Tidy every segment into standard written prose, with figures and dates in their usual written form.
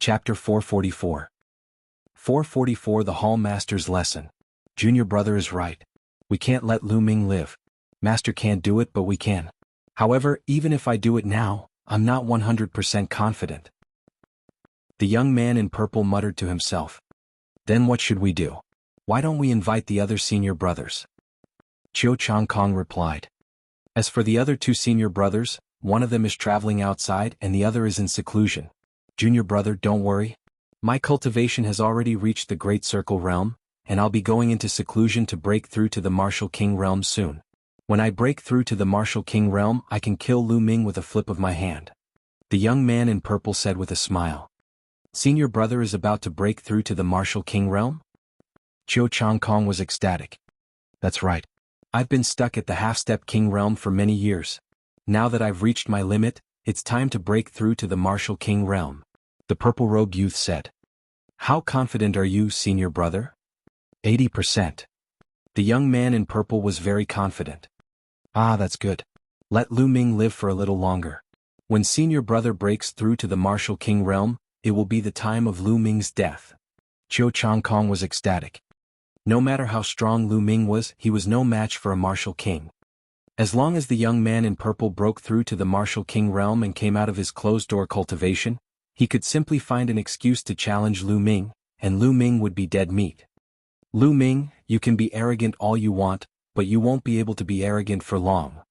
Chapter 444. 444 The Hall Master's Lesson. Junior brother is right. We can't let Lu Ming live. Master can't do it, but we can. However, even if I do it now, I'm not 100% confident. The young man in purple muttered to himself. Then what should we do? Why don't we invite the other senior brothers? Chiu Chang Kong replied. As for the other two senior brothers, one of them is traveling outside and the other is in seclusion. Junior brother, don't worry. My cultivation has already reached the Great Circle realm, and I'll be going into seclusion to break through to the Martial King realm soon. When I break through to the Martial King realm, I can kill Lu Ming with a flip of my hand. The young man in purple said with a smile. Senior brother is about to break through to the Martial King realm? Chiu Chang Kong was ecstatic. That's right. I've been stuck at the half-step king realm for many years. Now that I've reached my limit, it's time to break through to the Martial King realm. The purple-robed youth said. How confident are you, senior brother? 80%. The young man in purple was very confident. Ah, that's good. Let Lu Ming live for a little longer. When senior brother breaks through to the Martial King realm, it will be the time of Lu Ming's death. Chiu Chang Kong was ecstatic. No matter how strong Lu Ming was, he was no match for a Martial King. As long as the young man in purple broke through to the Martial King realm and came out of his closed-door cultivation, he could simply find an excuse to challenge Lu Ming, and Lu Ming would be dead meat. Lu Ming, you can be arrogant all you want, but you won't be able to be arrogant for long.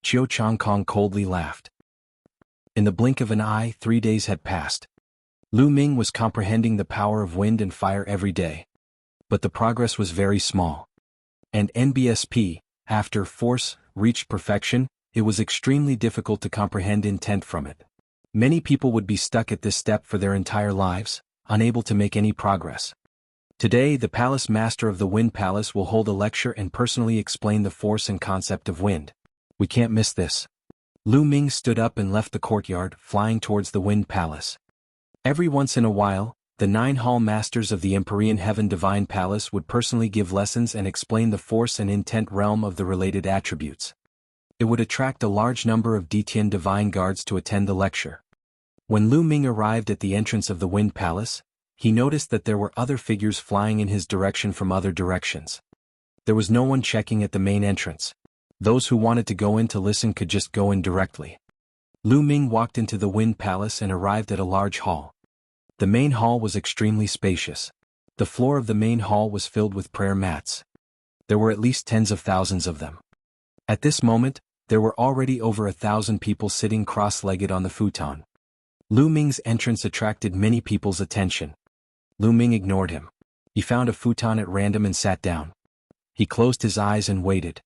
Chiu Chang Kong coldly laughed. In the blink of an eye, 3 days had passed. Lu Ming was comprehending the power of wind and fire every day. But the progress was very small. And NBSP, after force reached perfection, it was extremely difficult to comprehend intent from it. Many people would be stuck at this step for their entire lives, unable to make any progress. Today, the Palace Master of the Wind Palace will hold a lecture and personally explain the force and concept of wind. We can't miss this. Lu Ming stood up and left the courtyard, flying towards the Wind Palace. Every once in a while, the 9 Hall Masters of the Empyrean Heaven Divine Palace would personally give lessons and explain the force and intent realm of the related attributes. It would attract a large number of Detian Divine Guards to attend the lecture. When Lu Ming arrived at the entrance of the Wind Palace, he noticed that there were other figures flying in his direction from other directions. There was no one checking at the main entrance. Those who wanted to go in to listen could just go in directly. Lu Ming walked into the Wind Palace and arrived at a large hall. The main hall was extremely spacious. The floor of the main hall was filled with prayer mats. There were at least tens of thousands of them. At this moment, there were already over 1,000 people sitting cross-legged on the futon. Lu Ming's entrance attracted many people's attention. Lu Ming ignored him. He found a futon at random and sat down. He closed his eyes and waited.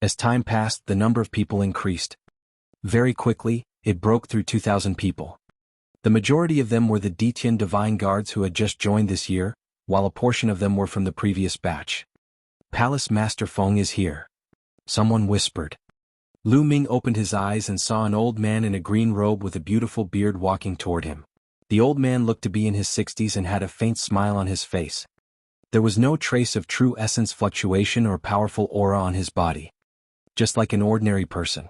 As time passed, the number of people increased. Very quickly, it broke through 2,000 people. The majority of them were the Detian Divine Guards who had just joined this year, while a portion of them were from the previous batch. Palace Master Feng is here. Someone whispered. Lu Ming opened his eyes and saw an old man in a green robe with a beautiful beard walking toward him. The old man looked to be in his 60s and had a faint smile on his face. There was no trace of true essence fluctuation or powerful aura on his body. Just like an ordinary person.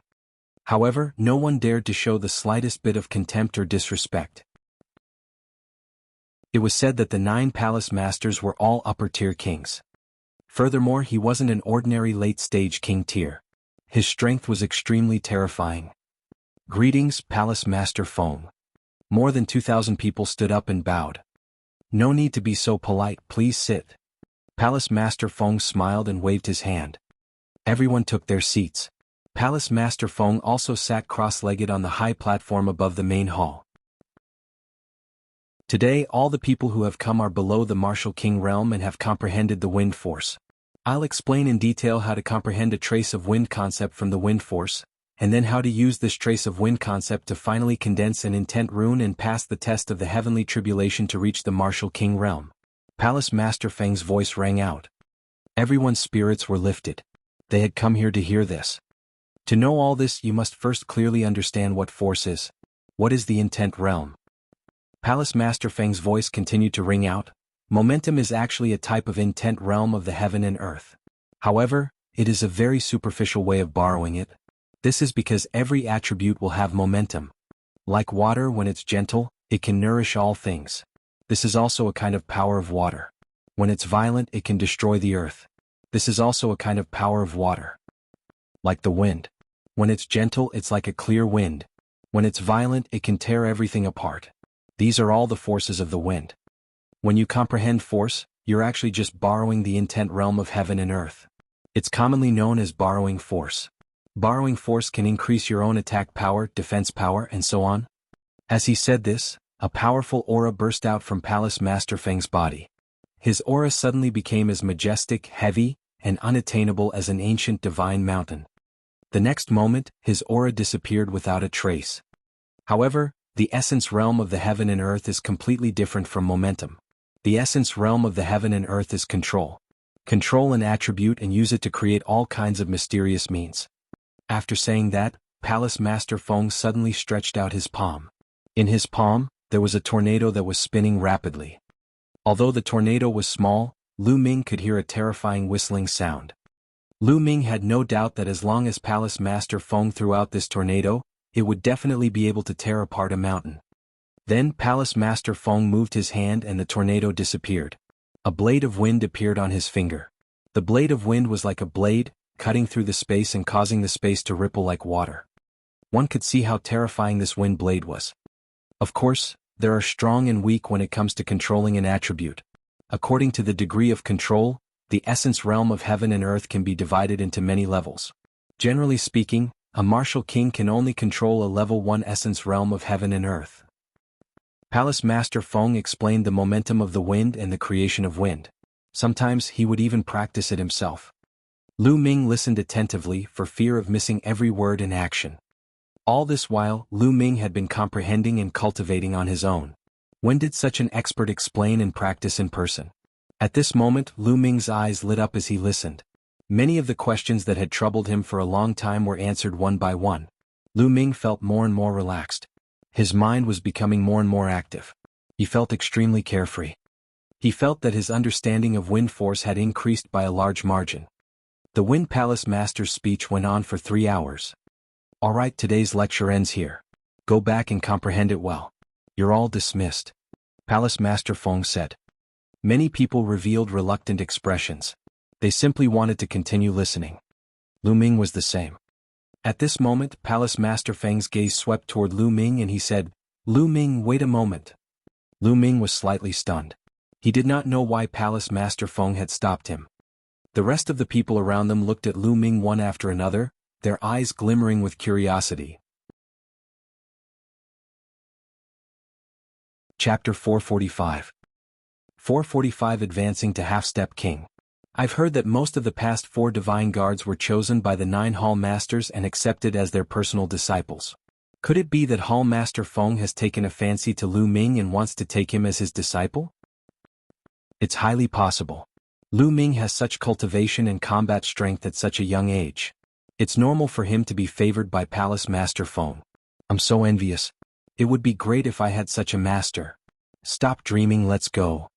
However, no one dared to show the slightest bit of contempt or disrespect. It was said that the 9 palace masters were all upper-tier kings. Furthermore, he wasn't an ordinary late-stage king tier. His strength was extremely terrifying. Greetings, Palace Master Feng. More than 2,000 people stood up and bowed. No need to be so polite, please sit. Palace Master Feng smiled and waved his hand. Everyone took their seats. Palace Master Feng also sat cross-legged on the high platform above the main hall. Today, all the people who have come are below the Martial King realm and have comprehended the wind force. I'll explain in detail how to comprehend a trace of wind concept from the wind force, and then how to use this trace of wind concept to finally condense an intent rune and pass the test of the heavenly tribulation to reach the Martial King realm. Palace Master Feng's voice rang out. Everyone's spirits were lifted. They had come here to hear this. To know all this, you must first clearly understand what force is. What is the intent realm? Palace Master Feng's voice continued to ring out. Momentum is actually a type of intent realm of the heaven and earth. However, it is a very superficial way of borrowing it. This is because every attribute will have momentum. Like water, when it's gentle, it can nourish all things. This is also a kind of power of water. When it's violent, it can destroy the earth. This is also a kind of power of water. Like the wind. When it's gentle, it's like a clear wind. When it's violent, it can tear everything apart. These are all the forces of the wind. When you comprehend force, you're actually just borrowing the intent realm of heaven and earth. It's commonly known as borrowing force. Borrowing force can increase your own attack power, defense power, and so on. As he said this, a powerful aura burst out from Palace Master Feng's body. His aura suddenly became as majestic, heavy, and unattainable as an ancient divine mountain. The next moment, his aura disappeared without a trace. However, the essence realm of the heaven and earth is completely different from momentum. The essence realm of the heaven and earth is control. Control an attribute and use it to create all kinds of mysterious means. After saying that, Palace Master Feng suddenly stretched out his palm. In his palm, there was a tornado that was spinning rapidly. Although the tornado was small, Lu Ming could hear a terrifying whistling sound. Lu Ming had no doubt that as long as Palace Master Feng threw out this tornado, it would definitely be able to tear apart a mountain. Then Palace Master Feng moved his hand and the tornado disappeared. A blade of wind appeared on his finger. The blade of wind was like a blade, cutting through the space and causing the space to ripple like water. One could see how terrifying this wind blade was. Of course, there are strong and weak when it comes to controlling an attribute. According to the degree of control, the essence realm of heaven and earth can be divided into many levels. Generally speaking, a martial king can only control a level 1 essence realm of heaven and earth. Palace Master Feng explained the momentum of the wind and the creation of wind. Sometimes he would even practice it himself. Lu Ming listened attentively for fear of missing every word and action. All this while, Lu Ming had been comprehending and cultivating on his own. When did such an expert explain and practice in person? At this moment, Lu Ming's eyes lit up as he listened. Many of the questions that had troubled him for a long time were answered one by one. Lu Ming felt more and more relaxed. His mind was becoming more and more active. He felt extremely carefree. He felt that his understanding of wind force had increased by a large margin. The Wind Palace Master's speech went on for 3 hours. Alright, today's lecture ends here. Go back and comprehend it well. You're all dismissed. Palace Master Feng said. Many people revealed reluctant expressions. They simply wanted to continue listening. Lu Ming was the same. At this moment, Palace Master Feng's gaze swept toward Lu Ming and he said, Lu Ming, wait a moment. Lu Ming was slightly stunned. He did not know why Palace Master Feng had stopped him. The rest of the people around them looked at Lu Ming one after another, their eyes glimmering with curiosity. Chapter 445. 445 Advancing to Half-Step King. I've heard that most of the past 4 divine guards were chosen by the 9 Hall Masters and accepted as their personal disciples. Could it be that Hall Master Feng has taken a fancy to Lu Ming and wants to take him as his disciple? It's highly possible. Lu Ming has such cultivation and combat strength at such a young age. It's normal for him to be favored by Palace Master Feng. I'm so envious. It would be great if I had such a master. Stop dreaming, let's go.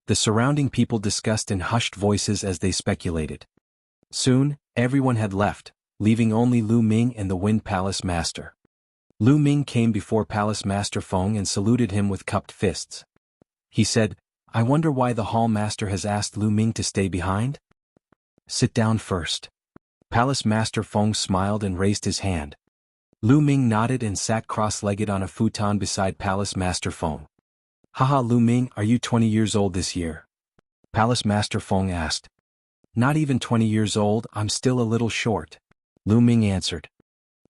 The surrounding people discussed in hushed voices as they speculated. Soon, everyone had left, leaving only Lu Ming and the Wind Palace Master. Lu Ming came before Palace Master Feng and saluted him with cupped fists. He said, I wonder why the Hall Master has asked Lu Ming to stay behind? Sit down first. Palace Master Feng smiled and raised his hand. Lu Ming nodded and sat cross-legged on a futon beside Palace Master Feng. Haha, Lu Ming, are you 20 years old this year? Palace Master Feng asked. Not even 20 years old, I'm still a little short. Lu Ming answered.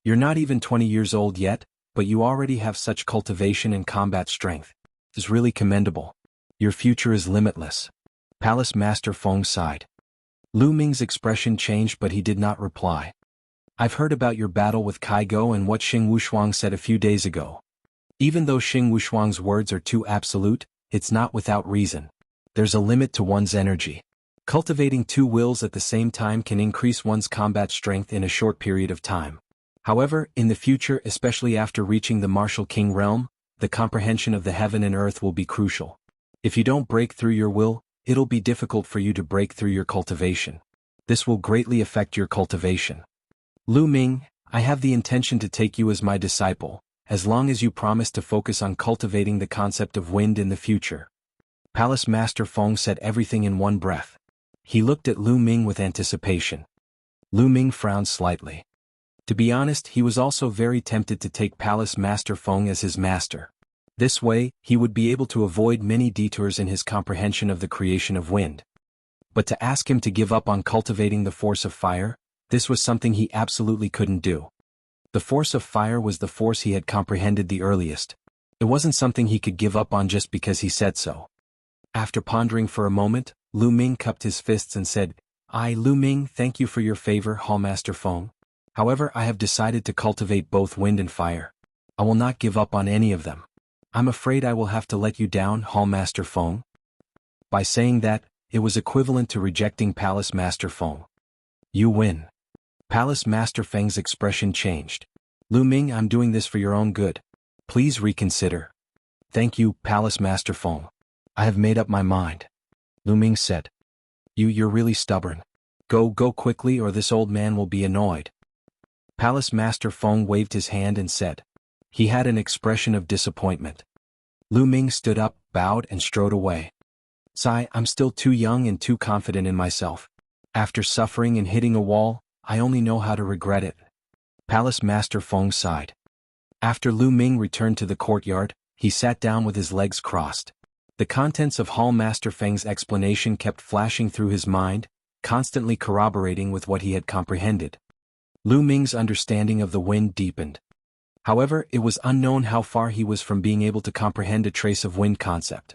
You're not even 20 years old yet, but you already have such cultivation and combat strength. It's really commendable. Your future is limitless. Palace Master Feng sighed. Lu Ming's expression changed but he did not reply. I've heard about your battle with Kaigo and what Xing Wushuang said a few days ago. Even though Xing Wushuang's words are too absolute, it's not without reason. There's a limit to one's energy. Cultivating 2 wills at the same time can increase one's combat strength in a short period of time. However, in the future, especially after reaching the Martial King realm, the comprehension of the heaven and earth will be crucial. If you don't break through your will, it'll be difficult for you to break through your cultivation. This will greatly affect your cultivation. Lu Ming, I have the intention to take you as my disciple, as long as you promise to focus on cultivating the concept of wind in the future. Palace Master Feng said everything in one breath. He looked at Lu Ming with anticipation. Lu Ming frowned slightly. To be honest, he was also very tempted to take Palace Master Feng as his master. This way, he would be able to avoid many detours in his comprehension of the creation of wind. But to ask him to give up on cultivating the force of fire, this was something he absolutely couldn't do. The force of fire was the force he had comprehended the earliest. It wasn't something he could give up on just because he said so. After pondering for a moment, Lu Ming cupped his fists and said, Lu Ming, thank you for your favor, Hallmaster Feng. However, I have decided to cultivate both wind and fire. I will not give up on any of them. I'm afraid I will have to let you down, Hallmaster Feng. By saying that, it was equivalent to rejecting Palace Master Feng. You win. Palace Master Feng's expression changed. Lu Ming, I'm doing this for your own good. Please reconsider. Thank you, Palace Master Feng. I have made up my mind. Lu Ming said. You're really stubborn. Go quickly or this old man will be annoyed. Palace Master Feng waved his hand and said. He had an expression of disappointment. Lu Ming stood up, bowed and strode away. I'm still too young and too confident in myself. After suffering and hitting a wall, I only know how to regret it. Palace Master Feng sighed. After Lu Ming returned to the courtyard, he sat down with his legs crossed. The contents of Hall Master Feng's explanation kept flashing through his mind, constantly corroborating with what he had comprehended. Lu Ming's understanding of the wind deepened. However, it was unknown how far he was from being able to comprehend a trace of wind concept.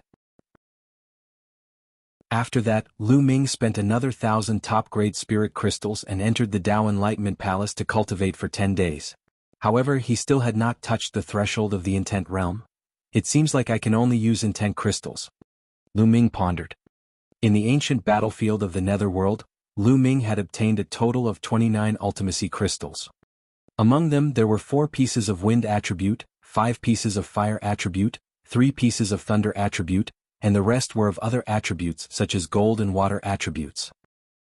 After that, Lu Ming spent another 1,000 top-grade spirit crystals and entered the Tao Enlightenment Palace to cultivate for 10 days. However, he still had not touched the threshold of the intent realm. It seems like I can only use intent crystals. Lu Ming pondered. In the ancient battlefield of the Netherworld, Lu Ming had obtained a total of 29 ultimacy crystals. Among them there were 4 pieces of wind attribute, 5 pieces of fire attribute, 3 pieces of thunder attribute, and the rest were of other attributes such as gold and water attributes.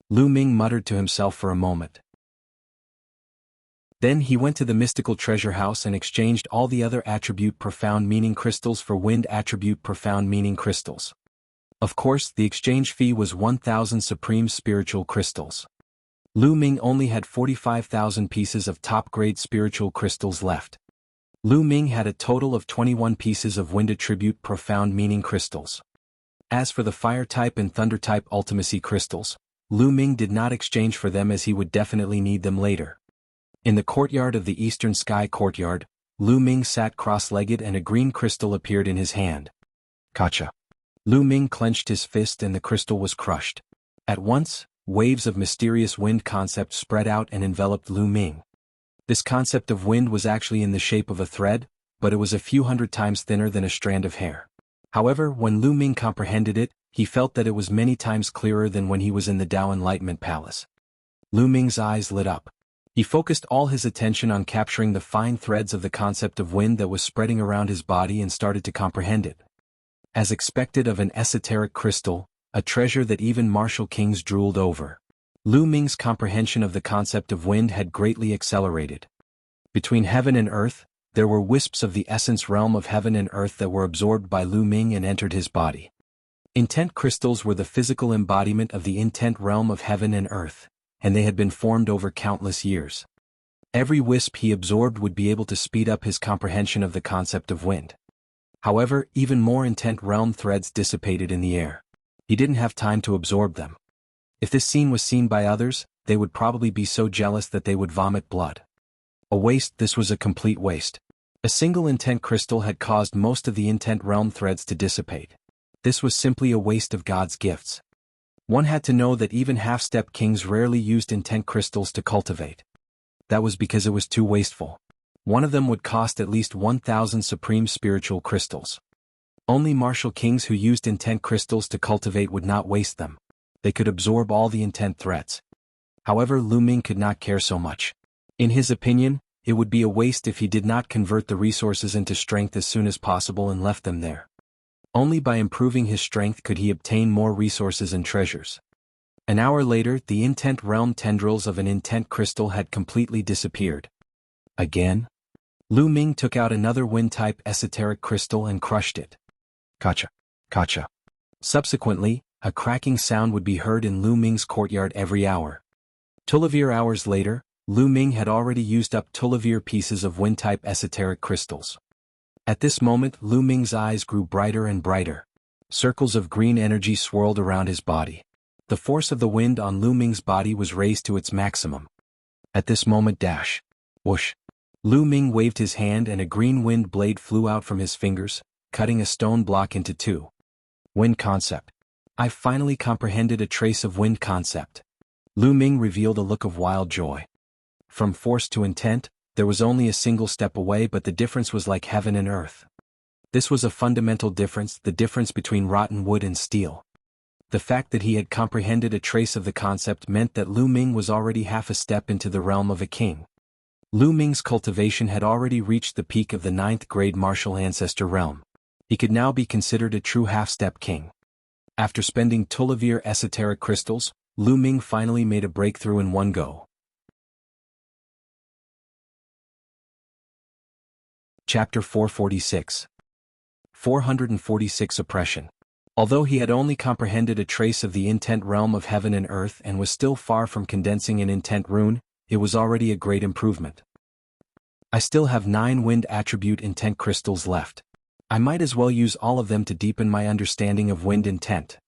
Lu Ming muttered to himself for a moment. Then he went to the mystical treasure house and exchanged all the other attribute profound meaning crystals for wind attribute profound meaning crystals. Of course, the exchange fee was 1,000 supreme spiritual crystals. Lu Ming only had 45,000 pieces of top-grade spiritual crystals left. Lu Ming had a total of 21 pieces of wind attribute profound meaning crystals. As for the fire type and thunder type ultimacy crystals, Lu Ming did not exchange for them as he would definitely need them later. In the courtyard of the Eastern Sky Courtyard, Lu Ming sat cross-legged and a green crystal appeared in his hand. Gotcha. Lu Ming clenched his fist and the crystal was crushed. At once, waves of mysterious wind concept spread out and enveloped Lu Ming. This concept of wind was actually in the shape of a thread, but it was a few hundred times thinner than a strand of hair. However, when Lu Ming comprehended it, he felt that it was many times clearer than when he was in the Tao Enlightenment Palace. Lu Ming's eyes lit up. He focused all his attention on capturing the fine threads of the concept of wind that was spreading around his body and started to comprehend it. As expected of an esoteric crystal, a treasure that even martial kings drooled over, Lu Ming's comprehension of the concept of wind had greatly accelerated. Between heaven and earth, there were wisps of the essence realm of heaven and earth that were absorbed by Lu Ming and entered his body. Intent crystals were the physical embodiment of the intent realm of heaven and earth, and they had been formed over countless years. Every wisp he absorbed would be able to speed up his comprehension of the concept of wind. However, even more intent realm threads dissipated in the air. He didn't have time to absorb them. If this scene was seen by others, they would probably be so jealous that they would vomit blood. A waste. This was a complete waste. A single intent crystal had caused most of the intent realm threads to dissipate. This was simply a waste of God's gifts. One had to know that even half-step kings rarely used intent crystals to cultivate. That was because it was too wasteful. One of them would cost at least 1,000 supreme spiritual crystals. Only martial kings who used intent crystals to cultivate would not waste them. They could absorb all the intent threads. However, Lu Ming could not care so much. In his opinion, it would be a waste if he did not convert the resources into strength as soon as possible and left them there. Only by improving his strength could he obtain more resources and treasures. An hour later, the intent realm tendrils of an intent crystal had completely disappeared. Again? Lu Ming took out another wind-type esoteric crystal and crushed it. Kacha. Kacha. Subsequently, a cracking sound would be heard in Lu Ming's courtyard every hour. 12 hours later, Lu Ming had already used up 12 pieces of wind-type esoteric crystals. At this moment, Lu Ming's eyes grew brighter and brighter. Circles of green energy swirled around his body. The force of the wind on Lu Ming's body was raised to its maximum. At this moment, whoosh. Lu Ming waved his hand and a green wind blade flew out from his fingers, cutting a stone block into two. Wind concept. I finally comprehended a trace of wind concept. Lu Ming revealed a look of wild joy. From force to intent, there was only a single step away, but the difference was like heaven and earth. This was a fundamental difference, the difference between rotten wood and steel. The fact that he had comprehended a trace of the concept meant that Lu Ming was already half a step into the realm of a king. Lu Ming's cultivation had already reached the peak of the 9th grade martial ancestor realm. He could now be considered a true half-step king. After spending 12 esoteric crystals, Lu Ming finally made a breakthrough in one go. Chapter 446. 446 Oppression. Although he had only comprehended a trace of the intent realm of heaven and earth and was still far from condensing an intent rune, it was already a great improvement. I still have 9 wind attribute intent crystals left. I might as well use all of them to deepen my understanding of wind intent.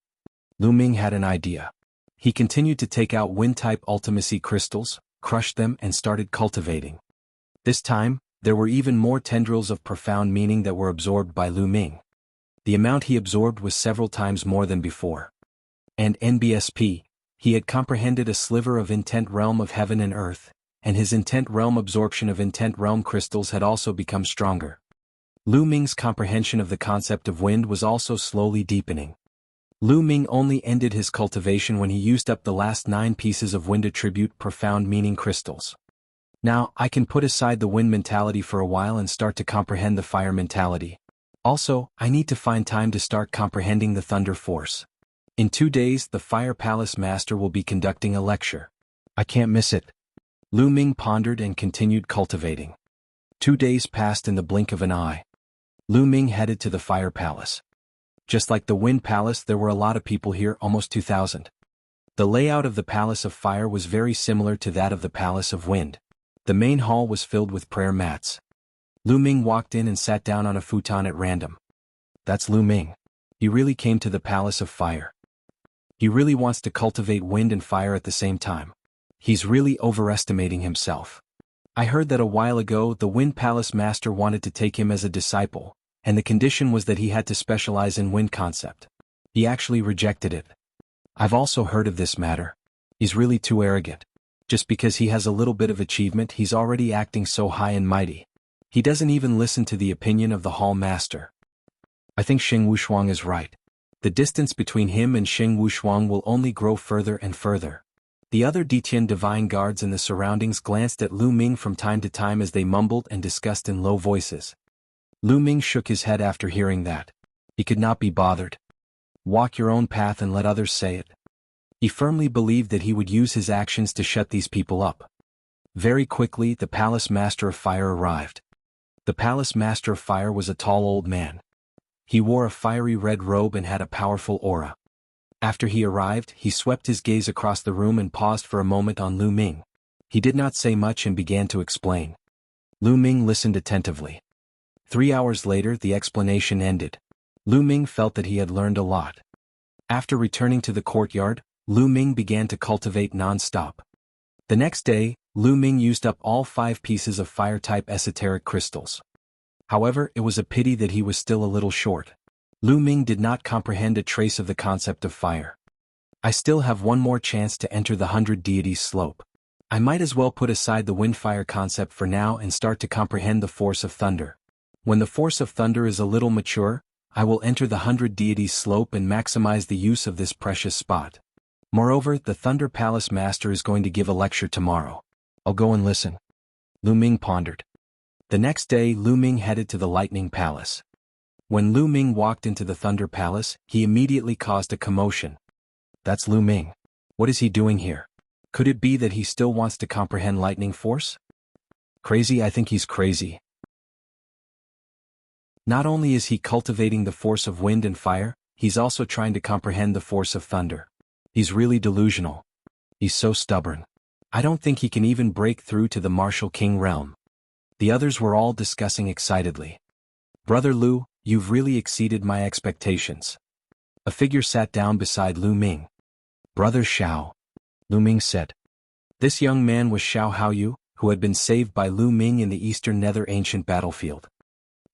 Lu Ming had an idea. He continued to take out wind-type ultimacy crystals, crushed them and started cultivating. This time, there were even more tendrils of profound meaning that were absorbed by Lu Ming. The amount he absorbed was several times more than before. And NBSP, he had comprehended a sliver of intent realm of heaven and earth, and his intent realm absorption of intent realm crystals had also become stronger. Lu Ming's comprehension of the concept of wind was also slowly deepening. Lu Ming only ended his cultivation when he used up the last 9 pieces of wind attribute profound meaning crystals. Now, I can put aside the wind mentality for a while and start to comprehend the fire mentality. Also, I need to find time to start comprehending the thunder force. In 2 days, the Fire Palace Master will be conducting a lecture. I can't miss it. Lu Ming pondered and continued cultivating. 2 days passed in the blink of an eye. Lu Ming headed to the Fire Palace. Just like the Wind Palace, there were a lot of people here, almost 2,000. The layout of the Palace of Fire was very similar to that of the Palace of Wind. The main hall was filled with prayer mats. Lu Ming walked in and sat down on a futon at random. That's Lu Ming. He really came to the Palace of Fire. He really wants to cultivate wind and fire at the same time. He's really overestimating himself. I heard that a while ago the Wind Palace Master wanted to take him as a disciple, and the condition was that he had to specialize in wind concept. He actually rejected it. I've also heard of this matter. He's really too arrogant. Just because he has a little bit of achievement, he's already acting so high and mighty. He doesn't even listen to the opinion of the Hall Master. I think Xing Wushuang is right. The distance between him and Xing Wushuang will only grow further and further. The other Ditian divine guards in the surroundings glanced at Lu Ming from time to time as they mumbled and discussed in low voices. Lu Ming shook his head after hearing that. He could not be bothered. Walk your own path and let others say it. He firmly believed that he would use his actions to shut these people up. Very quickly, the Palace Master of Fire arrived. The Palace Master of Fire was a tall old man. He wore a fiery red robe and had a powerful aura. After he arrived, he swept his gaze across the room and paused for a moment on Lu Ming. He did not say much and began to explain. Lu Ming listened attentively. 3 hours later, the explanation ended. Lu Ming felt that he had learned a lot. After returning to the courtyard, Lu Ming began to cultivate non-stop. The next day, Lu Ming used up all 5 pieces of fire-type esoteric crystals. However, it was a pity that he was still a little short. Lu Ming did not comprehend a trace of the concept of fire. I still have one more chance to enter the 100 deities slope. I might as well put aside the wind-fire concept for now and start to comprehend the force of thunder. When the force of thunder is a little mature, I will enter the 100 deities slope and maximize the use of this precious spot. Moreover, the Thunder Palace Master is going to give a lecture tomorrow. I'll go and listen. Lu Ming pondered. The next day, Lu Ming headed to the Lightning Palace. When Lu Ming walked into the Thunder Palace, he immediately caused a commotion. That's Lu Ming. What is he doing here? Could it be that he still wants to comprehend lightning force? Crazy? I think he's crazy. Not only is he cultivating the force of wind and fire, he's also trying to comprehend the force of thunder. He's really delusional. He's so stubborn. I don't think he can even break through to the martial king realm. The others were all discussing excitedly. Brother Lu, you've really exceeded my expectations. A figure sat down beside Lu Ming. Brother Xiao, Lu Ming said. This young man was Xiao Haoyu, who had been saved by Lu Ming in the Eastern Nether ancient battlefield.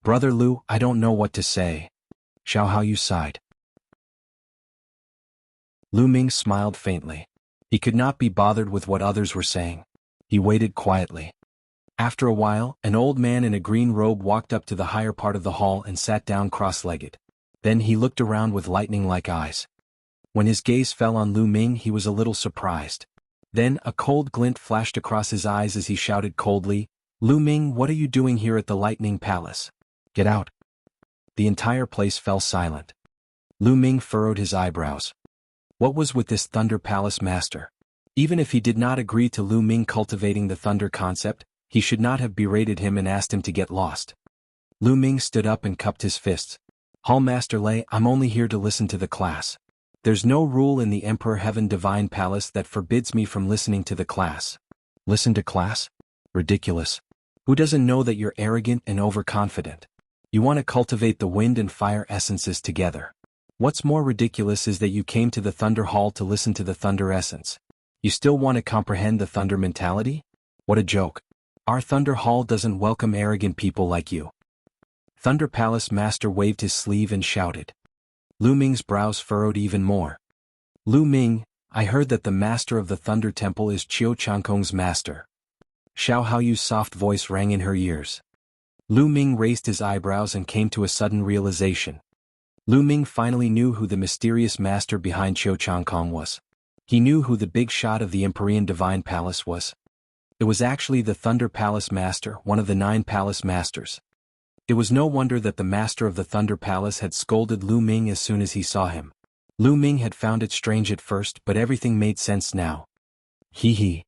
Brother Lu, I don't know what to say. Xiao Haoyu sighed. Lu Ming smiled faintly. He could not be bothered with what others were saying. He waited quietly. After a while, an old man in a green robe walked up to the higher part of the hall and sat down cross-legged. Then he looked around with lightning-like eyes. When his gaze fell on Lu Ming, he was a little surprised. Then a cold glint flashed across his eyes as he shouted coldly, Lu Ming, what are you doing here at the Lightning Palace? Get out. The entire place fell silent. Lu Ming furrowed his eyebrows. What was with this Thunder Palace master? Even if he did not agree to Lu Ming cultivating the thunder concept, he should not have berated him and asked him to get lost. Lu Ming stood up and cupped his fists. Hall Master Lei, I'm only here to listen to the class. There's no rule in the Emperor Heaven Divine Palace that forbids me from listening to the class. Listen to class? Ridiculous. Who doesn't know that you're arrogant and overconfident? You want to cultivate the wind and fire essences together. What's more ridiculous is that you came to the Thunder Hall to listen to the Thunder Essence. You still want to comprehend the Thunder mentality? What a joke. Our Thunder Hall doesn't welcome arrogant people like you. Thunder Palace Master waved his sleeve and shouted. Lu Ming's brows furrowed even more. Lu Ming, I heard that the master of the Thunder Temple is Qiu Changkong's master. Xiao Haoyu's soft voice rang in her ears. Lu Ming raised his eyebrows and came to a sudden realization. Lu Ming finally knew who the mysterious master behind Qiu Changkong was. He knew who the big shot of the Empyrean Divine Palace was. It was actually the Thunder Palace Master, one of the 9 Palace Masters. It was no wonder that the master of the Thunder Palace had scolded Lu Ming as soon as he saw him. Lu Ming had found it strange at first, but everything made sense now. Hee hee.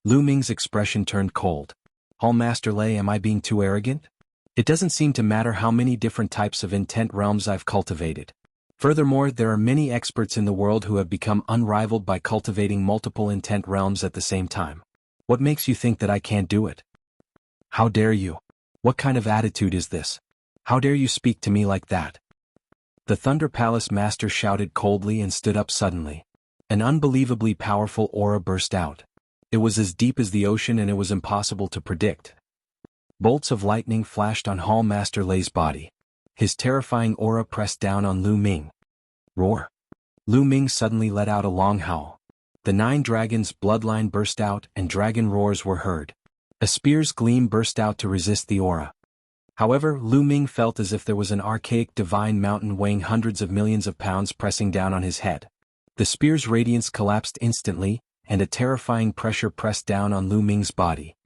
Lu Ming's expression turned cold. Hall Master Lei, am I being too arrogant? It doesn't seem to matter how many different types of intent realms I've cultivated. Furthermore, there are many experts in the world who have become unrivaled by cultivating multiple intent realms at the same time. What makes you think that I can't do it? How dare you? What kind of attitude is this? How dare you speak to me like that? The Thunder Palace Master shouted coldly and stood up suddenly. An unbelievably powerful aura burst out. It was as deep as the ocean and it was impossible to predict. Bolts of lightning flashed on Hall Master Lei's body. His terrifying aura pressed down on Lu Ming. Roar. Lu Ming suddenly let out a long howl. The 9 dragons' bloodline burst out and dragon roars were heard. A spear's gleam burst out to resist the aura. However, Lu Ming felt as if there was an archaic divine mountain weighing hundreds of millions of pounds pressing down on his head. The spear's radiance collapsed instantly, and a terrifying pressure pressed down on Lu Ming's body.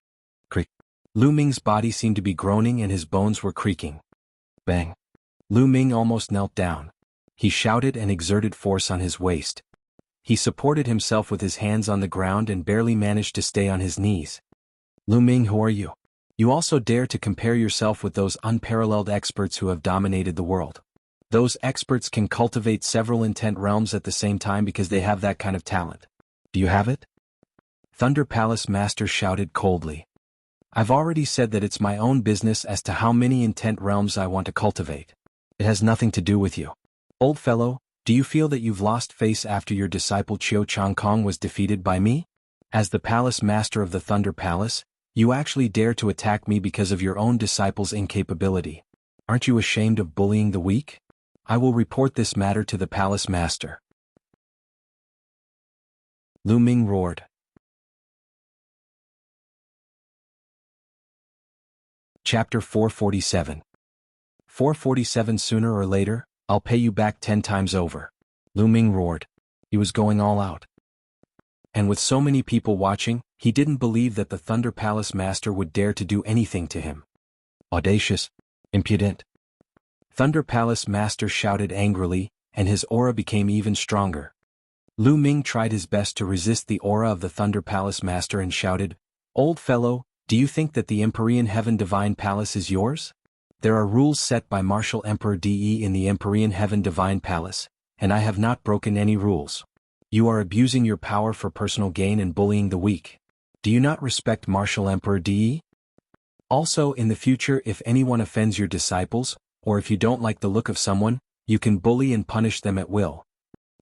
Creak. Lu Ming's body seemed to be groaning and his bones were creaking. Bang. Lu Ming almost knelt down. He shouted and exerted force on his waist. He supported himself with his hands on the ground and barely managed to stay on his knees. Lu Ming, who are you? You also dare to compare yourself with those unparalleled experts who have dominated the world. Those experts can cultivate several intent realms at the same time because they have that kind of talent. Do you have it? Thunder Palace Master shouted coldly. I've already said that it's my own business as to how many intent realms I want to cultivate. It has nothing to do with you. Old fellow, do you feel that you've lost face after your disciple Qiu Changkong was defeated by me? As the Palace Master of the Thunder Palace, you actually dare to attack me because of your own disciple's incapability. Aren't you ashamed of bullying the weak? I will report this matter to the Palace Master. Lu Ming roared. Chapter 447. 447. Sooner or later, I'll pay you back 10 times over. Lu Ming roared. He was going all out. And with so many people watching, he didn't believe that the Thunder Palace Master would dare to do anything to him. Audacious. Impudent. Thunder Palace Master shouted angrily, and his aura became even stronger. Lu Ming tried his best to resist the aura of the Thunder Palace Master and shouted, Old fellow, do you think that the Empyrean Heaven Divine Palace is yours? There are rules set by Martial Emperor De in the Empyrean Heaven Divine Palace, and I have not broken any rules. You are abusing your power for personal gain and bullying the weak. Do you not respect Martial Emperor De? Also, in the future, if anyone offends your disciples, or if you don't like the look of someone, you can bully and punish them at will.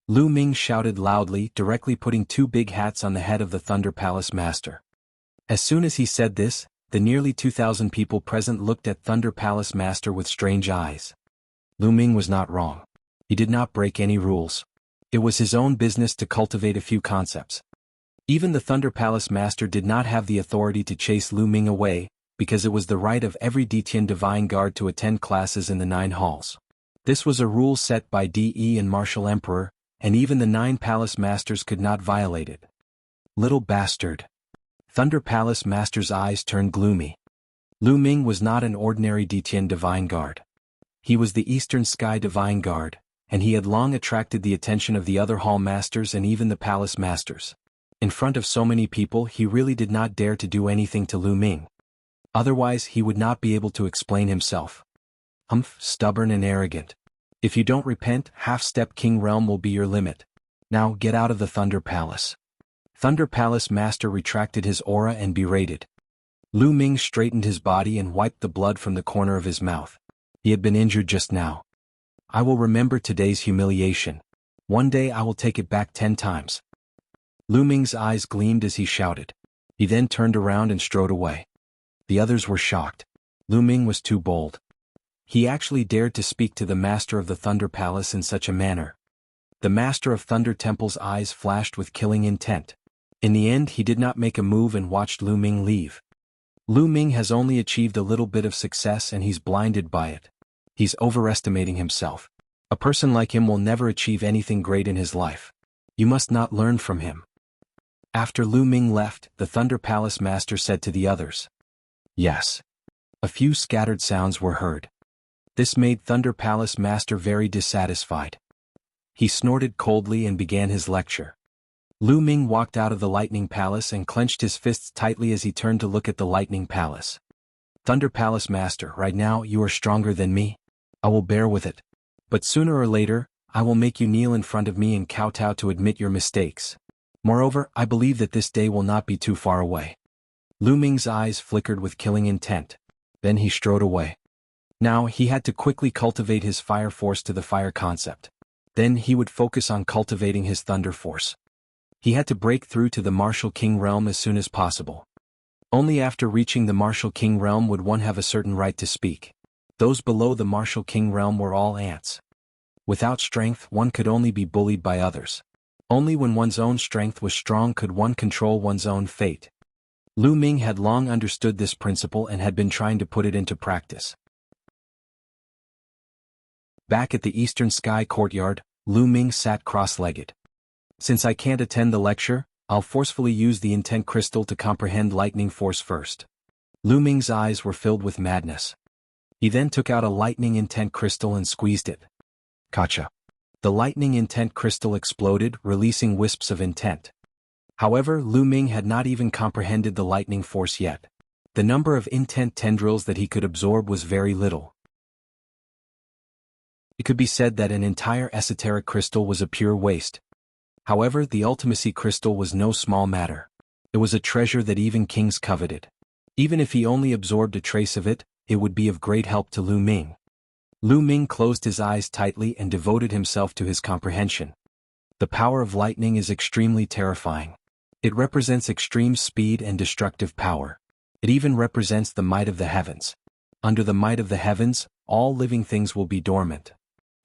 Lu Ming shouted loudly, directly putting two big hats on the head of the Thunder Palace Master. As soon as he said this, the nearly 2,000 people present looked at Thunder Palace Master with strange eyes. Lu Ming was not wrong. He did not break any rules. It was his own business to cultivate a few concepts. Even the Thunder Palace Master did not have the authority to chase Lu Ming away, because it was the right of every Detian Divine Guard to attend classes in the 9 halls. This was a rule set by De and Martial Emperor, and even the 9 Palace Masters could not violate it. Little bastard. Thunder Palace Master's eyes turned gloomy. Lu Ming was not an ordinary Detian Divine Guard. He was the Eastern Sky Divine Guard, and he had long attracted the attention of the other Hall Masters and even the Palace Masters. In front of so many people, he really did not dare to do anything to Lu Ming. Otherwise, he would not be able to explain himself. Stubborn and arrogant. If you don't repent, half-step King Realm will be your limit. Now get out of the Thunder Palace. Thunder Palace Master retracted his aura and berated. Lu Ming straightened his body and wiped the blood from the corner of his mouth. He had been injured just now. I will remember today's humiliation. One day I will take it back 10 times. Lu Ming's eyes gleamed as he shouted. He then turned around and strode away. The others were shocked. Lu Ming was too bold. He actually dared to speak to the Master of the Thunder Palace in such a manner. The Master of Thunder Temple's eyes flashed with killing intent. In the end, he did not make a move and watched Lu Ming leave. Lu Ming has only achieved a little bit of success and he's blinded by it. He's overestimating himself. A person like him will never achieve anything great in his life. You must not learn from him. After Lu Ming left, the Thunder Palace Master said to the others. Yes. A few scattered sounds were heard. This made Thunder Palace Master very dissatisfied. He snorted coldly and began his lecture. Lu Ming walked out of the Lightning Palace and clenched his fists tightly as he turned to look at the Lightning Palace. Thunder Palace Master, right now you are stronger than me. I will bear with it. But sooner or later, I will make you kneel in front of me and kowtow to admit your mistakes. Moreover, I believe that this day will not be too far away. Lu Ming's eyes flickered with killing intent. Then he strode away. Now he had to quickly cultivate his fire force to the fire concept. Then he would focus on cultivating his thunder force. He had to break through to the Martial King Realm as soon as possible. Only after reaching the Martial King Realm would one have a certain right to speak. Those below the Martial King Realm were all ants. Without strength, one could only be bullied by others. Only when one's own strength was strong could one control one's own fate. Lu Ming had long understood this principle and had been trying to put it into practice. Back at the Eastern Sky Courtyard, Lu Ming sat cross-legged. Since I can't attend the lecture, I'll forcefully use the intent crystal to comprehend lightning force first. Lu Ming's eyes were filled with madness. He then took out a lightning intent crystal and squeezed it. Gotcha. The lightning intent crystal exploded, releasing wisps of intent. However, Lu Ming had not even comprehended the lightning force yet. The number of intent tendrils that he could absorb was very little. It could be said that an entire esoteric crystal was a pure waste. However, the ultimacy crystal was no small matter. It was a treasure that even kings coveted. Even if he only absorbed a trace of it, it would be of great help to Lu Ming. Lu Ming closed his eyes tightly and devoted himself to his comprehension. The power of lightning is extremely terrifying. It represents extreme speed and destructive power. It even represents the might of the heavens. Under the might of the heavens, all living things will be dormant.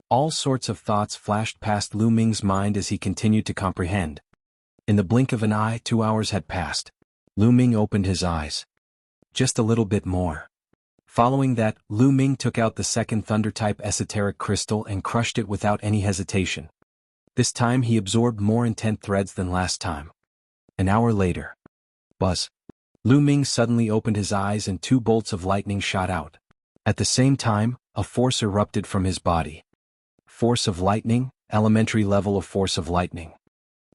All sorts of thoughts flashed past Lu Ming's mind as he continued to comprehend. In the blink of an eye, 2 hours had passed. Lu Ming opened his eyes. Just a little bit more. Following that, Lu Ming took out the second thunder-type esoteric crystal and crushed it without any hesitation. This time he absorbed more intent threads than last time. An hour later. Buzz. Lu Ming suddenly opened his eyes and 2 bolts of lightning shot out. At the same time, a force erupted from his body. Force of lightning, elementary level of force of lightning.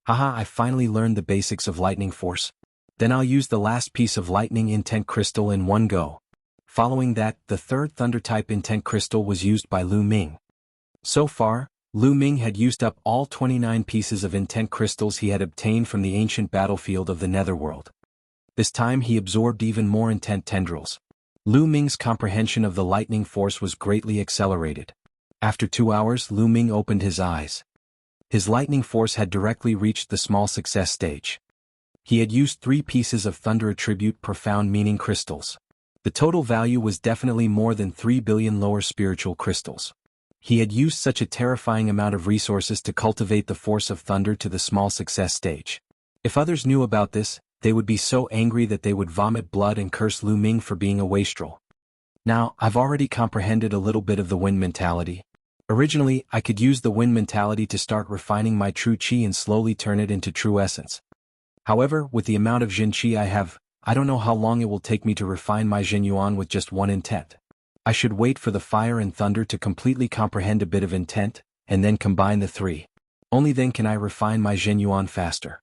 Haha, I finally learned the basics of lightning force. Then I'll use the last piece of lightning intent crystal in one go. Following that, the third Thunder-type intent crystal was used by Lu Ming. So far, Lu Ming had used up all 29 pieces of intent crystals he had obtained from the ancient battlefield of the Netherworld. This time he absorbed even more intent tendrils. Lu Ming's comprehension of the lightning force was greatly accelerated. After 2 hours, Lu Ming opened his eyes. His lightning force had directly reached the small success stage. He had used 3 pieces of Thunder Attribute Profound Meaning crystals. The total value was definitely more than 3 billion lower spiritual crystals. He had used such a terrifying amount of resources to cultivate the force of thunder to the small success stage. If others knew about this, they would be so angry that they would vomit blood and curse Lu Ming for being a wastrel. Now, I've already comprehended a little bit of the wind mentality. Originally, I could use the wind mentality to start refining my true qi and slowly turn it into true essence. However, with the amount of Jin qi I have, I don't know how long it will take me to refine my Jin Yuan with just one intent. I should wait for the fire and thunder to completely comprehend a bit of intent, and then combine the 3. Only then can I refine my Jin Yuan faster.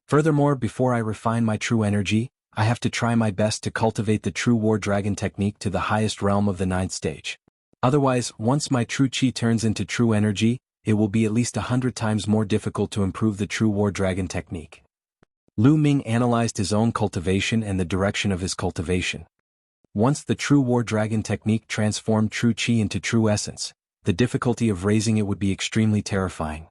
Furthermore, before I refine my true energy, I have to try my best to cultivate the true War Dragon technique to the highest realm of the 9th stage. Otherwise, once my true qi turns into true energy, it will be at least 100 times more difficult to improve the true War Dragon technique. Lu Ming analyzed his own cultivation and the direction of his cultivation. Once the true War Dragon technique transformed true qi into true essence, the difficulty of raising it would be extremely terrifying.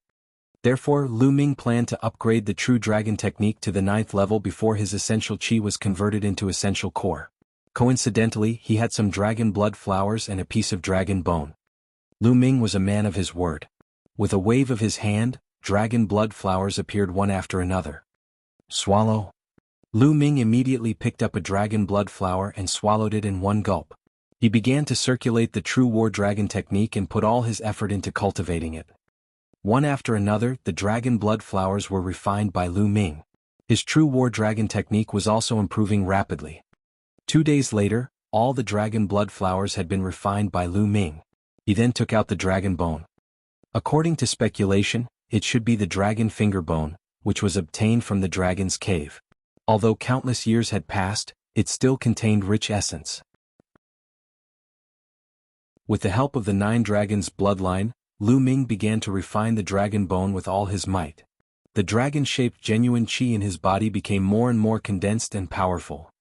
Therefore, Lu Ming planned to upgrade the true dragon technique to the 9th level before his essential qi was converted into essential core. Coincidentally, he had some dragon blood flowers and a piece of dragon bone. Lu Ming was a man of his word. With a wave of his hand, dragon blood flowers appeared one after another. Swallow. Lu Ming immediately picked up a dragon blood flower and swallowed it in one gulp. He began to circulate the true War Dragon technique and put all his effort into cultivating it. One after another, the dragon blood flowers were refined by Lu Ming. His true War Dragon technique was also improving rapidly. 2 days later, all the dragon blood flowers had been refined by Lu Ming. He then took out the dragon bone. According to speculation, it should be the dragon finger bone, which was obtained from the dragon's cave. Although countless years had passed, it still contained rich essence. With the help of the 9 dragons' bloodline, Lu Ming began to refine the dragon bone with all his might. The dragon-shaped genuine qi in his body became more and more condensed and powerful.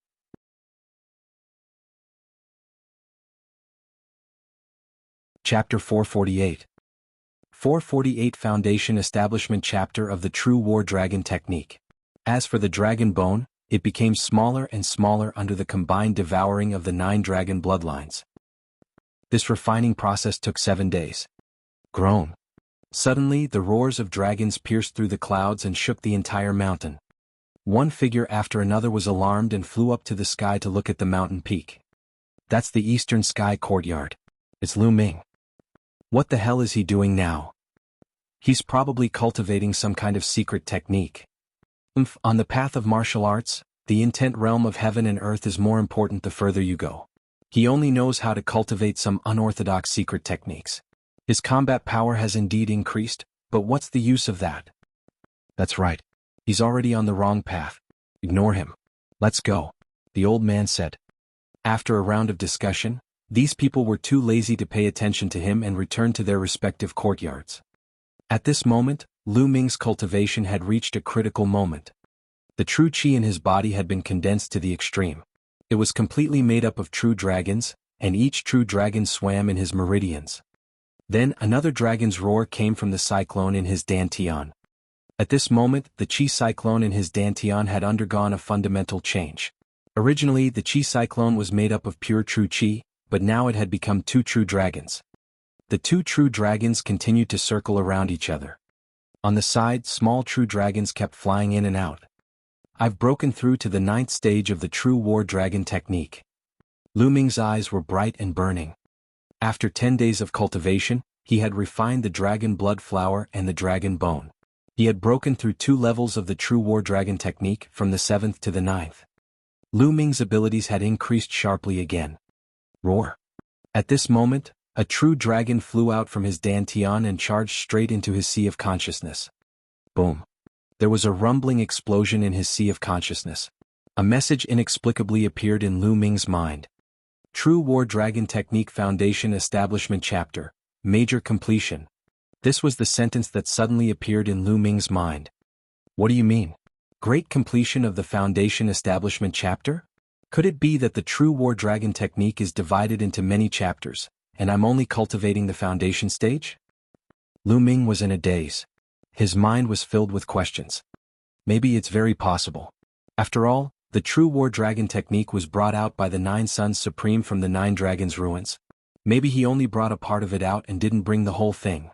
Chapter 448. 448 Foundation Establishment Chapter of the True War Dragon Technique. As for the dragon bone, it became smaller and smaller under the combined devouring of the 9 dragon bloodlines. This refining process took 7 days. Groan. Suddenly, the roars of dragons pierced through the clouds and shook the entire mountain. One figure after another was alarmed and flew up to the sky to look at the mountain peak. That's the eastern sky courtyard. It's Lu Ming. What the hell is he doing now? He's probably cultivating some kind of secret technique. On the path of martial arts, the intent realm of heaven and earth is more important the further you go. He only knows how to cultivate some unorthodox secret techniques. His combat power has indeed increased, but what's the use of that? That's right. He's already on the wrong path. Ignore him. Let's go, the old man said. After a round of discussion, these people were too lazy to pay attention to him and returned to their respective courtyards. At this moment, Lu Ming's cultivation had reached a critical moment. The true qi in his body had been condensed to the extreme. It was completely made up of true dragons, and each true dragon swam in his meridians. Then another dragon's roar came from the cyclone in his dantian. At this moment, the qi cyclone in his dantian had undergone a fundamental change. Originally, the qi cyclone was made up of pure true qi, but now it had become 2 true dragons. The 2 true dragons continued to circle around each other. On the side, small true dragons kept flying in and out. I've broken through to the 9th stage of the true War Dragon technique. Lu Ming's eyes were bright and burning. After 10 days of cultivation, he had refined the dragon blood flower and the dragon bone. He had broken through 2 levels of the true War Dragon technique from the 7th to the 9th. Lu Ming's abilities had increased sharply again. Roar. At this moment, a true dragon flew out from his dantian and charged straight into his sea of consciousness. Boom. There was a rumbling explosion in his sea of consciousness. A message inexplicably appeared in Lu Ming's mind. True War Dragon Technique Foundation Establishment Chapter, Major Completion. This was the sentence that suddenly appeared in Lu Ming's mind. What do you mean? Great completion of the Foundation Establishment Chapter? Could it be that the True War Dragon Technique is divided into many chapters, and I'm only cultivating the foundation stage? Lu Ming was in a daze. His mind was filled with questions. Maybe it's very possible. After all, the True War Dragon Technique was brought out by the 9 Sons Supreme from the 9 Dragons' ruins. Maybe he only brought a part of it out and didn't bring the whole thing.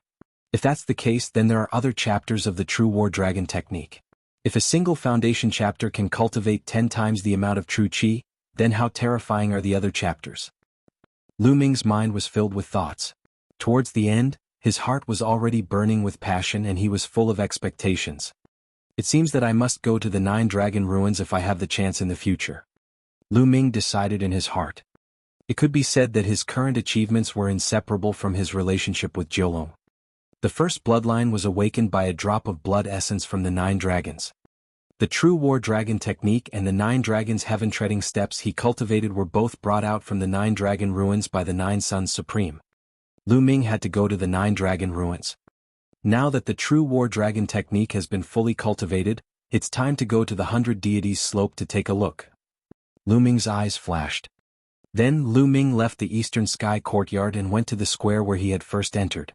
If that's the case, then there are other chapters of the True War Dragon Technique. If a single foundation chapter can cultivate 10 times the amount of true qi, then how terrifying are the other chapters? Lu Ming's mind was filled with thoughts. Towards the end, his heart was already burning with passion and he was full of expectations. It seems that I must go to the 9 Dragon Ruins if I have the chance in the future. Lu Ming decided in his heart. It could be said that his current achievements were inseparable from his relationship with Jiolong. The first bloodline was awakened by a drop of blood essence from the 9 dragons. The True War Dragon Technique and the 9 Dragons' heaven-treading steps he cultivated were both brought out from the 9 Dragon Ruins by the 9 Sons Supreme. Lu Ming had to go to the 9 Dragon Ruins. Now that the True War Dragon Technique has been fully cultivated, it's time to go to the 100 Deities Slope to take a look. Lu Ming's eyes flashed. Then Lu Ming left the Eastern Sky Courtyard and went to the square where he had first entered.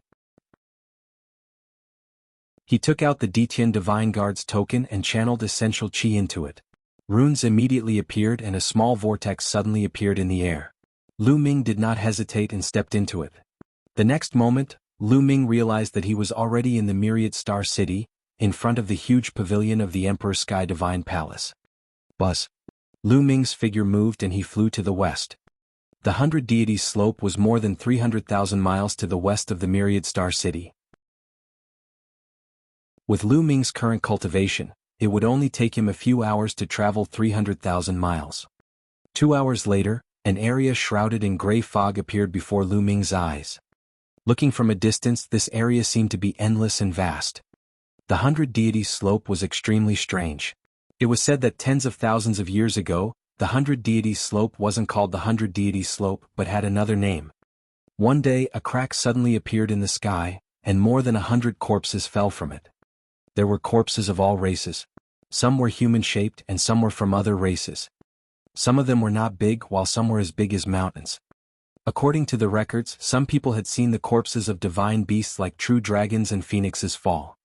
He took out the Detian Divine Guard's token and channeled essential qi into it. Runes immediately appeared and a small vortex suddenly appeared in the air. Lu Ming did not hesitate and stepped into it. The next moment, Lu Ming realized that he was already in the Myriad Star City, in front of the huge pavilion of the Emperor Sky Divine Palace. Buzz. Lu Ming's figure moved and he flew to the west. The 100 Deities Slope was more than 300,000 miles to the west of the Myriad Star City. With Lu Ming's current cultivation, it would only take him a few hours to travel 300,000 miles. 2 hours later, an area shrouded in gray fog appeared before Lu Ming's eyes. Looking from a distance, this area seemed to be endless and vast. The 100 Deities Slope was extremely strange. It was said that tens of thousands of years ago, the 100 Deities Slope wasn't called the 100 Deities Slope but had another name. One day a crack suddenly appeared in the sky, and more than 100 corpses fell from it. There were corpses of all races. Some were human-shaped and some were from other races. Some of them were not big while some were as big as mountains. According to the records, some people had seen the corpses of divine beasts like true dragons and phoenixes fall.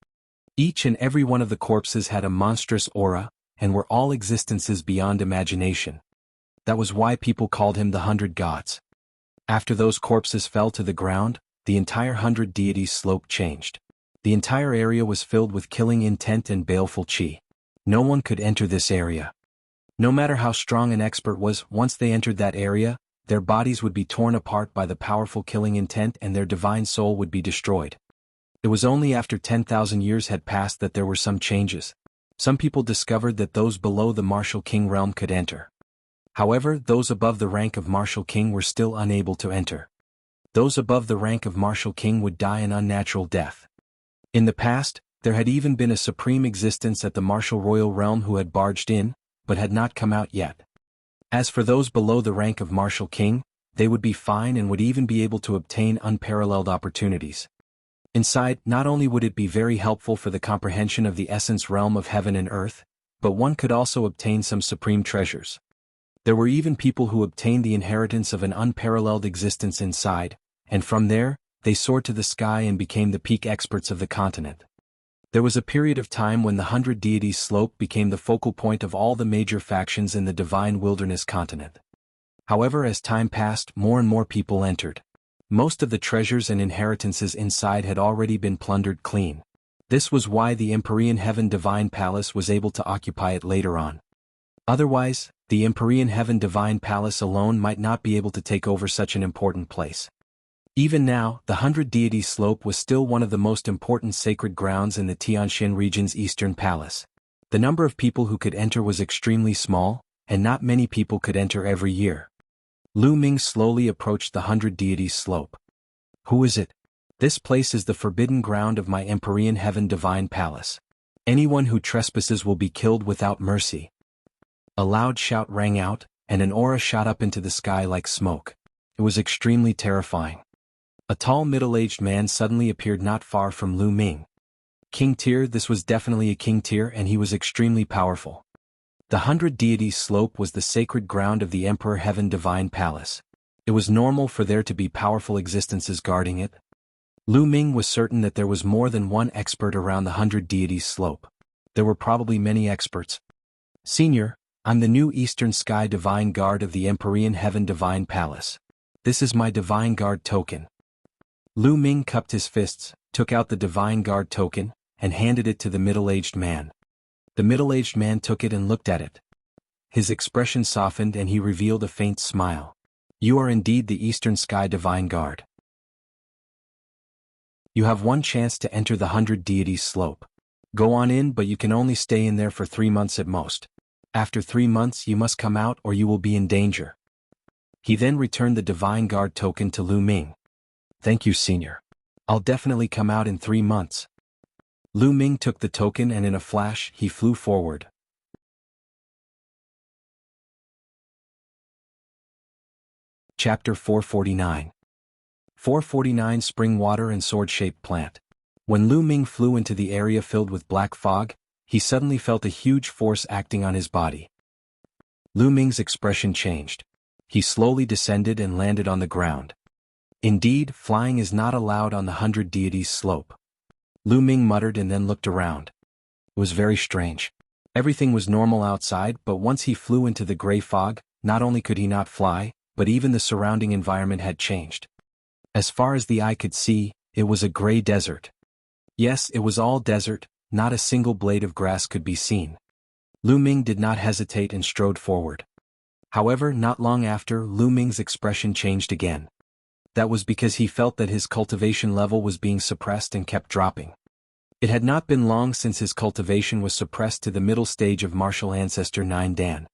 Each and every one of the corpses had a monstrous aura, and were all existences beyond imagination. That was why people called him the 100 Gods. After those corpses fell to the ground, the entire 100 Deities Slope changed. The entire area was filled with killing intent and baleful qi. No one could enter this area. No matter how strong an expert was, once they entered that area, their bodies would be torn apart by the powerful killing intent and their divine soul would be destroyed. It was only after 10,000 years had passed that there were some changes. Some people discovered that those below the Martial King realm could enter. However, those above the rank of Martial King were still unable to enter. Those above the rank of Martial King would die an unnatural death. In the past, there had even been a supreme existence at the Martial Royal realm who had barged in, but had not come out yet. As for those below the rank of Martial King, they would be fine and would even be able to obtain unparalleled opportunities. Inside, not only would it be very helpful for the comprehension of the essence realm of heaven and earth, but one could also obtain some supreme treasures. There were even people who obtained the inheritance of an unparalleled existence inside, and from there, they soared to the sky and became the peak experts of the continent. There was a period of time when the 100 Deities Slope became the focal point of all the major factions in the Divine Wilderness continent. However, as time passed, more and more people entered. Most of the treasures and inheritances inside had already been plundered clean. This was why the Empyrean Heaven Divine Palace was able to occupy it later on. Otherwise, the Empyrean Heaven Divine Palace alone might not be able to take over such an important place. Even now, the 100 Deities Slope was still one of the most important sacred grounds in the Tianxin region's eastern palace. The number of people who could enter was extremely small, and not many people could enter every year. Lu Ming slowly approached the 100 Deities Slope. Who is it? This place is the forbidden ground of my Empyrean Heaven Divine Palace. Anyone who trespasses will be killed without mercy. A loud shout rang out, and an aura shot up into the sky like smoke. It was extremely terrifying. A tall middle-aged man suddenly appeared not far from Lu Ming. King tier. This was definitely a king tier, and he was extremely powerful. The 100 Deities Slope was the sacred ground of the Emperor Heaven Divine Palace. It was normal for there to be powerful existences guarding it. Lu Ming was certain that there was more than one expert around the 100 Deities Slope. There were probably many experts. Senior, I'm the new Eastern Sky Divine Guard of the Empyrean Heaven Divine Palace. This is my Divine Guard token. Lu Ming cupped his fists, took out the Divine Guard token, and handed it to the middle-aged man. The middle-aged man took it and looked at it. His expression softened and he revealed a faint smile. You are indeed the Eastern Sky Divine Guard. You have one chance to enter the 100 Deities Slope. Go on in, but you can only stay in there for 3 months at most. After 3 months you must come out or you will be in danger. He then returned the Divine Guard token to Lu Ming. Thank you, Senior. I'll definitely come out in 3 months. Lu Ming took the token and in a flash he flew forward. Chapter 449. 449 Spring Water and Sword-Shaped Plant. When Lu Ming flew into the area filled with black fog, he suddenly felt a huge force acting on his body. Lu Ming's expression changed. He slowly descended and landed on the ground. Indeed, flying is not allowed on the 100 Deities Slope. Lu Ming muttered and then looked around. It was very strange. Everything was normal outside, but once he flew into the gray fog, not only could he not fly, but even the surrounding environment had changed. As far as the eye could see, it was a gray desert. Yes, it was all desert, not a single blade of grass could be seen. Lu Ming did not hesitate and strode forward. However, not long after, Lu Ming's expression changed again. That was because he felt that his cultivation level was being suppressed and kept dropping. It had not been long since his cultivation was suppressed to the middle stage of martial ancestor 9 Dan.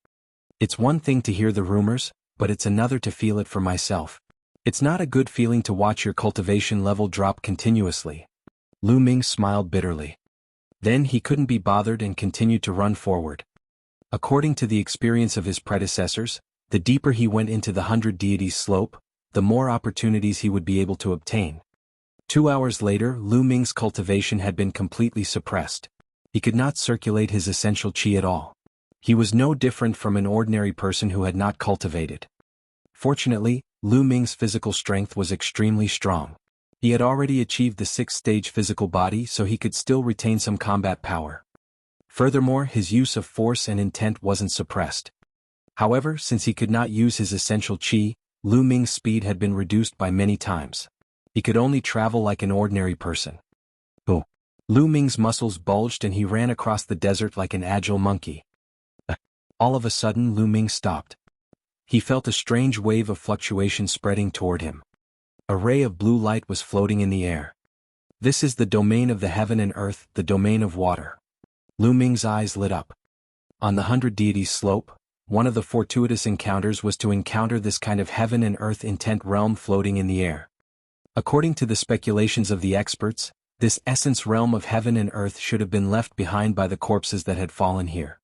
It's one thing to hear the rumors, but it's another to feel it for myself. It's not a good feeling to watch your cultivation level drop continuously. Lu Ming smiled bitterly. Then he couldn't be bothered and continued to run forward. According to the experience of his predecessors, the deeper he went into the 100 Deities Slope, the more opportunities he would be able to obtain. 2 hours later, Lu Ming's cultivation had been completely suppressed. He could not circulate his essential qi at all. He was no different from an ordinary person who had not cultivated. Fortunately, Lu Ming's physical strength was extremely strong. He had already achieved the 6th stage physical body, so he could still retain some combat power. Furthermore, his use of force and intent wasn't suppressed. However, since he could not use his essential qi, Lu Ming's speed had been reduced by many times. He could only travel like an ordinary person. Oh! Lu Ming's muscles bulged and he ran across the desert like an agile monkey. All of a sudden Lu Ming stopped. He felt a strange wave of fluctuation spreading toward him. A ray of blue light was floating in the air. This is the domain of the heaven and earth, the domain of water. Lu Ming's eyes lit up. On the 100 Deities Slope, one of the fortuitous encounters was to encounter this kind of heaven and earth intent realm floating in the air. According to the speculations of the experts, this essence realm of heaven and earth should have been left behind by the corpses that had fallen here.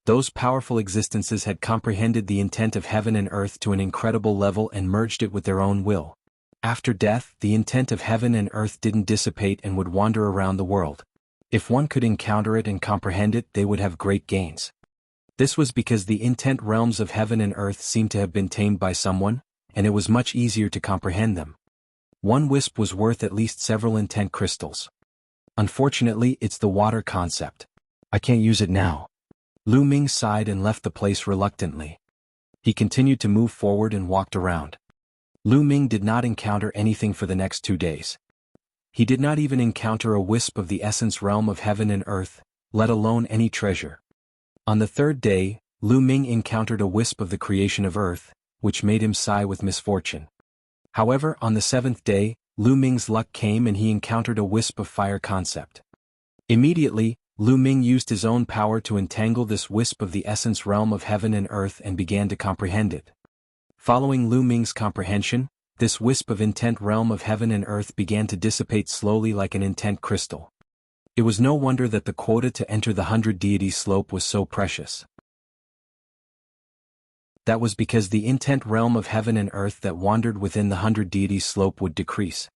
Those powerful existences had comprehended the intent of heaven and earth to an incredible level and merged it with their own will. After death, the intent of heaven and earth didn't dissipate and would wander around the world. If one could encounter it and comprehend it, they would have great gains. This was because the intent realms of heaven and earth seemed to have been tamed by someone, and it was much easier to comprehend them. One wisp was worth at least several intent crystals. Unfortunately, it's the water concept. I can't use it now. Lu Ming sighed and left the place reluctantly. He continued to move forward and walked around. Lu Ming did not encounter anything for the next 2 days. He did not even encounter a wisp of the essence realm of heaven and earth, let alone any treasure. On the 3rd day, Lu Ming encountered a wisp of the creation of earth, which made him sigh with misfortune. However, on the 7th day, Lu Ming's luck came and he encountered a wisp of fire concept. Immediately, Lu Ming used his own power to entangle this wisp of the essence realm of heaven and earth and began to comprehend it. Following Lu Ming's comprehension, this wisp of intent realm of heaven and earth began to dissipate slowly like an intent crystal. It was no wonder that the quota to enter the 100 Deities Slope was so precious. That was because the intent realm of heaven and earth that wandered within the 100 deities slope would decrease.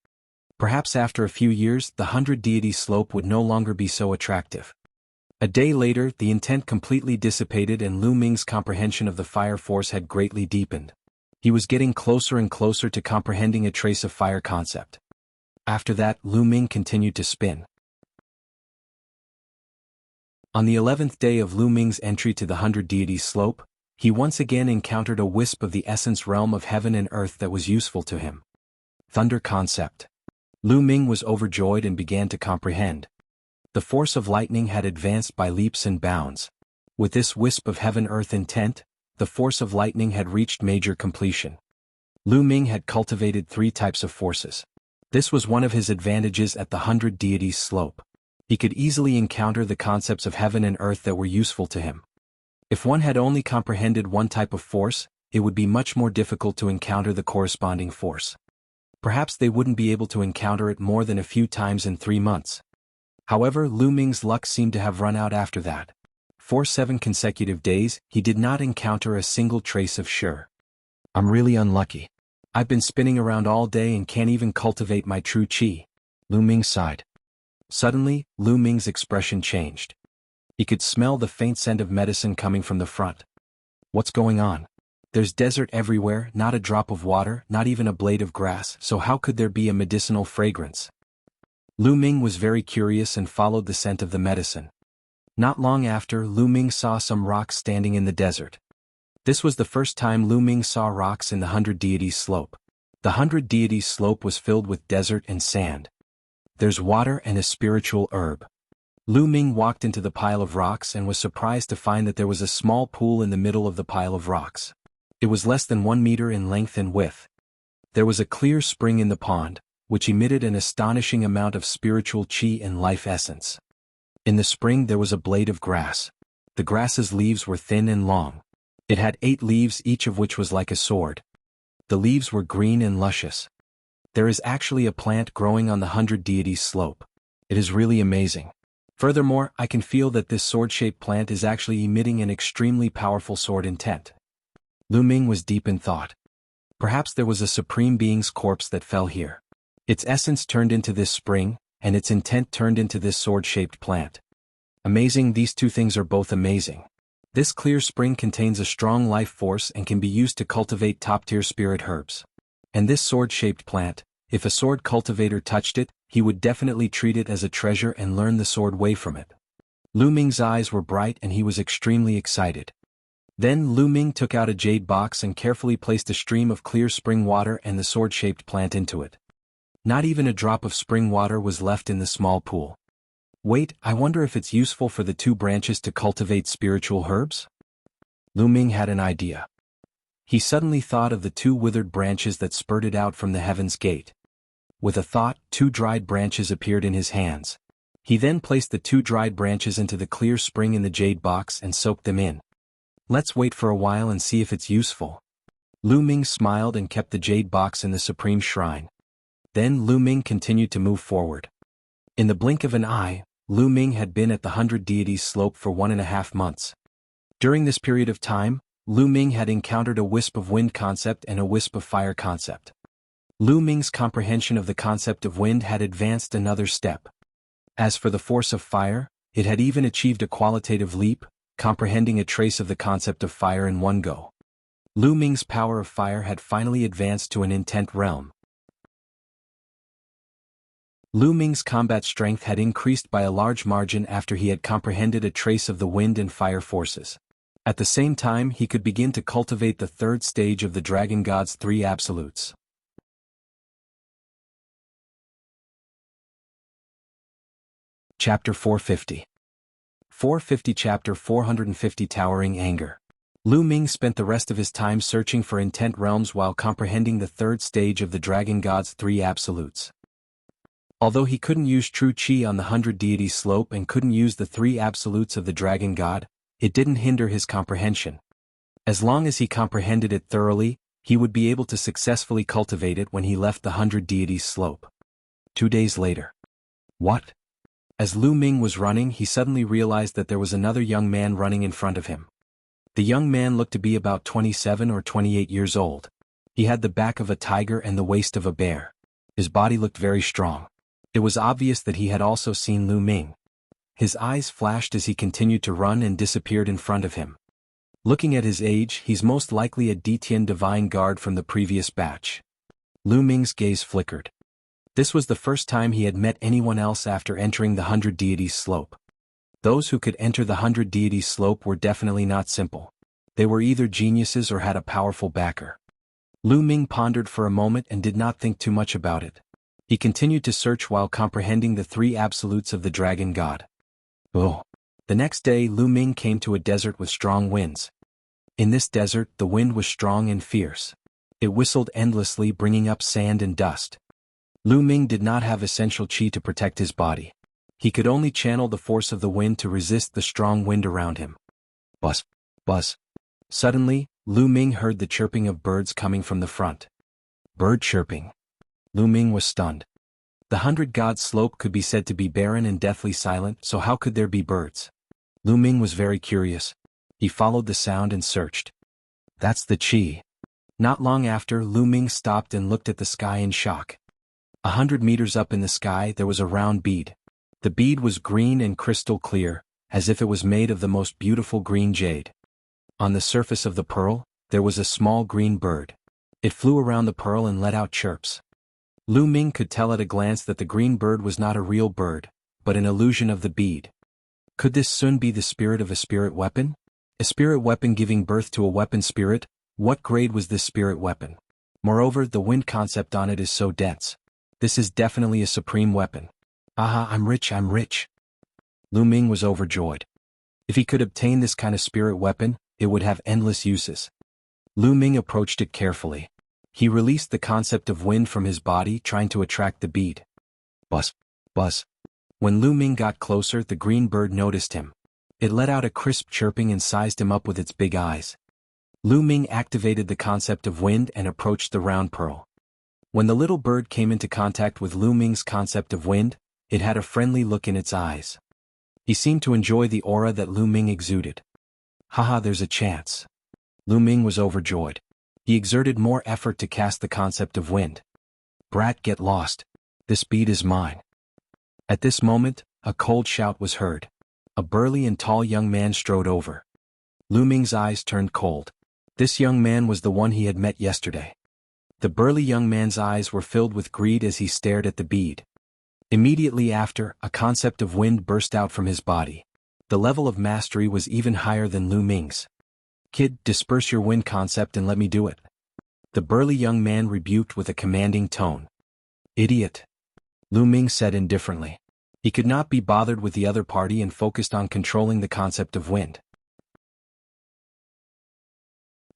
Perhaps after a few years, the 100 deities slope would no longer be so attractive. A day later, the intent completely dissipated and Lu Ming's comprehension of the fire force had greatly deepened. He was getting closer and closer to comprehending a trace of fire concept. After that, Lu Ming continued to spin. On the 11th day of Lu Ming's entry to the 100 deities slope, he once again encountered a wisp of the essence realm of heaven and earth that was useful to him. Thunder concept. Lu Ming was overjoyed and began to comprehend. The force of lightning had advanced by leaps and bounds. With this wisp of heaven-earth intent, the force of lightning had reached major completion. Lu Ming had cultivated 3 types of forces. This was one of his advantages at the 100 deities slope. He could easily encounter the concepts of heaven and earth that were useful to him. If one had only comprehended one type of force, it would be much more difficult to encounter the corresponding force. Perhaps they wouldn't be able to encounter it more than a few times in 3 months. However, Lu Ming's luck seemed to have run out after that. For 7 consecutive days, he did not encounter a single trace of sure. I'm really unlucky. I've been spinning around all day and can't even cultivate my true qi. Lu Ming sighed. Suddenly, Lu Ming's expression changed. He could smell the faint scent of medicine coming from the front. What's going on? There's desert everywhere, not a drop of water, not even a blade of grass, so how could there be a medicinal fragrance? Lu Ming was very curious and followed the scent of the medicine. Not long after, Lu Ming saw some rocks standing in the desert. This was the first time Lu Ming saw rocks in the 100 deities slope. The 100 deities slope was filled with desert and sand. There's water and a spiritual herb. Lu Ming walked into the pile of rocks and was surprised to find that there was a small pool in the middle of the pile of rocks. It was less than 1 meter in length and width. There was a clear spring in the pond, which emitted an astonishing amount of spiritual qi and life essence. In the spring there was a blade of grass. The grass's leaves were thin and long. It had 8 leaves, each of which was like a sword. The leaves were green and luscious. There is actually a plant growing on the 100 deities slope. It is really amazing. Furthermore, I can feel that this sword-shaped plant is actually emitting an extremely powerful sword intent. Lu Ming was deep in thought. Perhaps there was a supreme being's corpse that fell here. Its essence turned into this spring, and its intent turned into this sword-shaped plant. Amazing, these two things are both amazing. This clear spring contains a strong life force and can be used to cultivate top-tier spirit herbs. And this sword-shaped plant, if a sword cultivator touched it, he would definitely treat it as a treasure and learn the sword way from it. Lu Ming's eyes were bright and he was extremely excited. Then Lu Ming took out a jade box and carefully placed a stream of clear spring water and the sword-shaped plant into it. Not even a drop of spring water was left in the small pool. Wait, I wonder if it's useful for the 2 branches to cultivate spiritual herbs? Lu Ming had an idea. He suddenly thought of the 2 withered branches that spurted out from the heaven's gate. With a thought, 2 dried branches appeared in his hands. He then placed the 2 dried branches into the clear spring in the jade box and soaked them in. Let's wait for a while and see if it's useful. Lu Ming smiled and kept the jade box in the supreme shrine. Then Lu Ming continued to move forward. In the blink of an eye, Lu Ming had been at the 100 deities slope for 1.5 months. During this period of time, Lu Ming had encountered a wisp of wind concept and a wisp of fire concept. Lu Ming's comprehension of the concept of wind had advanced another step. As for the force of fire, it had even achieved a qualitative leap, comprehending a trace of the concept of fire in one go. Lu Ming's power of fire had finally advanced to an intent realm. Lu Ming's combat strength had increased by a large margin after he had comprehended a trace of the wind and fire forces. At the same time, he could begin to cultivate the 3rd stage of the Dragon God's 3 absolutes. Chapter 450. 450 Chapter 450 Towering Anger. Lu Ming spent the rest of his time searching for intent realms while comprehending the 3rd stage of the Dragon God's 3 absolutes. Although he couldn't use true qi on the 100 deities slope and couldn't use the 3 absolutes of the Dragon God, it didn't hinder his comprehension. As long as he comprehended it thoroughly, he would be able to successfully cultivate it when he left the 100 deities slope. 2 days later. What? As Lu Ming was running, he suddenly realized that there was another young man running in front of him. The young man looked to be about 27 or 28 years old. He had the back of a tiger and the waist of a bear. His body looked very strong. It was obvious that he had also seen Lu Ming. His eyes flashed as he continued to run and disappeared in front of him. Looking at his age, he's most likely a Detian divine guard from the previous batch. Lu Ming's gaze flickered. This was the first time he had met anyone else after entering the 100 Deities slope. Those who could enter the 100 Deities slope were definitely not simple. They were either geniuses or had a powerful backer. Lu Ming pondered for a moment and did not think too much about it. He continued to search while comprehending the three absolutes of the dragon god. Oh. The next day Lu Ming came to a desert with strong winds. In this desert, the wind was strong and fierce. It whistled endlessly, bringing up sand and dust. Lu Ming did not have essential qi to protect his body. He could only channel the force of the wind to resist the strong wind around him. Buzz, buzz. Suddenly, Lu Ming heard the chirping of birds coming from the front. Bird chirping. Lu Ming was stunned. The 100 God slope could be said to be barren and deathly silent, so how could there be birds? Lu Ming was very curious. He followed the sound and searched. That's the qi. Not long after, Lu Ming stopped and looked at the sky in shock. 100 meters up in the sky there was a round bead. The bead was green and crystal clear, as if it was made of the most beautiful green jade. On the surface of the pearl, there was a small green bird. It flew around the pearl and let out chirps. Lu Ming could tell at a glance that the green bird was not a real bird, but an illusion of the bead. Could this soon be the spirit of a spirit weapon? A spirit weapon giving birth to a weapon spirit? What grade was this spirit weapon? Moreover, the wind concept on it is so dense. This is definitely a supreme weapon. Aha, I'm rich. Lu Ming was overjoyed. If he could obtain this kind of spirit weapon, it would have endless uses. Lu Ming approached it carefully. He released the concept of wind from his body, trying to attract the bead. Buzz, buzz. When Lu Ming got closer, the green bird noticed him. It let out a crisp chirping and sized him up with its big eyes. Lu Ming activated the concept of wind and approached the round pearl. When the little bird came into contact with Lu Ming's concept of wind, it had a friendly look in its eyes. He seemed to enjoy the aura that Lu Ming exuded. Haha, there's a chance. Lu Ming was overjoyed. He exerted more effort to cast the concept of wind. Brat, get lost. This bead is mine. At this moment, a cold shout was heard. A burly and tall young man strode over. Lu Ming's eyes turned cold. This young man was the one he had met yesterday. The burly young man's eyes were filled with greed as he stared at the bead. Immediately after, a concept of wind burst out from his body. The level of mastery was even higher than Lu Ming's. Kid, disperse your wind concept and let me do it. The burly young man rebuked with a commanding tone. Idiot. Lu Ming said indifferently. He could not be bothered with the other party and focused on controlling the concept of wind.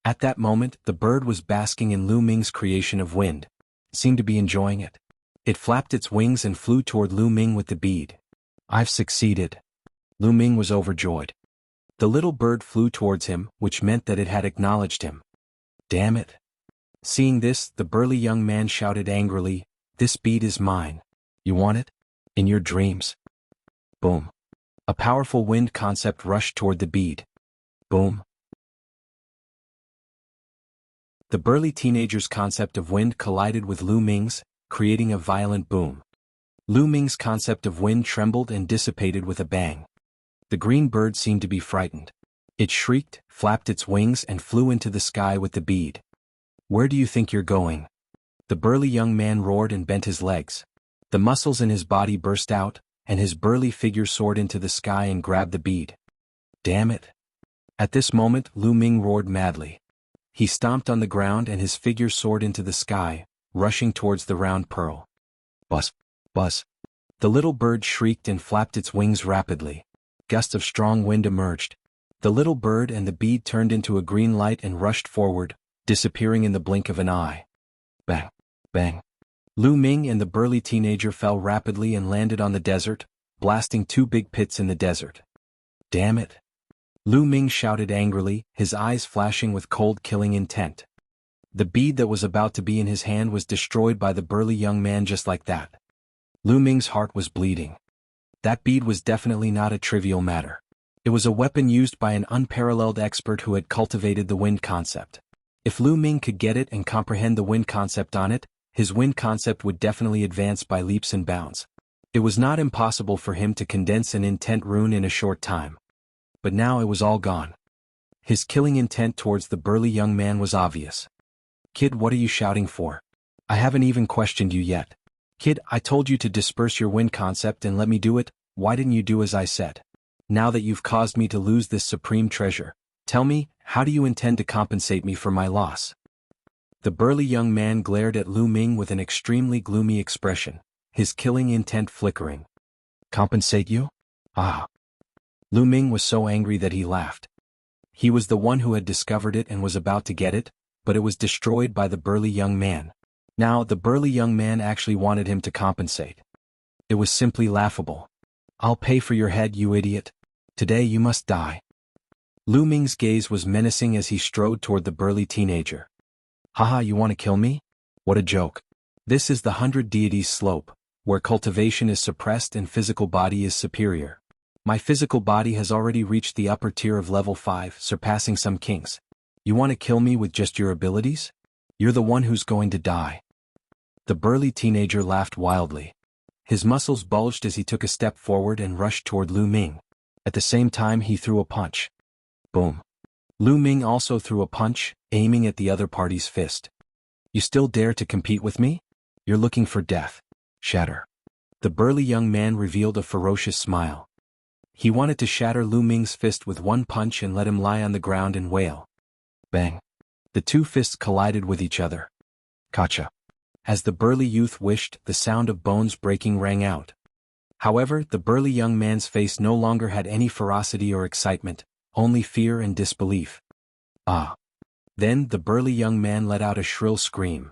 At that moment, the bird was basking in Lu Ming's creation of wind. It seemed to be enjoying it. It flapped its wings and flew toward Lu Ming with the bead. I've succeeded. Lu Ming was overjoyed. The little bird flew towards him, which meant that it had acknowledged him. Damn it. Seeing this, the burly young man shouted angrily, this bead is mine. You want it? In your dreams. Boom. A powerful wind concept rushed toward the bead. Boom. The burly teenager's concept of wind collided with Lu Ming's, creating a violent boom. Lu Ming's concept of wind trembled and dissipated with a bang. The green bird seemed to be frightened. It shrieked, flapped its wings and flew into the sky with the bead. Where do you think you're going? The burly young man roared and bent his legs. The muscles in his body burst out, and his burly figure soared into the sky and grabbed the bead. Damn it. At this moment, Lu Ming roared madly. He stomped on the ground and his figure soared into the sky, rushing towards the round pearl. Buzz, buzz. The little bird shrieked and flapped its wings rapidly. Gusts of strong wind emerged. The little bird and the bead turned into a green light and rushed forward, disappearing in the blink of an eye. Bang, bang. Lu Ming and the burly teenager fell rapidly and landed on the desert, blasting two big pits in the desert. Damn it. Lu Ming shouted angrily, his eyes flashing with cold killing intent. The bead that was about to be in his hand was destroyed by the burly young man just like that. Lu Ming's heart was bleeding. That bead was definitely not a trivial matter. It was a weapon used by an unparalleled expert who had cultivated the wind concept. If Lu Ming could get it and comprehend the wind concept on it, his wind concept would definitely advance by leaps and bounds. It was not impossible for him to condense an intent rune in a short time. But now it was all gone. His killing intent towards the burly young man was obvious. "Kid, what are you shouting for? I haven't even questioned you yet. Kid, I told you to disperse your wind concept and let me do it, why didn't you do as I said? Now that you've caused me to lose this supreme treasure, tell me, how do you intend to compensate me for my loss?" The burly young man glared at Lu Ming with an extremely gloomy expression, his killing intent flickering. "Compensate you? Ah." Lu Ming was so angry that he laughed. He was the one who had discovered it and was about to get it, but it was destroyed by the burly young man. Now, the burly young man actually wanted him to compensate. It was simply laughable. "I'll pay for your head, you idiot. Today you must die." Lu Ming's gaze was menacing as he strode toward the burly teenager. "Haha, you want to kill me? What a joke. This is the 100 deities slope, where cultivation is suppressed and physical body is superior. My physical body has already reached the upper tier of level 5, surpassing some kings. You want to kill me with just your abilities? You're the one who's going to die." The burly teenager laughed wildly. His muscles bulged as he took a step forward and rushed toward Lu Ming. At the same time he threw a punch. Boom. Lu Ming also threw a punch, aiming at the other party's fist. "You still dare to compete with me? You're looking for death. Shatter." The burly young man revealed a ferocious smile. He wanted to shatter Lu Ming's fist with one punch and let him lie on the ground and wail. Bang. The two fists collided with each other. Gotcha. As the burly youth wished, the sound of bones breaking rang out. However, the burly young man's face no longer had any ferocity or excitement, only fear and disbelief. Ah. Then the burly young man let out a shrill scream.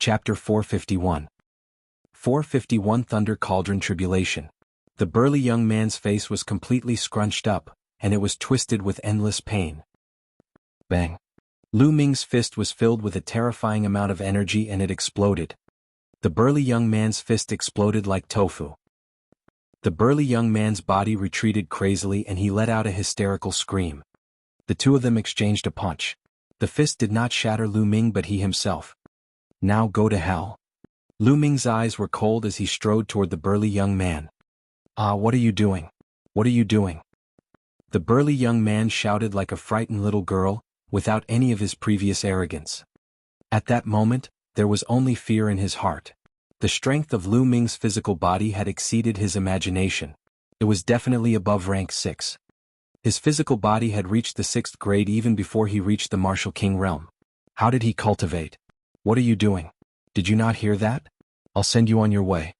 Chapter 451. 451 Thunder Cauldron Tribulation. The burly young man's face was completely scrunched up, and it was twisted with endless pain. Bang. Lu Ming's fist was filled with a terrifying amount of energy and it exploded. The burly young man's fist exploded like tofu. The burly young man's body retreated crazily and he let out a hysterical scream. The two of them exchanged a punch. The fist did not shatter Lu Ming but he himself. "Now go to hell." Lu Ming's eyes were cold as he strode toward the burly young man. "Ah, what are you doing? What are you doing?" The burly young man shouted like a frightened little girl, without any of his previous arrogance. At that moment, there was only fear in his heart. The strength of Lu Ming's physical body had exceeded his imagination. It was definitely above rank 6. His physical body had reached the 6th grade even before he reached the Martial King realm. How did he cultivate? "What are you doing? Did you not hear that? I'll send you on your way."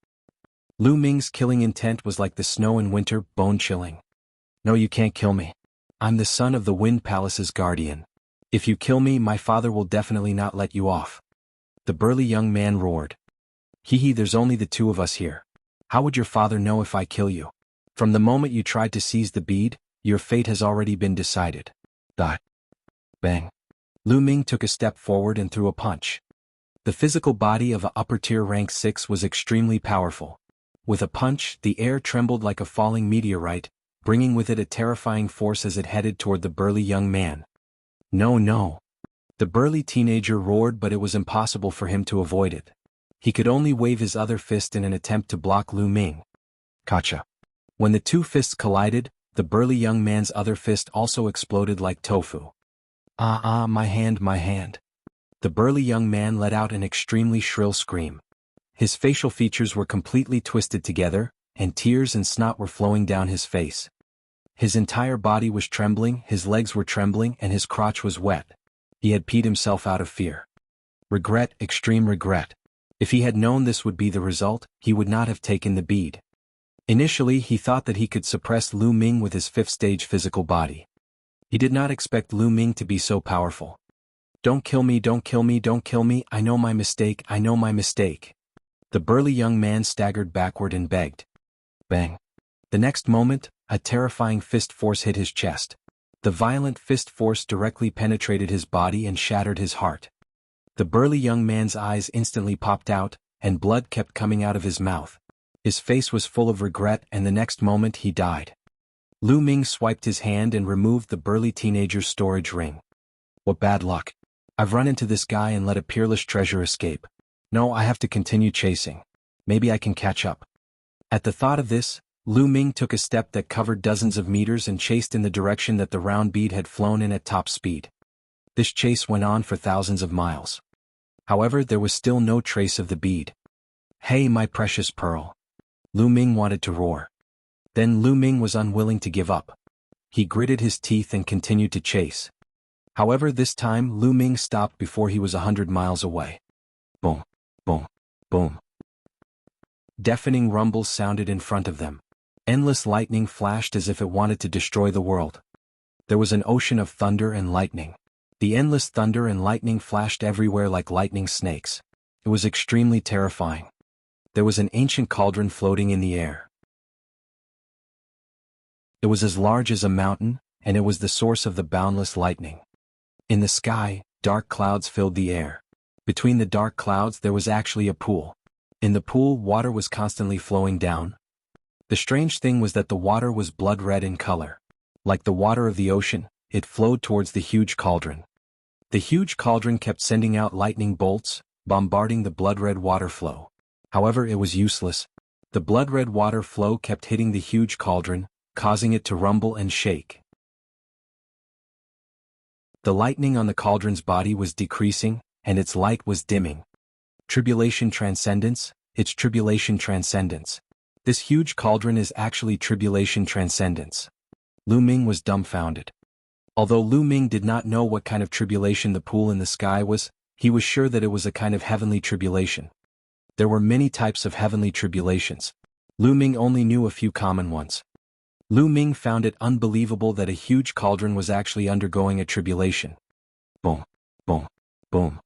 Lu Ming's killing intent was like the snow in winter, bone-chilling. "No, you can't kill me. I'm the son of the Wind Palace's guardian. If you kill me, my father will definitely not let you off." The burly young man roared. "Hee, there's only the two of us here. How would your father know if I kill you? From the moment you tried to seize the bead, your fate has already been decided." Die. Bang. Lu Ming took a step forward and threw a punch. The physical body of a upper-tier rank 6 was extremely powerful. With a punch, the air trembled like a falling meteorite, bringing with it a terrifying force as it headed toward the burly young man. "No, no." The burly teenager roared, but it was impossible for him to avoid it. He could only wave his other fist in an attempt to block Lu Ming. Gotcha. When the two fists collided, the burly young man's other fist also exploded like tofu. "Ah, my hand, my hand." The burly young man let out an extremely shrill scream. His facial features were completely twisted together, and tears and snot were flowing down his face. His entire body was trembling, his legs were trembling, and his crotch was wet. He had peed himself out of fear. Regret, extreme regret. If he had known this would be the result, he would not have taken the bead. Initially, he thought that he could suppress Lu Ming with his 5th stage physical body. He did not expect Lu Ming to be so powerful. "Don't kill me, don't kill me, don't kill me, I know my mistake, I know my mistake." The burly young man staggered backward and begged. Bang. The next moment, a terrifying fist force hit his chest. The violent fist force directly penetrated his body and shattered his heart. The burly young man's eyes instantly popped out, and blood kept coming out of his mouth. His face was full of regret, and the next moment he died. Lu Ming swiped his hand and removed the burly teenager's storage ring. What bad luck. I've run into this guy and let a peerless treasure escape. No, I have to continue chasing. Maybe I can catch up. At the thought of this, Lu Ming took a step that covered dozens of meters and chased in the direction that the round bead had flown in at top speed. This chase went on for thousands of miles. However, there was still no trace of the bead. Hey, my precious pearl. Lu Ming wanted to roar. Then Lu Ming was unwilling to give up. He gritted his teeth and continued to chase. However, this time Lu Ming stopped before he was 100 miles away. Boom, boom, boom. Deafening rumbles sounded in front of them. Endless lightning flashed as if it wanted to destroy the world. There was an ocean of thunder and lightning. The endless thunder and lightning flashed everywhere like lightning snakes. It was extremely terrifying. There was an ancient cauldron floating in the air. It was as large as a mountain, and it was the source of the boundless lightning. In the sky, dark clouds filled the air. Between the dark clouds there was actually a pool. In the pool, water was constantly flowing down. The strange thing was that the water was blood red in color. Like the water of the ocean, it flowed towards the huge cauldron. The huge cauldron kept sending out lightning bolts, bombarding the blood-red water flow. However, it was useless. The blood-red water flow kept hitting the huge cauldron, causing it to rumble and shake. The lightning on the cauldron's body was decreasing, and its light was dimming. Tribulation Transcendence, it's Tribulation Transcendence. This huge cauldron is actually Tribulation Transcendence. Lu Ming was dumbfounded. Although Lu Ming did not know what kind of tribulation the pool in the sky was, he was sure that it was a kind of heavenly tribulation. There were many types of heavenly tribulations. Lu Ming only knew a few common ones. Lu Ming found it unbelievable that a huge cauldron was actually undergoing a tribulation. Boom, boom, boom.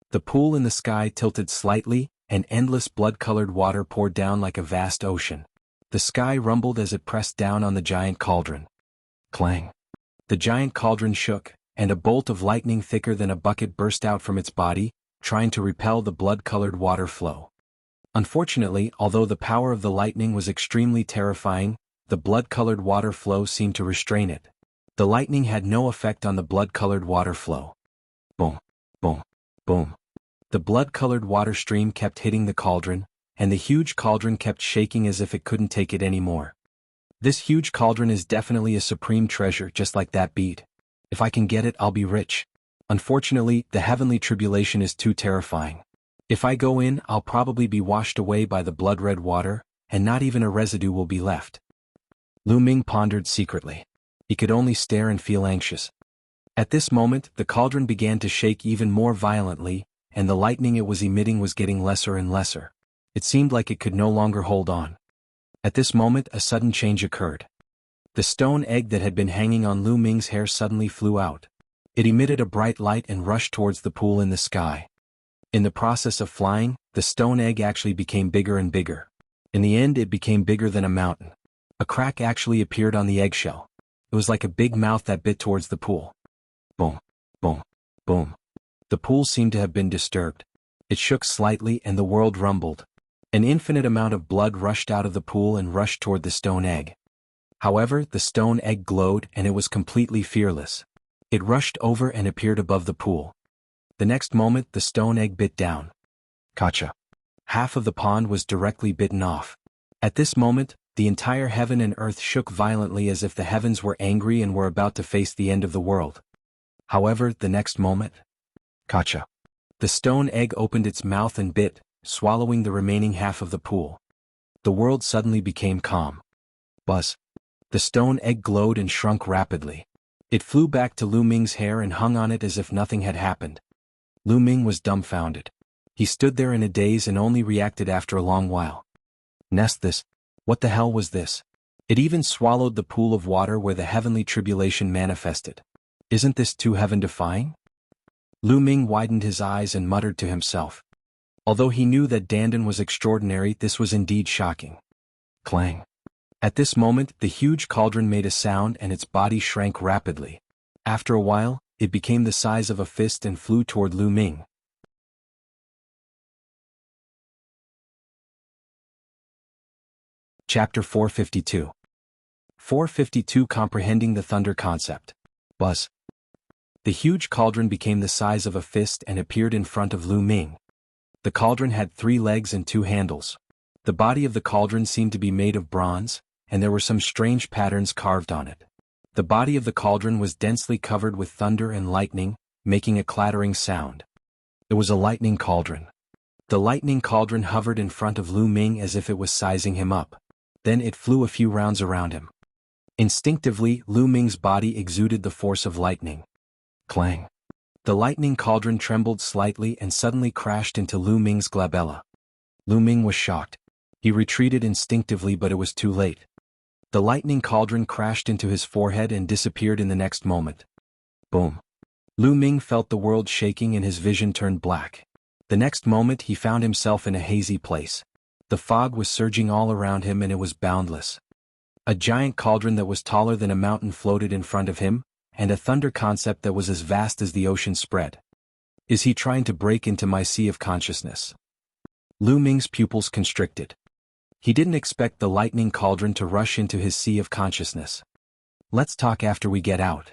The pool in the sky tilted slightly, and endless blood-colored water poured down like a vast ocean. The sky rumbled as it pressed down on the giant cauldron. Clang. The giant cauldron shook, and a bolt of lightning thicker than a bucket burst out from its body, trying to repel the blood-colored water flow. Unfortunately, although the power of the lightning was extremely terrifying, the blood-colored water flow seemed to restrain it. The lightning had no effect on the blood-colored water flow. Boom, boom, boom. The blood-colored water stream kept hitting the cauldron, and the huge cauldron kept shaking as if it couldn't take it anymore. This huge cauldron is definitely a supreme treasure, just like that bead. If I can get it, I'll be rich. Unfortunately, the heavenly tribulation is too terrifying. If I go in, I'll probably be washed away by the blood-red water, and not even a residue will be left. Lu Ming pondered secretly. He could only stare and feel anxious. At this moment, the cauldron began to shake even more violently, and the lightning it was emitting was getting lesser and lesser. It seemed like it could no longer hold on. At this moment, a sudden change occurred. The stone egg that had been hanging on Lu Ming's hair suddenly flew out. It emitted a bright light and rushed towards the pool in the sky. In the process of flying, the stone egg actually became bigger and bigger. In the end, it became bigger than a mountain. A crack actually appeared on the eggshell. It was like a big mouth that bit towards the pool. Boom, boom, boom. The pool seemed to have been disturbed. It shook slightly and the world rumbled. An infinite amount of blood rushed out of the pool and rushed toward the stone egg. However, the stone egg glowed and it was completely fearless. It rushed over and appeared above the pool. The next moment, the stone egg bit down. Gotcha. Half of the pond was directly bitten off. At this moment, the entire heaven and earth shook violently as if the heavens were angry and were about to face the end of the world. However, the next moment, gotcha. The stone egg opened its mouth and bit, swallowing the remaining half of the pool. The world suddenly became calm. Buzz. The stone egg glowed and shrunk rapidly. It flew back to Lu Ming's hair and hung on it as if nothing had happened. Lu Ming was dumbfounded. He stood there in a daze and only reacted after a long while. This. What the hell was this? It even swallowed the pool of water where the heavenly tribulation manifested. Isn't this too heaven-defying? Lu Ming widened his eyes and muttered to himself. Although he knew that Dandan was extraordinary, this was indeed shocking. Clang. At this moment, the huge cauldron made a sound and its body shrank rapidly. After a while, it became the size of a fist and flew toward Lu Ming. Chapter 452. 452 Comprehending the Thunder Concept. Buzz. The huge cauldron became the size of a fist and appeared in front of Lu Ming. The cauldron had 3 legs and 2 handles. The body of the cauldron seemed to be made of bronze, and there were some strange patterns carved on it. The body of the cauldron was densely covered with thunder and lightning, making a clattering sound. It was a lightning cauldron. The lightning cauldron hovered in front of Lu Ming as if it was sizing him up. Then it flew a few rounds around him. Instinctively, Lu Ming's body exuded the force of lightning. Clang. The lightning cauldron trembled slightly and suddenly crashed into Lu Ming's glabella. Lu Ming was shocked. He retreated instinctively, but it was too late. The lightning cauldron crashed into his forehead and disappeared in the next moment. Boom. Lu Ming felt the world shaking and his vision turned black. The next moment he found himself in a hazy place. The fog was surging all around him and it was boundless. A giant cauldron that was taller than a mountain floated in front of him, and a thunder concept that was as vast as the ocean spread. Is he trying to break into my sea of consciousness? Lu Ming's pupils constricted. He didn't expect the lightning cauldron to rush into his sea of consciousness. Let's talk after we get out.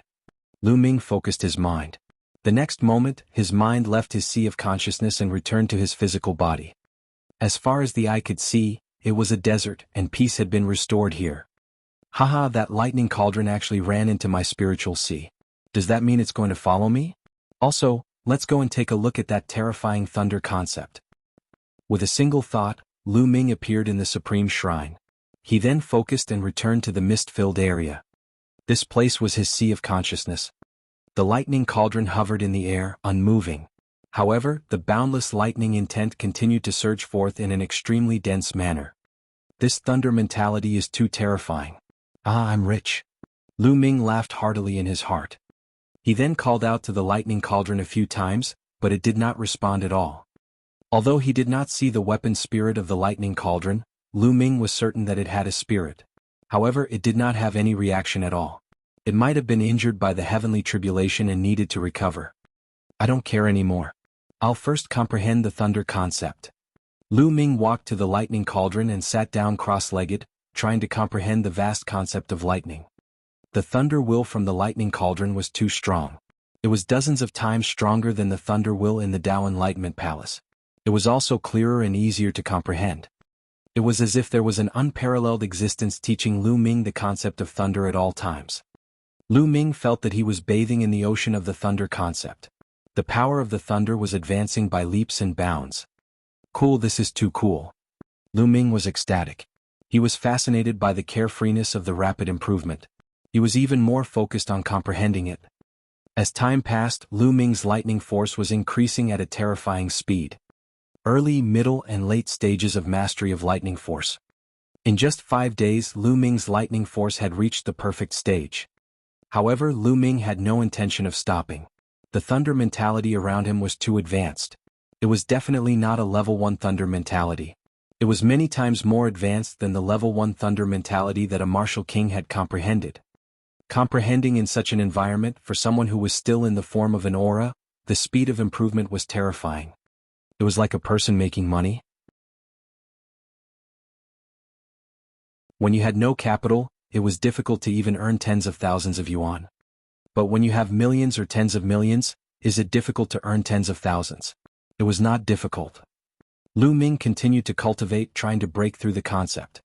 Lu Ming focused his mind. The next moment, his mind left his sea of consciousness and returned to his physical body. As far as the eye could see, it was a desert, and peace had been restored here. Haha, that lightning cauldron actually ran into my spiritual sea. Does that mean it's going to follow me? Also, let's go and take a look at that terrifying thunder concept. With a single thought, Lu Ming appeared in the supreme shrine. He then focused and returned to the mist-filled area. This place was his sea of consciousness. The lightning cauldron hovered in the air, unmoving. However, the boundless lightning intent continued to surge forth in an extremely dense manner. This thunder mentality is too terrifying. Ah, I'm rich. Lu Ming laughed heartily in his heart. He then called out to the lightning cauldron a few times, but it did not respond at all. Although he did not see the weapon spirit of the lightning cauldron, Lu Ming was certain that it had a spirit. However, it did not have any reaction at all. It might have been injured by the heavenly tribulation and needed to recover. I don't care anymore. I'll first comprehend the thunder concept. Lu Ming walked to the lightning cauldron and sat down cross-legged, trying to comprehend the vast concept of lightning. The thunder will from the lightning cauldron was too strong. It was dozens of times stronger than the thunder will in the Tao Enlightenment Palace. It was also clearer and easier to comprehend. It was as if there was an unparalleled existence teaching Lu Ming the concept of thunder at all times. Lu Ming felt that he was bathing in the ocean of the thunder concept. The power of the thunder was advancing by leaps and bounds. Cool, this is too cool. Lu Ming was ecstatic. He was fascinated by the carefreeness of the rapid improvement. He was even more focused on comprehending it. As time passed, Lu Ming's lightning force was increasing at a terrifying speed. Early, middle, and late stages of mastery of lightning force. In just 5 days, Lu Ming's lightning force had reached the perfect stage. However, Lu Ming had no intention of stopping. The thunder mentality around him was too advanced. It was definitely not a level 1 thunder mentality. It was many times more advanced than the level 1 thunder mentality that a martial king had comprehended. Comprehending in such an environment for someone who was still in the form of an aura, the speed of improvement was terrifying. It was like a person making money. When you had no capital, it was difficult to even earn tens of thousands of yuan. But when you have millions or tens of millions, is it difficult to earn tens of thousands? It was not difficult. Lu Ming continued to cultivate, trying to break through the concept.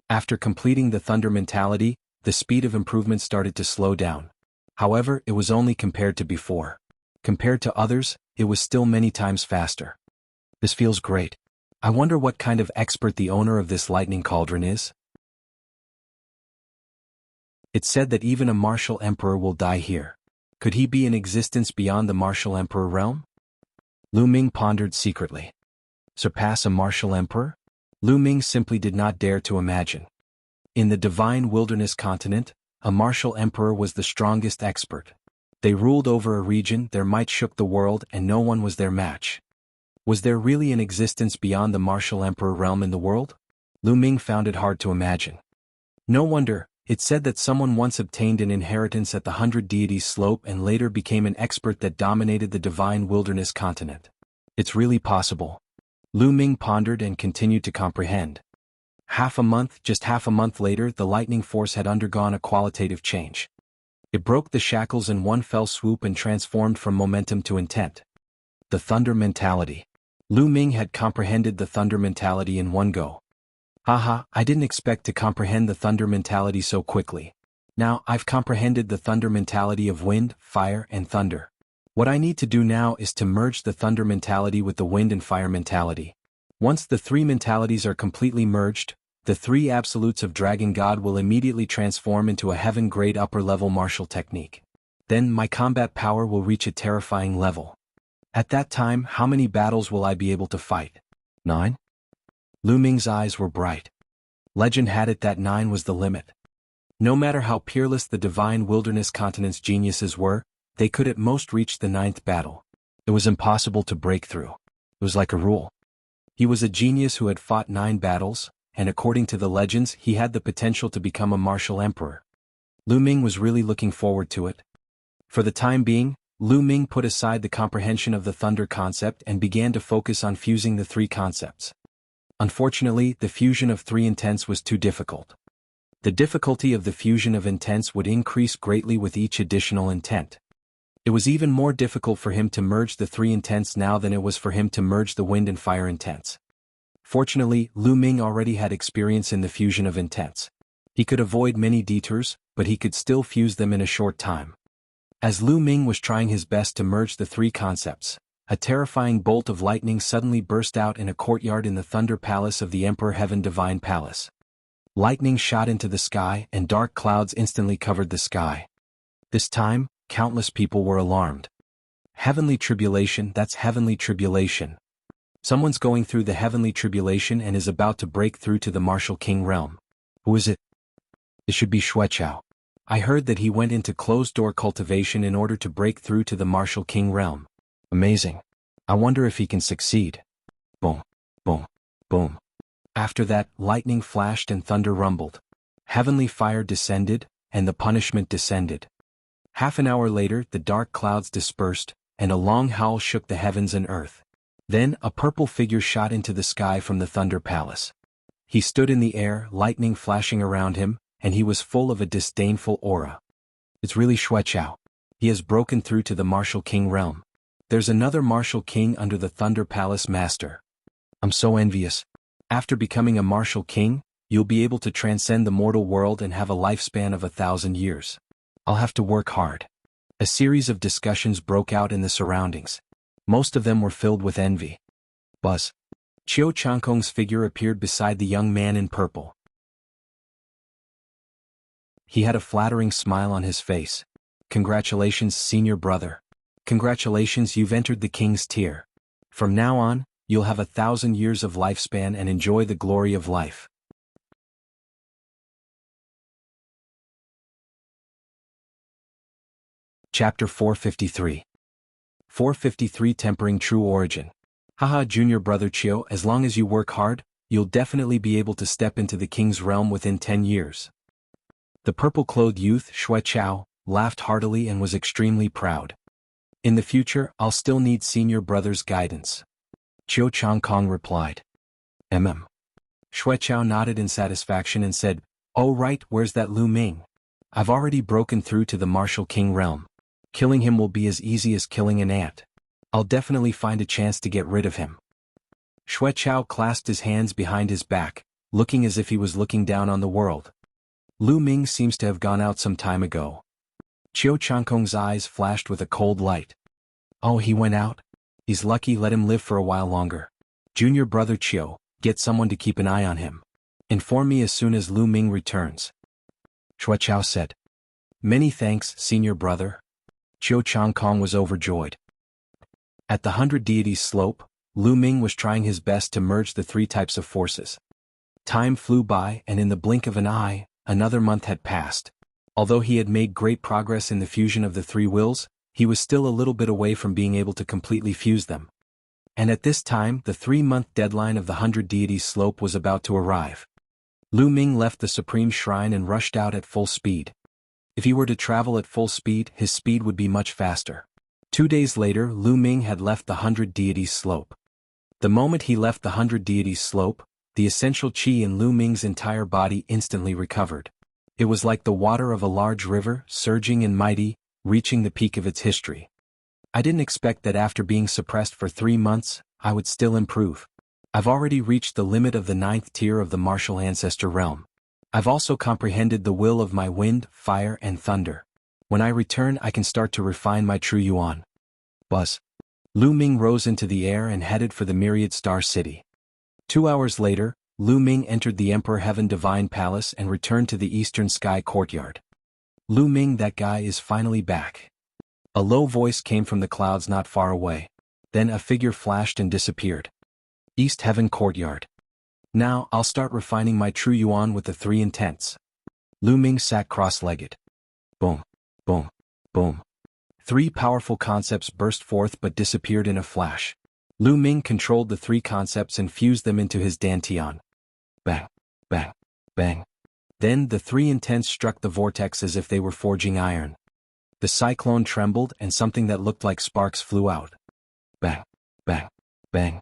After completing the thunder mentality, the speed of improvement started to slow down. However, it was only compared to before. Compared to others, it was still many times faster. This feels great. I wonder what kind of expert the owner of this lightning cauldron is. It's said that even a martial emperor will die here. Could he be in existence beyond the martial emperor realm? Lu Ming pondered secretly. Surpass a martial emperor? Lu Ming simply did not dare to imagine. In the divine wilderness continent, a martial emperor was the strongest expert. They ruled over a region, their might shook the world, and no one was their match. Was there really an existence beyond the martial emperor realm in the world? Lu Ming found it hard to imagine. No wonder. It said that someone once obtained an inheritance at the 100 Deities slope and later became an expert that dominated the divine wilderness continent. It's really possible. Lu Ming pondered and continued to comprehend. Just half a month later, the lightning force had undergone a qualitative change. It broke the shackles in one fell swoop and transformed from momentum to intent. The thunder mentality. Lu Ming had comprehended the thunder mentality in one go. Haha, I didn't expect to comprehend the thunder mentality so quickly. Now, I've comprehended the thunder mentality of wind, fire, and thunder. What I need to do now is to merge the thunder mentality with the wind and fire mentality. Once the three mentalities are completely merged, the three absolutes of Dragon God will immediately transform into a heaven-grade upper-level martial technique. Then my combat power will reach a terrifying level. At that time, how many battles will I be able to fight? 9? Lu Ming's eyes were bright. Legend had it that 9 was the limit. No matter how peerless the divine wilderness continent's geniuses were, they could at most reach the 9th battle. It was impossible to break through. It was like a rule. He was a genius who had fought 9 battles, and according to the legends, he had the potential to become a martial emperor. Lu Ming was really looking forward to it. For the time being, Lu Ming put aside the comprehension of the thunder concept and began to focus on fusing the 3 concepts. Unfortunately, the fusion of 3 intents was too difficult. The difficulty of the fusion of intents would increase greatly with each additional intent. It was even more difficult for him to merge the 3 intents now than it was for him to merge the wind and fire intents. Fortunately, Lu Ming already had experience in the fusion of intents. He could avoid many detours, but he could still fuse them in a short time. As Lu Ming was trying his best to merge the 3 concepts, a terrifying bolt of lightning suddenly burst out in a courtyard in the Thunder Palace of the Emperor Heaven Divine Palace. Lightning shot into the sky and dark clouds instantly covered the sky. This time, countless people were alarmed. Heavenly tribulation, that's heavenly tribulation. Someone's going through the heavenly tribulation and is about to break through to the martial king realm. Who is it? It should be Xueqiao. I heard that he went into closed-door cultivation in order to break through to the martial king realm. Amazing. I wonder if he can succeed. Boom, boom, boom. After that, lightning flashed and thunder rumbled. Heavenly fire descended, and the punishment descended. Half an hour later, the dark clouds dispersed, and a long howl shook the heavens and earth. Then, a purple figure shot into the sky from the Thunder Palace. He stood in the air, lightning flashing around him, and he was full of a disdainful aura. It's really Xueqiao. He has broken through to the martial king realm. There's another martial king under the Thunder Palace master. I'm so envious. After becoming a martial king, you'll be able to transcend the mortal world and have a lifespan of 1,000 years. I'll have to work hard. A series of discussions broke out in the surroundings. Most of them were filled with envy. Buzz. Qiu Changkong's figure appeared beside the young man in purple. He had a flattering smile on his face. Congratulations, senior brother. Congratulations, you've entered the king's tier. From now on, you'll have 1,000 years of lifespan and enjoy the glory of life. Chapter 453. 453 Tempering True Origin. Haha, junior brother Qiu, as long as you work hard, you'll definitely be able to step into the king's realm within 10 years. The purple-clothed youth, Xueqiao, laughed heartily and was extremely proud. In the future, I'll still need senior brother's guidance. Qiu Changkong replied. Xueqiao nodded in satisfaction and said, Oh right, where's that Lu Ming? I've already broken through to the martial king realm. Killing him will be as easy as killing an ant. I'll definitely find a chance to get rid of him. Xueqiao clasped his hands behind his back, looking as if he was looking down on the world. Lu Ming seems to have gone out some time ago. Qiu Changkong's eyes flashed with a cold light. Oh, he went out? He's lucky, let him live for a while longer. Junior brother Qiu, get someone to keep an eye on him. Inform me as soon as Lu Ming returns. Xueqiao said. Many thanks, senior brother. Qiu Changkong was overjoyed. At the 100 Deities slope, Lu Ming was trying his best to merge the 3 types of forces. Time flew by and in the blink of an eye, another month had passed. Although he had made great progress in the fusion of the 3 wills, he was still a little bit away from being able to completely fuse them. And at this time, the 3-month deadline of the 100 Deities slope was about to arrive. Lu Ming left the Supreme Shrine and rushed out at full speed. If he were to travel at full speed, his speed would be much faster. 2 days later, Lu Ming had left the 100 Deities slope. The moment he left the 100 Deities slope, the essential qi in Lu Ming's entire body instantly recovered. It was like the water of a large river, surging and mighty, reaching the peak of its history. I didn't expect that after being suppressed for 3 months, I would still improve. I've already reached the limit of the 9th tier of the martial ancestor realm. I've also comprehended the will of my wind, fire, and thunder. When I return, I can start to refine my true yuan. Buzz. Lu Ming rose into the air and headed for the Myriad Star City. 2 hours later, Lu Ming entered the Emperor Heaven Divine Palace and returned to the Eastern Sky Courtyard. Lu Ming, that guy is finally back. A low voice came from the clouds not far away. Then a figure flashed and disappeared. East Heaven Courtyard. Now, I'll start refining my true yuan with the 3 intents. Lu Ming sat cross-legged. Boom, boom, boom. 3 powerful concepts burst forth but disappeared in a flash. Lu Ming controlled the 3 concepts and fused them into his dantian. Bang, bang, bang. Then the 3 intents struck the vortex as if they were forging iron. The cyclone trembled and something that looked like sparks flew out. Bang, bang, bang.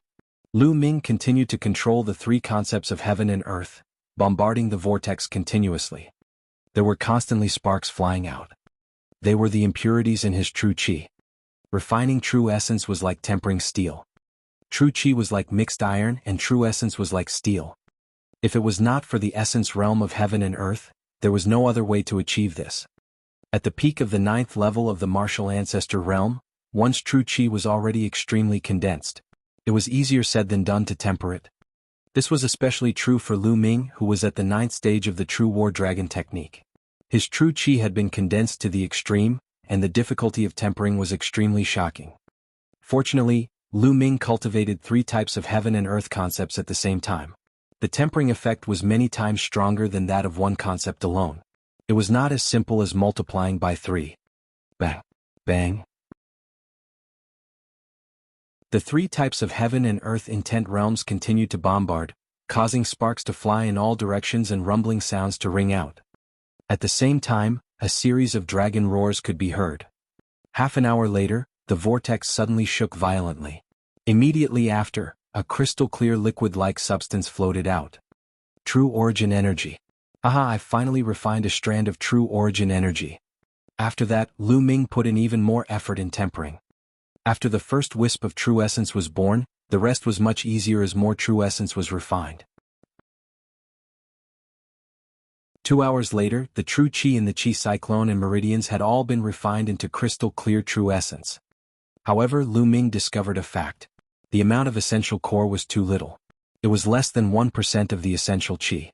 Lu Ming continued to control the 3 concepts of heaven and earth, bombarding the vortex continuously. There were constantly sparks flying out. They were the impurities in his true qi. Refining true essence was like tempering steel. True qi was like mixed iron and true essence was like steel. If it was not for the essence realm of heaven and earth, there was no other way to achieve this. At the peak of the 9th level of the martial ancestor realm, one's true qi was already extremely condensed. It was easier said than done to temper it. This was especially true for Lu Ming, who was at the 9th stage of the true war dragon technique. His true qi had been condensed to the extreme, and the difficulty of tempering was extremely shocking. Fortunately, Lu Ming cultivated 3 types of heaven and earth concepts at the same time. The tempering effect was many times stronger than that of one concept alone. It was not as simple as multiplying by 3. Bang, bang. The 3 types of heaven and earth intent realms continued to bombard, causing sparks to fly in all directions and rumbling sounds to ring out. At the same time, a series of dragon roars could be heard. Half an hour later, the vortex suddenly shook violently. Immediately after, a crystal-clear liquid-like substance floated out. True origin energy. Aha, I finally refined a strand of true origin energy. After that, Lu Ming put in even more effort in tempering. After the first wisp of true essence was born, the rest was much easier as more true essence was refined. 2 hours later, the true qi in the qi cyclone and meridians had all been refined into crystal-clear true essence. However, Lu Ming discovered a fact. The amount of essential core was too little. It was less than 1% of the essential qi.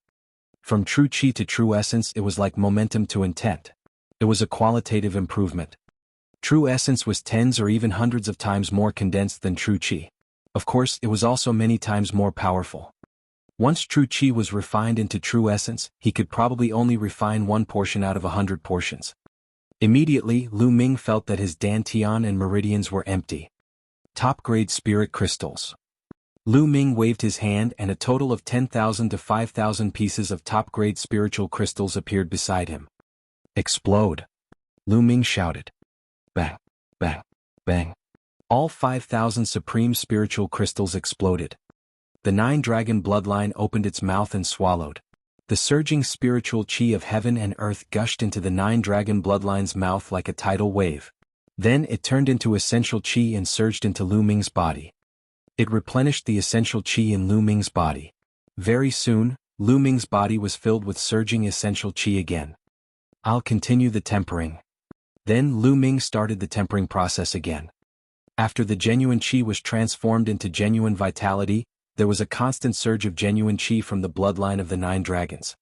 From true qi to true essence, it was like momentum to intent. It was a qualitative improvement. True essence was tens or even hundreds of times more condensed than true qi. Of course, it was also many times more powerful. Once true qi was refined into true essence, he could probably only refine 1 portion out of 100 portions. Immediately, Lu Ming felt that his dantian and meridians were empty. Top-grade spirit crystals. Lu Ming waved his hand and a total of 10,000 to 5,000 pieces of top-grade spiritual crystals appeared beside him. Explode! Lu Ming shouted. Bang, bang, bang. All 5,000 supreme spiritual crystals exploded. The 9-dragon bloodline opened its mouth and swallowed. The surging spiritual qi of heaven and earth gushed into the 9-dragon bloodline's mouth like a tidal wave. Then it turned into essential qi and surged into Lu Ming's body. It replenished the essential qi in Lu Ming's body. Very soon, Lu Ming's body was filled with surging essential qi again. I'll continue the tempering. Then Lu Ming started the tempering process again. After the genuine qi was transformed into genuine vitality, there was a constant surge of genuine qi from the bloodline of the 9 dragons.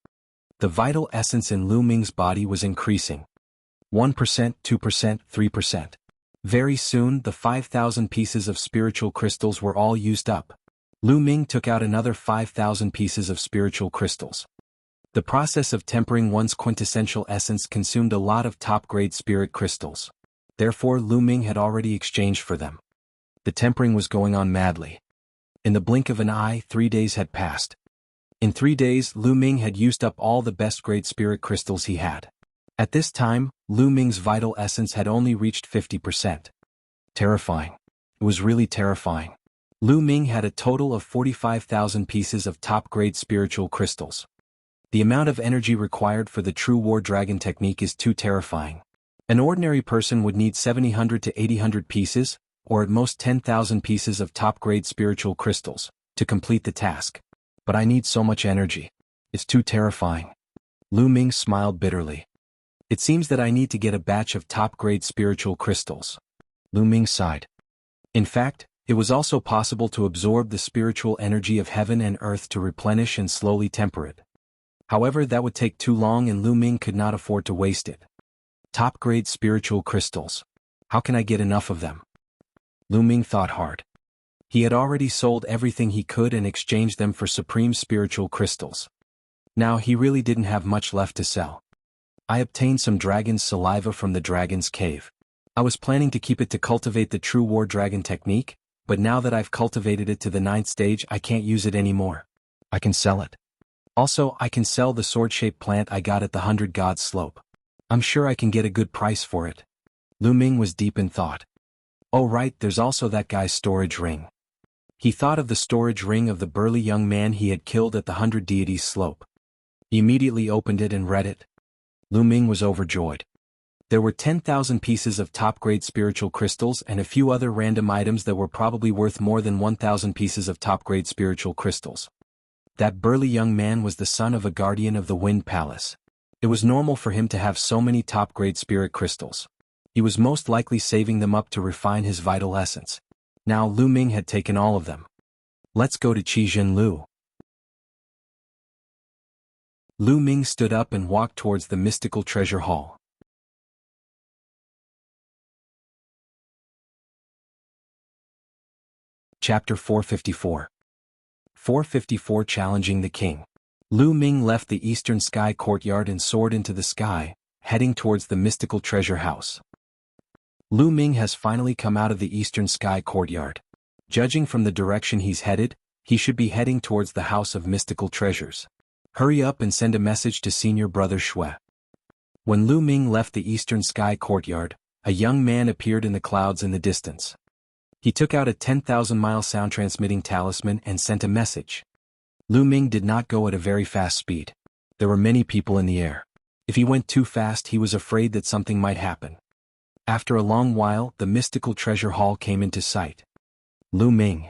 The vital essence in Lu Ming's body was increasing. 1%, 2%, 3%. Very soon, the 5,000 pieces of spiritual crystals were all used up. Lu Ming took out another 5,000 pieces of spiritual crystals. The process of tempering one's quintessential essence consumed a lot of top-grade spirit crystals. Therefore, Lu Ming had already exchanged for them. The tempering was going on madly. In the blink of an eye, 3 days had passed. In 3 days, Lu Ming had used up all the best-grade spirit crystals he had. At this time, Lu Ming's vital essence had only reached 50%. Terrifying. It was really terrifying. Lu Ming had a total of 45,000 pieces of top-grade spiritual crystals. The amount of energy required for the true war dragon technique is too terrifying. An ordinary person would need 700 to 800 pieces, or at most 10,000 pieces of top-grade spiritual crystals, to complete the task. But I need so much energy. It's too terrifying. Lu Ming smiled bitterly. It seems that I need to get a batch of top-grade spiritual crystals. Lu Ming sighed. In fact, it was also possible to absorb the spiritual energy of heaven and earth to replenish and slowly temper it. However, that would take too long and Lu Ming could not afford to waste it. Top-grade spiritual crystals. How can I get enough of them? Lu Ming thought hard. He had already sold everything he could and exchanged them for supreme spiritual crystals. Now he really didn't have much left to sell. I obtained some dragon's saliva from the dragon's cave. I was planning to keep it to cultivate the true war dragon technique, but now that I've cultivated it to the 9th stage I can't use it anymore. I can sell it. Also, I can sell the sword-shaped plant I got at the 100 Gods slope. I'm sure I can get a good price for it. Lu Ming was deep in thought. Oh right, there's also that guy's storage ring. He thought of the storage ring of the burly young man he had killed at the 100 Deities slope. He immediately opened it and read it. Lu Ming was overjoyed. There were 10,000 pieces of top-grade spiritual crystals and a few other random items that were probably worth more than 1,000 pieces of top-grade spiritual crystals. That burly young man was the son of a guardian of the Wind Palace. It was normal for him to have so many top-grade spirit crystals. He was most likely saving them up to refine his vital essence. Now Lu Ming had taken all of them. Let's go to Qizhenlu. Lu Ming stood up and walked towards the mystical treasure hall. Chapter 454. 454 Challenging the King. Lu Ming left the eastern sky courtyard and soared into the sky, heading towards the mystical treasure house. Lu Ming has finally come out of the eastern sky courtyard. Judging from the direction he's headed, he should be heading towards the house of mystical treasures. Hurry up and send a message to senior brother Shui. When Lu Ming left the eastern sky courtyard, a young man appeared in the clouds in the distance. He took out a 10,000-mile sound-transmitting talisman and sent a message. Lu Ming did not go at a very fast speed. There were many people in the air. If he went too fast he was afraid that something might happen. After a long while, the mystical treasure hall came into sight. Lu Ming.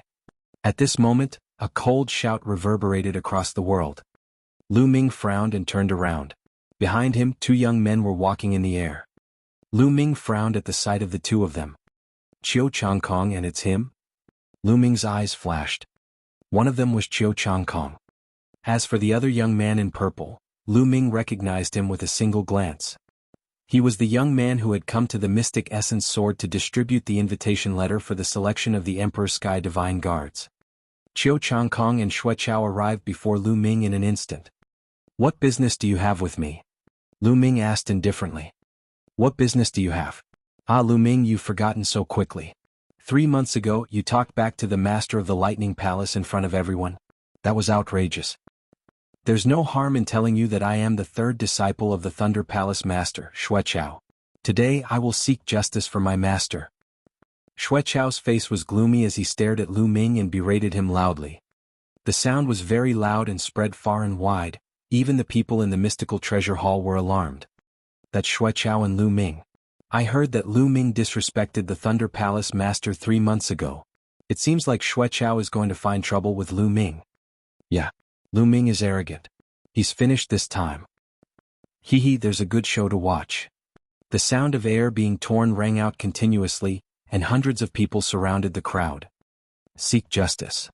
At this moment, a cold shout reverberated across the world. Lu Ming frowned and turned around. Behind him, 2 young men were walking in the air. Lu Ming frowned at the sight of the 2 of them. Qiu Changkong, and it's him? Lu Ming's eyes flashed. One of them was Qiu Changkong. As for the other young man in purple, Lu Ming recognized him with a single glance. He was the young man who had come to the Mystic Essence Sword to distribute the invitation letter for the selection of the Emperor's Sky Divine Guards. Qiu Changkong and Shui Chao arrived before Lu Ming in an instant. What business do you have with me? Lu Ming asked indifferently. What business do you have? Ah, Lu Ming, you've forgotten so quickly. 3 months ago, you talked back to the master of the Lightning Palace in front of everyone. That was outrageous. There's no harm in telling you that I am the 3rd disciple of the Thunder Palace Master, Shui Chao. Today I will seek justice for my master. Shui Chao's face was gloomy as he stared at Lu Ming and berated him loudly. The sound was very loud and spread far and wide. Even the people in the mystical treasure hall were alarmed. That's Shui Chao and Lu Ming. I heard that Lu Ming disrespected the Thunder Palace Master 3 months ago. It seems like Shui Chao is going to find trouble with Lu Ming. Yeah. Lu Ming is arrogant. He's finished this time. Hee, there's a good show to watch. The sound of air being torn rang out continuously, and hundreds of people surrounded the crowd. Seek justice.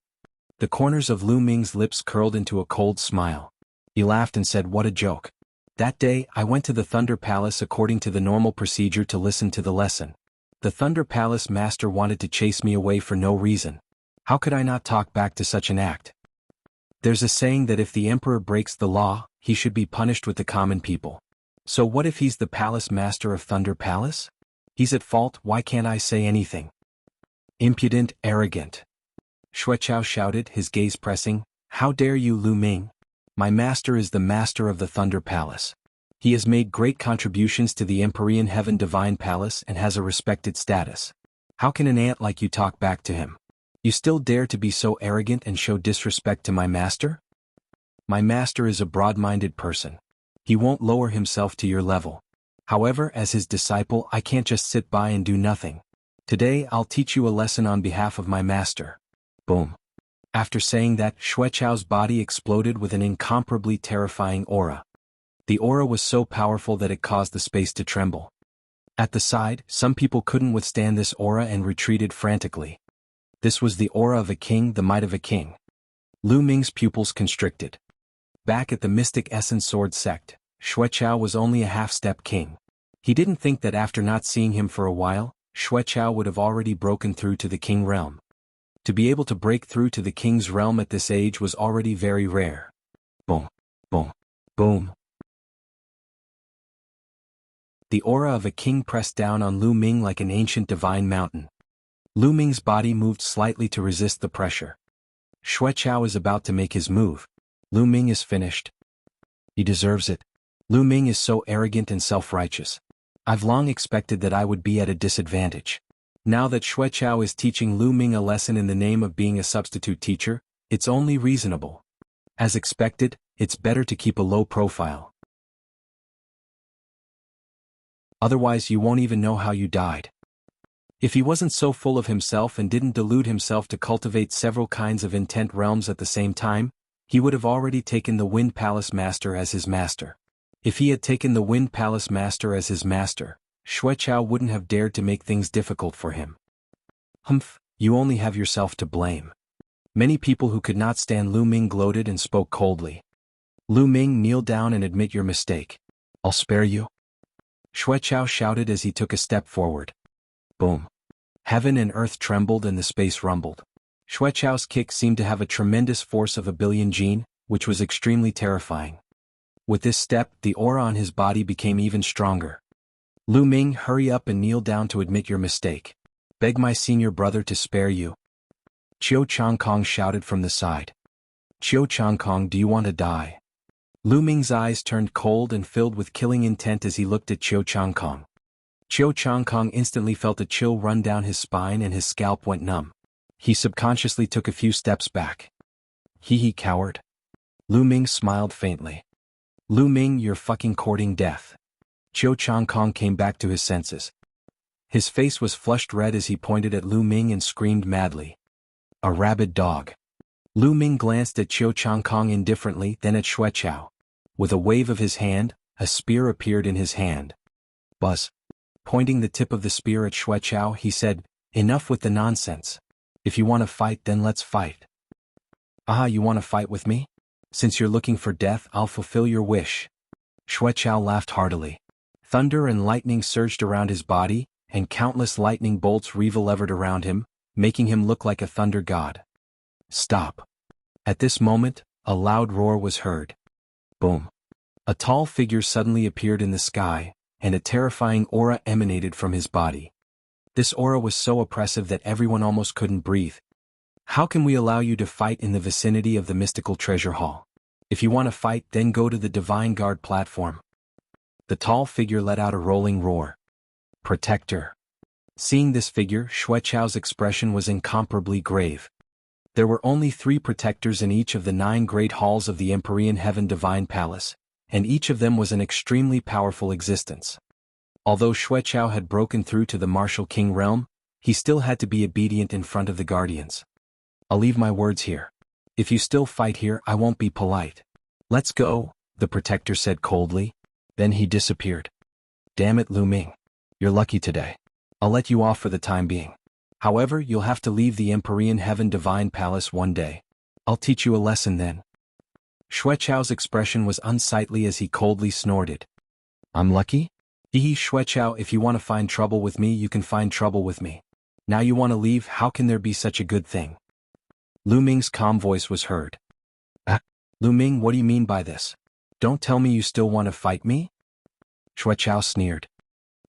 The corners of Lu Ming's lips curled into a cold smile. He laughed and said, what a joke. That day, I went to the Thunder Palace according to the normal procedure to listen to the lesson. The Thunder Palace Master wanted to chase me away for no reason. How could I not talk back to such an act? There's a saying that if the Emperor breaks the law, he should be punished with the common people. So what if he's the Palace Master of Thunder Palace? He's at fault, why can't I say anything? Impudent, arrogant. Shui Chao shouted, his gaze pressing. How dare you, Lu Ming? My master is the master of the Thunder Palace. He has made great contributions to the Empyrean Heaven Divine Palace and has a respected status. How can an ant like you talk back to him? You still dare to be so arrogant and show disrespect to my master? My master is a broad-minded person. He won't lower himself to your level. However, as his disciple, I can't just sit by and do nothing. Today I'll teach you a lesson on behalf of my master. Boom. After saying that, Xuechao's body exploded with an incomparably terrifying aura. The aura was so powerful that it caused the space to tremble. At the side, some people couldn't withstand this aura and retreated frantically. This was the aura of a king, the might of a king. Lu Ming's pupils constricted. Back at the Mystic Essence Sword sect, Xuechao was only a half-step king. He didn't think that after not seeing him for a while, Xuechao would have already broken through to the king realm. To be able to break through to the king's realm at this age was already very rare. Boom, boom, boom. The aura of a king pressed down on Lu Ming like an ancient divine mountain. Lu Ming's body moved slightly to resist the pressure. Xuechao is about to make his move. Lu Ming is finished. He deserves it. Lu Ming is so arrogant and self-righteous. I've long expected that I would be at a disadvantage. Now that Xuechao is teaching Lu Ming a lesson in the name of being a substitute teacher, it's only reasonable. As expected, it's better to keep a low profile. Otherwise you won't even know how you died. If he wasn't so full of himself and didn't delude himself to cultivate several kinds of intent realms at the same time, he would have already taken the Wind Palace Master as his master. If he had taken the Wind Palace Master as his master, Xuechao wouldn't have dared to make things difficult for him. Humph, you only have yourself to blame. Many people who could not stand Lu Ming gloated and spoke coldly. Lu Ming, kneel down and admit your mistake. I'll spare you. Xuechao shouted as he took a step forward. Boom. Heaven and earth trembled and the space rumbled. Xuechao's kick seemed to have a tremendous force of 1 billion jin, which was extremely terrifying. With this step, the aura on his body became even stronger. Lu Ming, hurry up and kneel down to admit your mistake. Beg my senior brother to spare you. Qiu Changkong shouted from the side. Qiu Changkong, do you want to die? Lu Ming's eyes turned cold and filled with killing intent as he looked at Qiu Changkong. Qiu Changkong instantly felt a chill run down his spine and his scalp went numb. He subconsciously took a few steps back. Hee coward. Lu Ming smiled faintly. Lu Ming, you're fucking courting death. Qiu Changkong came back to his senses. His face was flushed red as he pointed at Lu Ming and screamed madly. A rabid dog. Lu Ming glanced at Qiu Changkong indifferently, then at Xuechao. With a wave of his hand, a spear appeared in his hand. Buzz. Pointing the tip of the spear at Xuechao, he said, enough with the nonsense. If you want to fight, then let's fight. Ah, you want to fight with me? Since you're looking for death, I'll fulfill your wish. Xuechao laughed heartily. Thunder and lightning surged around his body, and countless lightning bolts revolvered around him, making him look like a thunder god. Stop. At this moment, a loud roar was heard. Boom. A tall figure suddenly appeared in the sky, and a terrifying aura emanated from his body. This aura was so oppressive that everyone almost couldn't breathe. How can we allow you to fight in the vicinity of the mystical treasure hall? If you want to fight, then go to the Divine Guard platform. The tall figure let out a rolling roar. Protector. Seeing this figure, Xuechao's expression was incomparably grave. There were only 3 protectors in each of the 9 great halls of the Empyrean Heaven Divine Palace, and each of them was an extremely powerful existence. Although Xuechao had broken through to the Martial King realm, he still had to be obedient in front of the Guardians. I'll leave my words here. If you still fight here, I won't be polite. Let's go, the protector said coldly. Then he disappeared. Damn it, Lu Ming. You're lucky today. I'll let you off for the time being. However, you'll have to leave the Empyrean Heaven Divine Palace one day. I'll teach you a lesson then. Xuechao's expression was unsightly as he coldly snorted. I'm lucky? Xuechao, if you want to find trouble with me, you can find trouble with me. Now you want to leave, how can there be such a good thing? Lu Ming's calm voice was heard. Lu Ming, what do you mean by this? Don't tell me you still want to fight me? Xuechao sneered.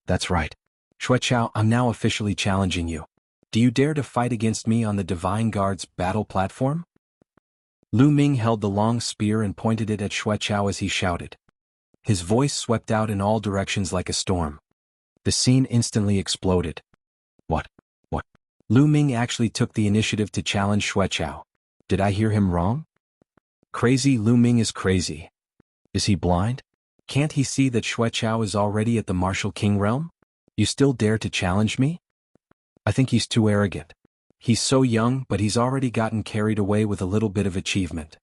That's right. Xuechao, I'm now officially challenging you. Do you dare to fight against me on the Divine Guard's battle platform? Lu Ming held the long spear and pointed it at Xuechao as he shouted. His voice swept out in all directions like a storm. The scene instantly exploded. What? Lu Ming actually took the initiative to challenge Xueqiao. Did I hear him wrong? Crazy. Lu Ming is crazy. Is he blind? Can't he see that Xueqiao is already at the martial king realm? You still dare to challenge me? I think he's too arrogant. He's so young, but he's already gotten carried away with a little bit of achievement.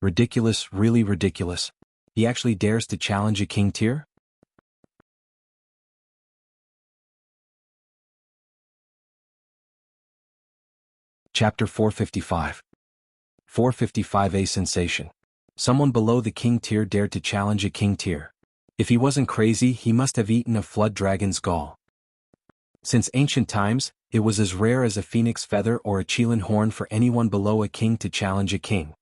Ridiculous, really ridiculous. He actually dares to challenge a king tier? Chapter 455. 455A Sensation. Someone below the king tier dared to challenge a king tier. If he wasn't crazy, he must have eaten a flood dragon's gall. Since ancient times, it was as rare as a phoenix feather or a qilin horn for anyone below a king to challenge a king.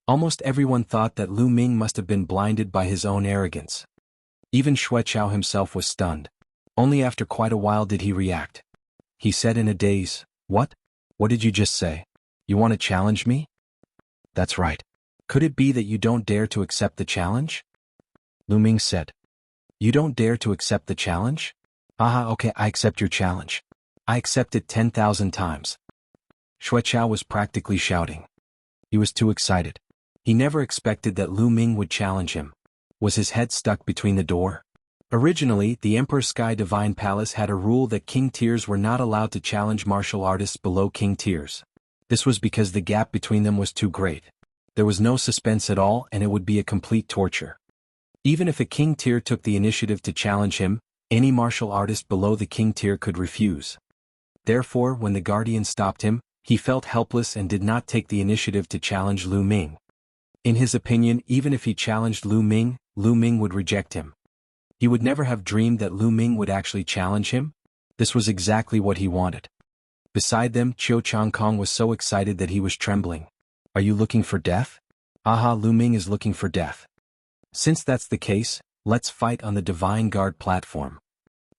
Almost everyone thought that Lu Ming must have been blinded by his own arrogance. Even Xueqiao himself was stunned. Only after quite a while did he react. He said in a daze, "What? What did you just say? You want to challenge me?" "That's right. Could it be that you don't dare to accept the challenge?" Lu Ming said. "You don't dare to accept the challenge? Haha, okay, I accept your challenge. I accept it 10,000 times." Xueqiao was practically shouting. He was too excited. He never expected that Lu Ming would challenge him. Was his head stuck between the door? Originally, the Emperor's Sky Divine Palace had a rule that king tiers were not allowed to challenge martial artists below king tiers. This was because the gap between them was too great. There was no suspense at all, and it would be a complete torture. Even if a king tier took the initiative to challenge him, any martial artist below the king tier could refuse. Therefore, when the guardian stopped him, he felt helpless and did not take the initiative to challenge Lu Ming. In his opinion, even if he challenged Lu Ming would reject him. He would never have dreamed that Lu Ming would actually challenge him. This was exactly what he wanted. Beside them, Qiu Changkong was so excited that he was trembling. "Are you looking for death?" "Aha, Lu Ming is looking for death. Since that's the case, let's fight on the Divine Guard platform."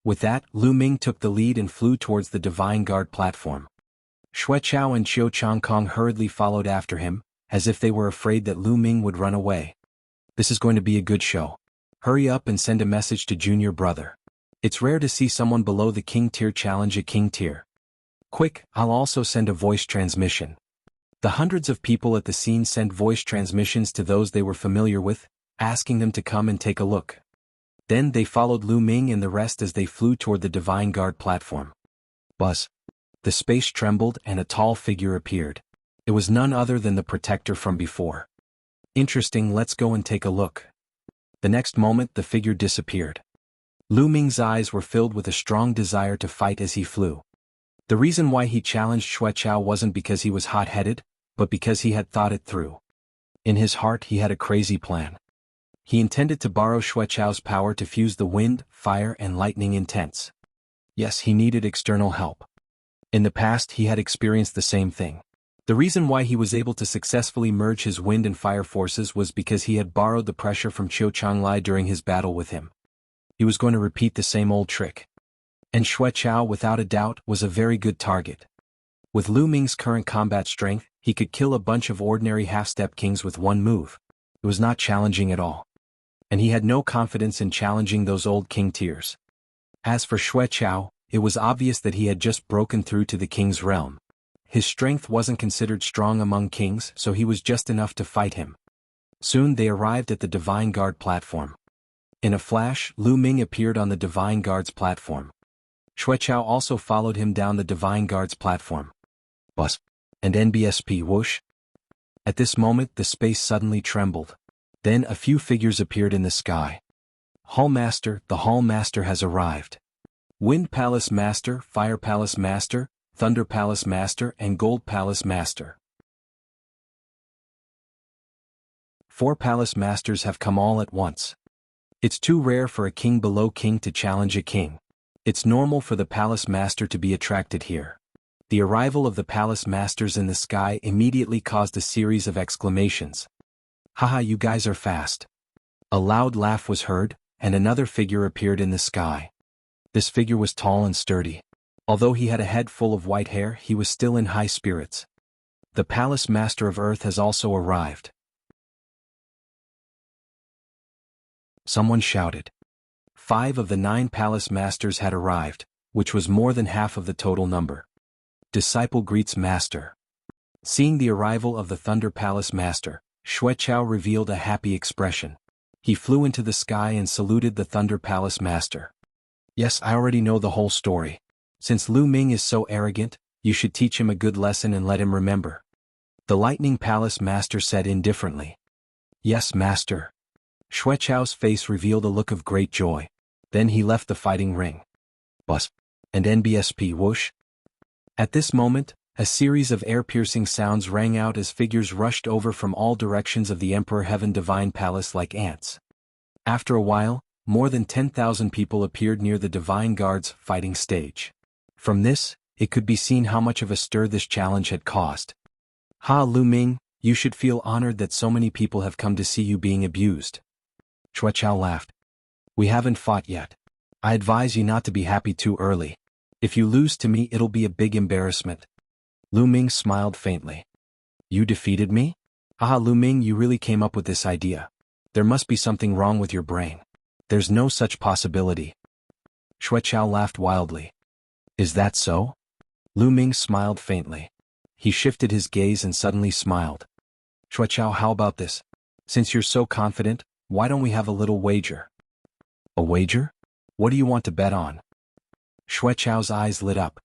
With that, Lu Ming took the lead and flew towards the Divine Guard platform. Xueqiao and Qiu Changkong hurriedly followed after him, as if they were afraid that Lu Ming would run away. "This is going to be a good show. Hurry up and send a message to junior brother. It's rare to see someone below the king tier challenge a king tier. Quick, I'll also send a voice transmission." The hundreds of people at the scene sent voice transmissions to those they were familiar with, asking them to come and take a look. Then they followed Lu Ming and the rest as they flew toward the Divine Guard platform. Buzz. The space trembled and a tall figure appeared. It was none other than the protector from before. "Interesting, let's go and take a look." The next moment the figure disappeared. Lu Ming's eyes were filled with a strong desire to fight as he flew. The reason why he challenged Xueqiao wasn't because he was hot-headed, but because he had thought it through. In his heart he had a crazy plan. He intended to borrow Xueqiao's power to fuse the wind, fire and lightning intents. Yes, he needed external help. In the past he had experienced the same thing. The reason why he was able to successfully merge his wind and fire forces was because he had borrowed the pressure from Qiu Changlai during his battle with him. He was going to repeat the same old trick. And Xueqiao, without a doubt, was a very good target. With Lu Ming's current combat strength, he could kill a bunch of ordinary half-step kings with one move. It was not challenging at all. And he had no confidence in challenging those old king tiers. As for Xueqiao, it was obvious that he had just broken through to the king's realm. His strength wasn't considered strong among kings, so he was just enough to fight him. Soon they arrived at the Divine Guard platform. In a flash, Lu Ming appeared on the Divine Guard's platform. Xueqiao also followed him down the Divine Guard's platform. Buzz. And NBSP whoosh. At this moment the space suddenly trembled. Then a few figures appeared in the sky. Hall Master, the Hall Master has arrived. Wind Palace Master, Fire Palace Master, Thunder Palace Master and Gold Palace Master. 4 Palace Masters have come all at once. It's too rare for a king below king to challenge a king. It's normal for the Palace Master to be attracted here. The arrival of the Palace Masters in the sky immediately caused a series of exclamations. "Haha, you guys are fast." A loud laugh was heard, and another figure appeared in the sky. This figure was tall and sturdy. Although he had a head full of white hair, he was still in high spirits. The Palace Master of Earth has also arrived. Someone shouted. 5 of the 9 Palace Masters had arrived. which was more than half of the total number. Disciple greets Master. Seeing the arrival of the Thunder Palace Master, Xueqiao revealed a happy expression. He flew into the sky and saluted the Thunder Palace Master. Yes, I already know the whole story. Since Lu Ming is so arrogant, you should teach him a good lesson and let him remember. The Lightning Palace Master said indifferently. Yes, Master. Xueqiao's face revealed a look of great joy. Then he left the fighting ring. Bus. And NBSP whoosh. At this moment, a series of air-piercing sounds rang out as figures rushed over from all directions of the Emperor Heaven Divine Palace like ants. After a while, more than 10,000 people appeared near the Divine Guard's fighting stage. From this, it could be seen how much of a stir this challenge had caused. Ha, Lu Ming, you should feel honored that so many people have come to see you being abused. Xueqiao laughed. We haven't fought yet. I advise you not to be happy too early. If you lose to me, it'll be a big embarrassment. Lu Ming smiled faintly. You defeated me? Ah, Lu Ming, you really came up with this idea. There must be something wrong with your brain. There's no such possibility. Xueqiao laughed wildly. Is that so? Lu Ming smiled faintly. He shifted his gaze and suddenly smiled. Xueqiao, how about this? Since you're so confident, why don't we have a little wager? A wager? What do you want to bet on? Xueqiao's eyes lit up.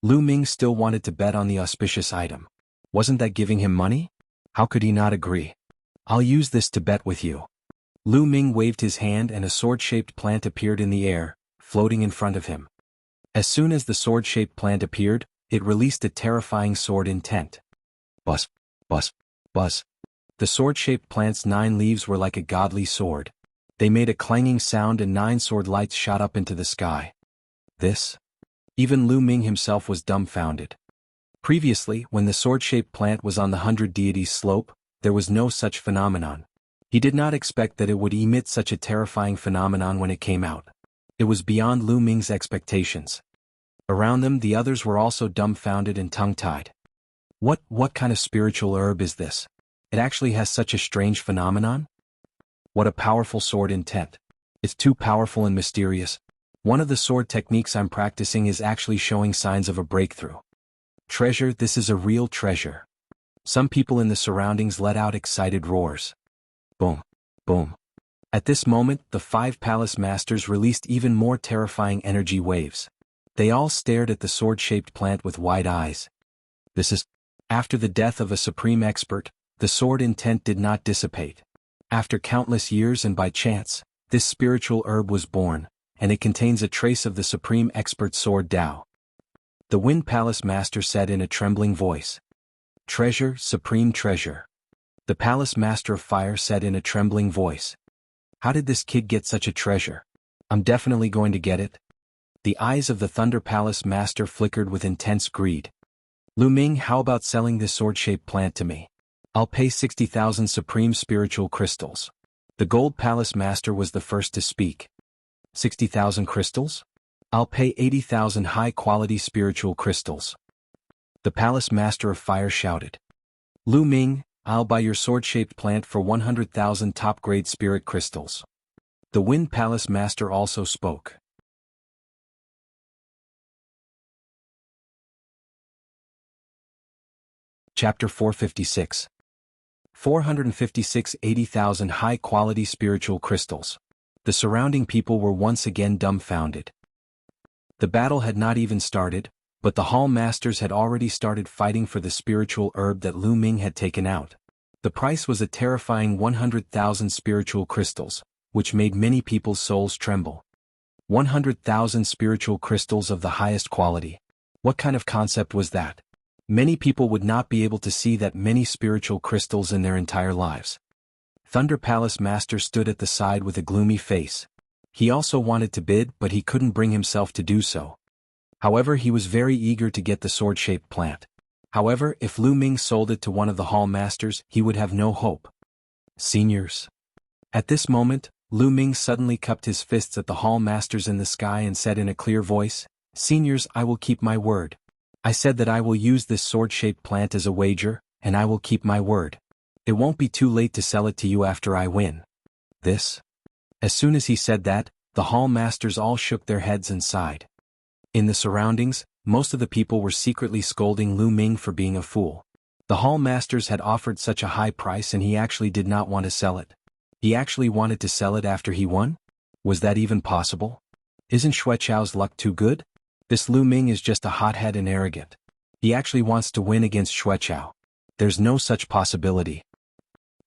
Lu Ming still wanted to bet on the auspicious item. Wasn't that giving him money? How could he not agree? I'll use this to bet with you. Lu Ming waved his hand and a sword-shaped plant appeared in the air, floating in front of him. As soon as the sword-shaped plant appeared, it released a terrifying sword intent. Buzz, buzz, buzz. The sword-shaped plant's 9 leaves were like a godly sword. They made a clanging sound and 9 sword lights shot up into the sky. This? Even Lu Ming himself was dumbfounded. Previously, when the sword-shaped plant was on the 100 deities slope, there was no such phenomenon. He did not expect that it would emit such a terrifying phenomenon when it came out. It was beyond Lu Ming's expectations. Around them, the others were also dumbfounded and tongue-tied. What kind of spiritual herb is this? It actually has such a strange phenomenon? What a powerful sword intent. It's too powerful and mysterious. One of the sword techniques I'm practicing is actually showing signs of a breakthrough. Treasure, this is a real treasure. Some people in the surroundings let out excited roars. Boom, boom. At this moment, the 5 palace masters released even more terrifying energy waves. They all stared at the sword-shaped plant with wide eyes. This is... After the death of a supreme expert, the sword intent did not dissipate. After countless years and by chance, this spiritual herb was born, and it contains a trace of the supreme expert's sword Tao. The Wind Palace Master said in a trembling voice. Treasure, supreme treasure. The Palace Master of Fire said in a trembling voice. How did this kid get such a treasure? I'm definitely going to get it. The eyes of the Thunder Palace Master flickered with intense greed. Lu Ming, how about selling this sword-shaped plant to me? I'll pay 60,000 supreme spiritual crystals. The Gold Palace Master was the first to speak. 60,000 crystals? I'll pay 80,000 high-quality spiritual crystals. The Palace Master of Fire shouted. Lu Ming, I'll buy your sword-shaped plant for 100,000 top-grade spirit crystals. The Wind Palace Master also spoke. Chapter 456. 456 80,000 high-quality spiritual crystals. The surrounding people were once again dumbfounded. The battle had not even started, but the Hall Masters had already started fighting for the spiritual herb that Lu Ming had taken out. The price was a terrifying 100,000 spiritual crystals, which made many people's souls tremble. 100,000 spiritual crystals of the highest quality. What kind of concept was that? Many people would not be able to see that many spiritual crystals in their entire lives. Thunder Palace Master stood at the side with a gloomy face. He also wanted to bid, but he couldn't bring himself to do so. However, he was very eager to get the sword-shaped plant. However, if Lu Ming sold it to one of the Hall Masters, he would have no hope. Seniors. At this moment, Lu Ming suddenly cupped his fists at the Hall Masters in the sky and said in a clear voice, Seniors, I will keep my word. I said that I will use this sword-shaped plant as a wager, and I will keep my word. It won't be too late to sell it to you after I win. This? As soon as he said that, the Hall Masters all shook their heads and sighed. In the surroundings, most of the people were secretly scolding Lu Ming for being a fool. The hall masters had offered such a high price and he actually did not want to sell it. He actually wanted to sell it after he won? Was that even possible? Isn't Xueqiao's luck too good? This Lu Ming is just a hothead and arrogant. He actually wants to win against Xueqiao. There's no such possibility.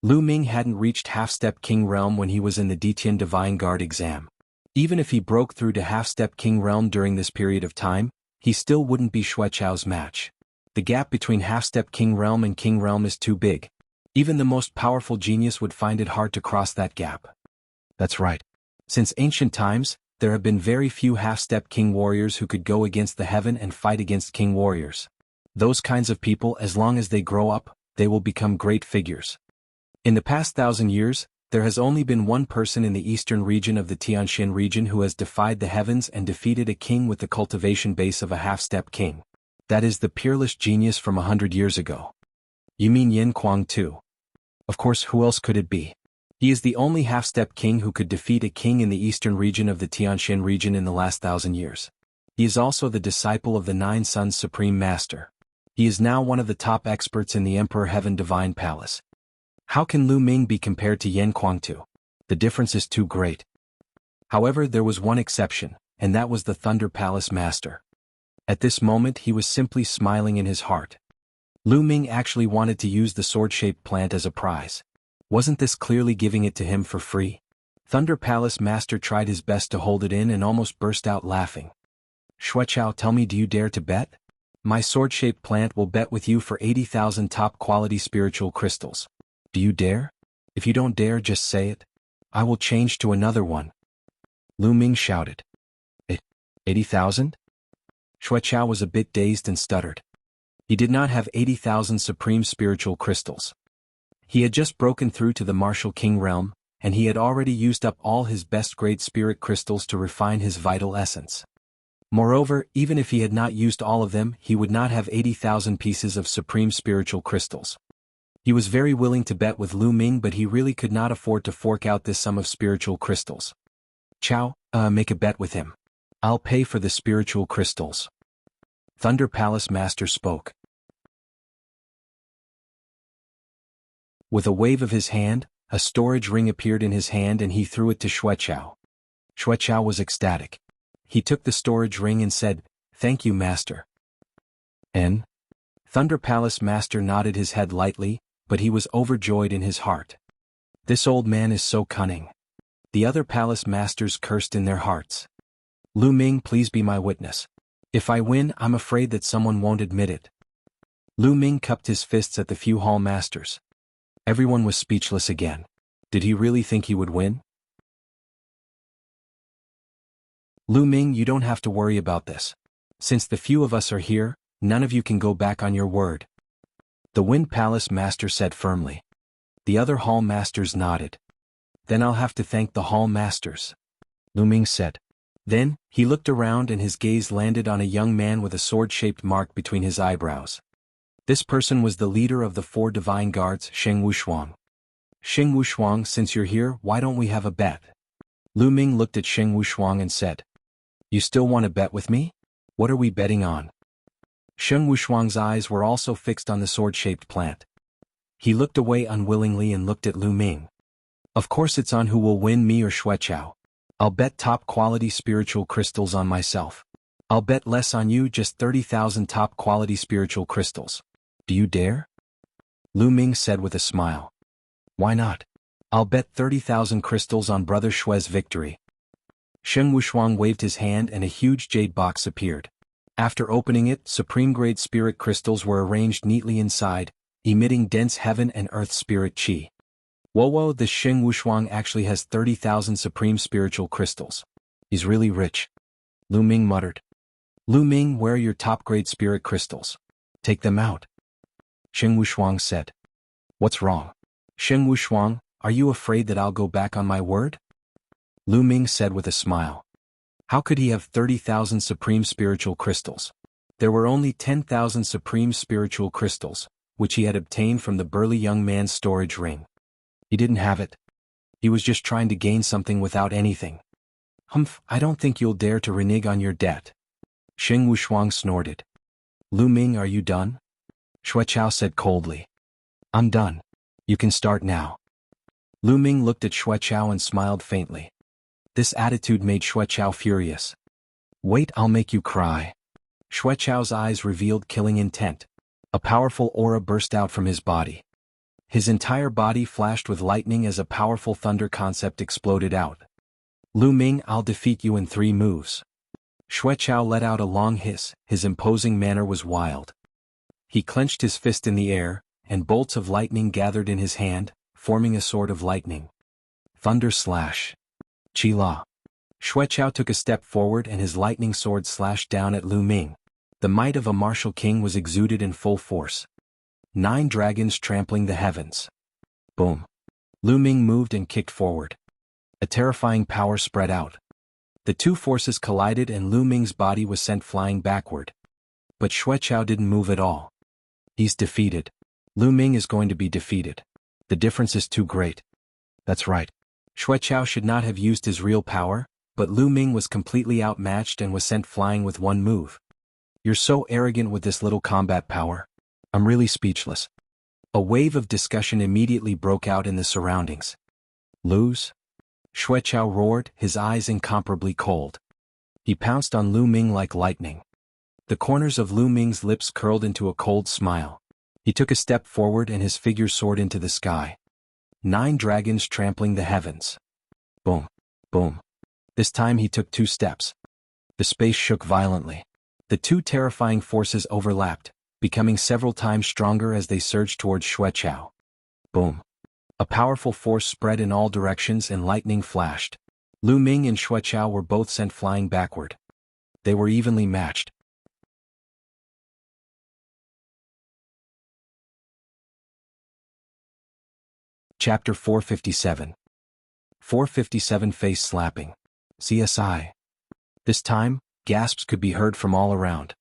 Lu Ming hadn't reached half-step king realm when he was in the Detian Divine Guard exam. Even if he broke through to half-step king realm during this period of time, he still wouldn't be Xueqiao's match. The gap between half-step king realm and king realm is too big. Even the most powerful genius would find it hard to cross that gap. That's right. Since ancient times, there have been very few half-step king warriors who could go against the heaven and fight against king warriors. Those kinds of people, as long as they grow up, they will become great figures. In the past 1,000 years, there has only been one person in the eastern region of the Tianxin region who has defied the heavens and defeated a king with the cultivation base of a half-step king. That is the peerless genius from 100 years ago. You mean Yin Kuang too? Of course, who else could it be? He is the only half-step king who could defeat a king in the eastern region of the Tianxin region in the last 1,000 years. He is also the disciple of the Nine Suns Supreme Master. He is now one of the top experts in the Emperor Heaven Divine Palace. How can Lu Ming be compared to Yen Kuangtu? The difference is too great. However, there was one exception, and that was the Thunder Palace Master. At this moment he was simply smiling in his heart. Lu Ming actually wanted to use the sword-shaped plant as a prize. Wasn't this clearly giving it to him for free? Thunder Palace Master tried his best to hold it in and almost burst out laughing. Xueqiao, tell me, do you dare to bet? My sword-shaped plant will bet with you for 80,000 top-quality spiritual crystals. Do you dare? If you don't dare, just say it. I will change to another one. Lu Ming shouted. 80,000? Xueqiao was a bit dazed and stuttered. He did not have 80,000 supreme spiritual crystals. He had just broken through to the martial king realm, and he had already used up all his best grade spirit crystals to refine his vital essence. Moreover, even if he had not used all of them, he would not have 80,000 pieces of supreme spiritual crystals. He was very willing to bet with Lu Ming, but he really could not afford to fork out this sum of spiritual crystals. Chow, make a bet with him. I'll pay for the spiritual crystals. Thunder Palace Master spoke. With a wave of his hand, a storage ring appeared in his hand and he threw it to Xueqiao. Xueqiao was ecstatic. He took the storage ring and said, "Thank you, Master." And? Thunder Palace Master nodded his head lightly, but he was overjoyed in his heart. This old man is so cunning. The other palace masters cursed in their hearts. Lu Ming, please be my witness. If I win, I'm afraid that someone won't admit it. Lu Ming cupped his fists at the few hall masters. Everyone was speechless again. Did he really think he would win? Lu Ming, you don't have to worry about this. Since the few of us are here, none of you can go back on your word. The Wind Palace Master said firmly. The other hall masters nodded. Then I'll have to thank the hall masters, Lu Ming said. Then, he looked around and his gaze landed on a young man with a sword-shaped mark between his eyebrows. This person was the leader of the 4 divine guards, Sheng Wushuang. Sheng Wushuang, since you're here, why don't we have a bet? Lu Ming looked at Sheng Wushuang and said. You still want to bet with me? What are we betting on? Sheng Wushuang's eyes were also fixed on the sword-shaped plant. He looked away unwillingly and looked at Lu Ming. Of course it's on who will win, me or Xueqiao. I'll bet top-quality spiritual crystals on myself. I'll bet less on you, just 30,000 top-quality spiritual crystals. Do you dare? Lu Ming said with a smile. Why not? I'll bet 30,000 crystals on Brother Xue's victory. Sheng Wushuang waved his hand and a huge jade box appeared. After opening it, supreme-grade spirit crystals were arranged neatly inside, emitting dense heaven and earth spirit qi. Whoa, this Sheng Wushuang actually has 30,000 supreme spiritual crystals. He's really rich. Lu Ming muttered. Lu Ming, where are your top-grade spirit crystals? Take them out. Sheng Wushuang said. What's wrong? Sheng Wushuang, are you afraid that I'll go back on my word? Lu Ming said with a smile. How could he have 30,000 supreme spiritual crystals? There were only 10,000 supreme spiritual crystals, which he had obtained from the burly young man's storage ring. He didn't have it. He was just trying to gain something without anything. Humph, I don't think you'll dare to renege on your debt. Xing Wushuang snorted. Lu Ming, are you done? Xueqiao said coldly. I'm done. You can start now. Lu Ming looked at Xueqiao and smiled faintly. This attitude made Xueqiao furious. Wait, I'll make you cry. Xueqiao's eyes revealed killing intent. A powerful aura burst out from his body. His entire body flashed with lightning as a powerful thunder concept exploded out. Lu Ming, I'll defeat you in 3 moves. Xueqiao let out a long hiss, his imposing manner was wild. He clenched his fist in the air, and bolts of lightning gathered in his hand, forming a sword of lightning. Thunder slash. Qi-la. Xueqiao took a step forward and his lightning sword slashed down at Lu Ming. The might of a martial king was exuded in full force. 9 dragons trampling the heavens. Boom. Lu Ming moved and kicked forward. A terrifying power spread out. The 2 forces collided and Lu Ming's body was sent flying backward. But Xueqiao didn't move at all. He's defeated. Lu Ming is going to be defeated. The difference is too great. That's right. Xueqiao should not have used his real power, but Lu Ming was completely outmatched and was sent flying with 1 move. You're so arrogant with this little combat power. I'm really speechless. A wave of discussion immediately broke out in the surroundings. Lose? Xueqiao roared, his eyes incomparably cold. He pounced on Lu Ming like lightning. The corners of Lu Ming's lips curled into a cold smile. He took a step forward and his figure soared into the sky. 9 dragons trampling the heavens. Boom. Boom. This time he took 2 steps. The space shook violently. The 2 terrifying forces overlapped, becoming several times stronger as they surged towards Xueqiao. Boom. A powerful force spread in all directions and lightning flashed. Lu Ming and Xueqiao were both sent flying backward. They were evenly matched. Chapter 457. 457 Face Slapping. CSI. This time, gasps could be heard from all around.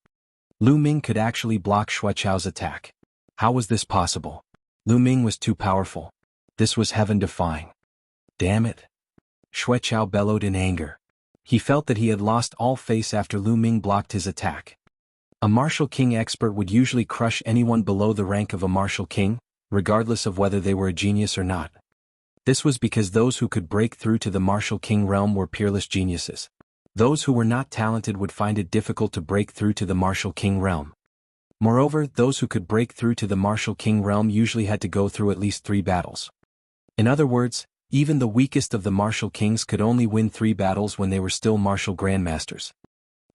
Lu Ming could actually block Xueqiao's attack. How was this possible? Lu Ming was too powerful. This was heaven-defying. Damn it. Xueqiao bellowed in anger. He felt that he had lost all face after Lu Ming blocked his attack. A martial king expert would usually crush anyone below the rank of a martial king, regardless of whether they were a genius or not. This was because those who could break through to the martial king realm were peerless geniuses. Those who were not talented would find it difficult to break through to the martial king realm. Moreover, those who could break through to the martial king realm usually had to go through at least 3 battles. In other words, even the weakest of the martial kings could only win 3 battles when they were still martial grandmasters.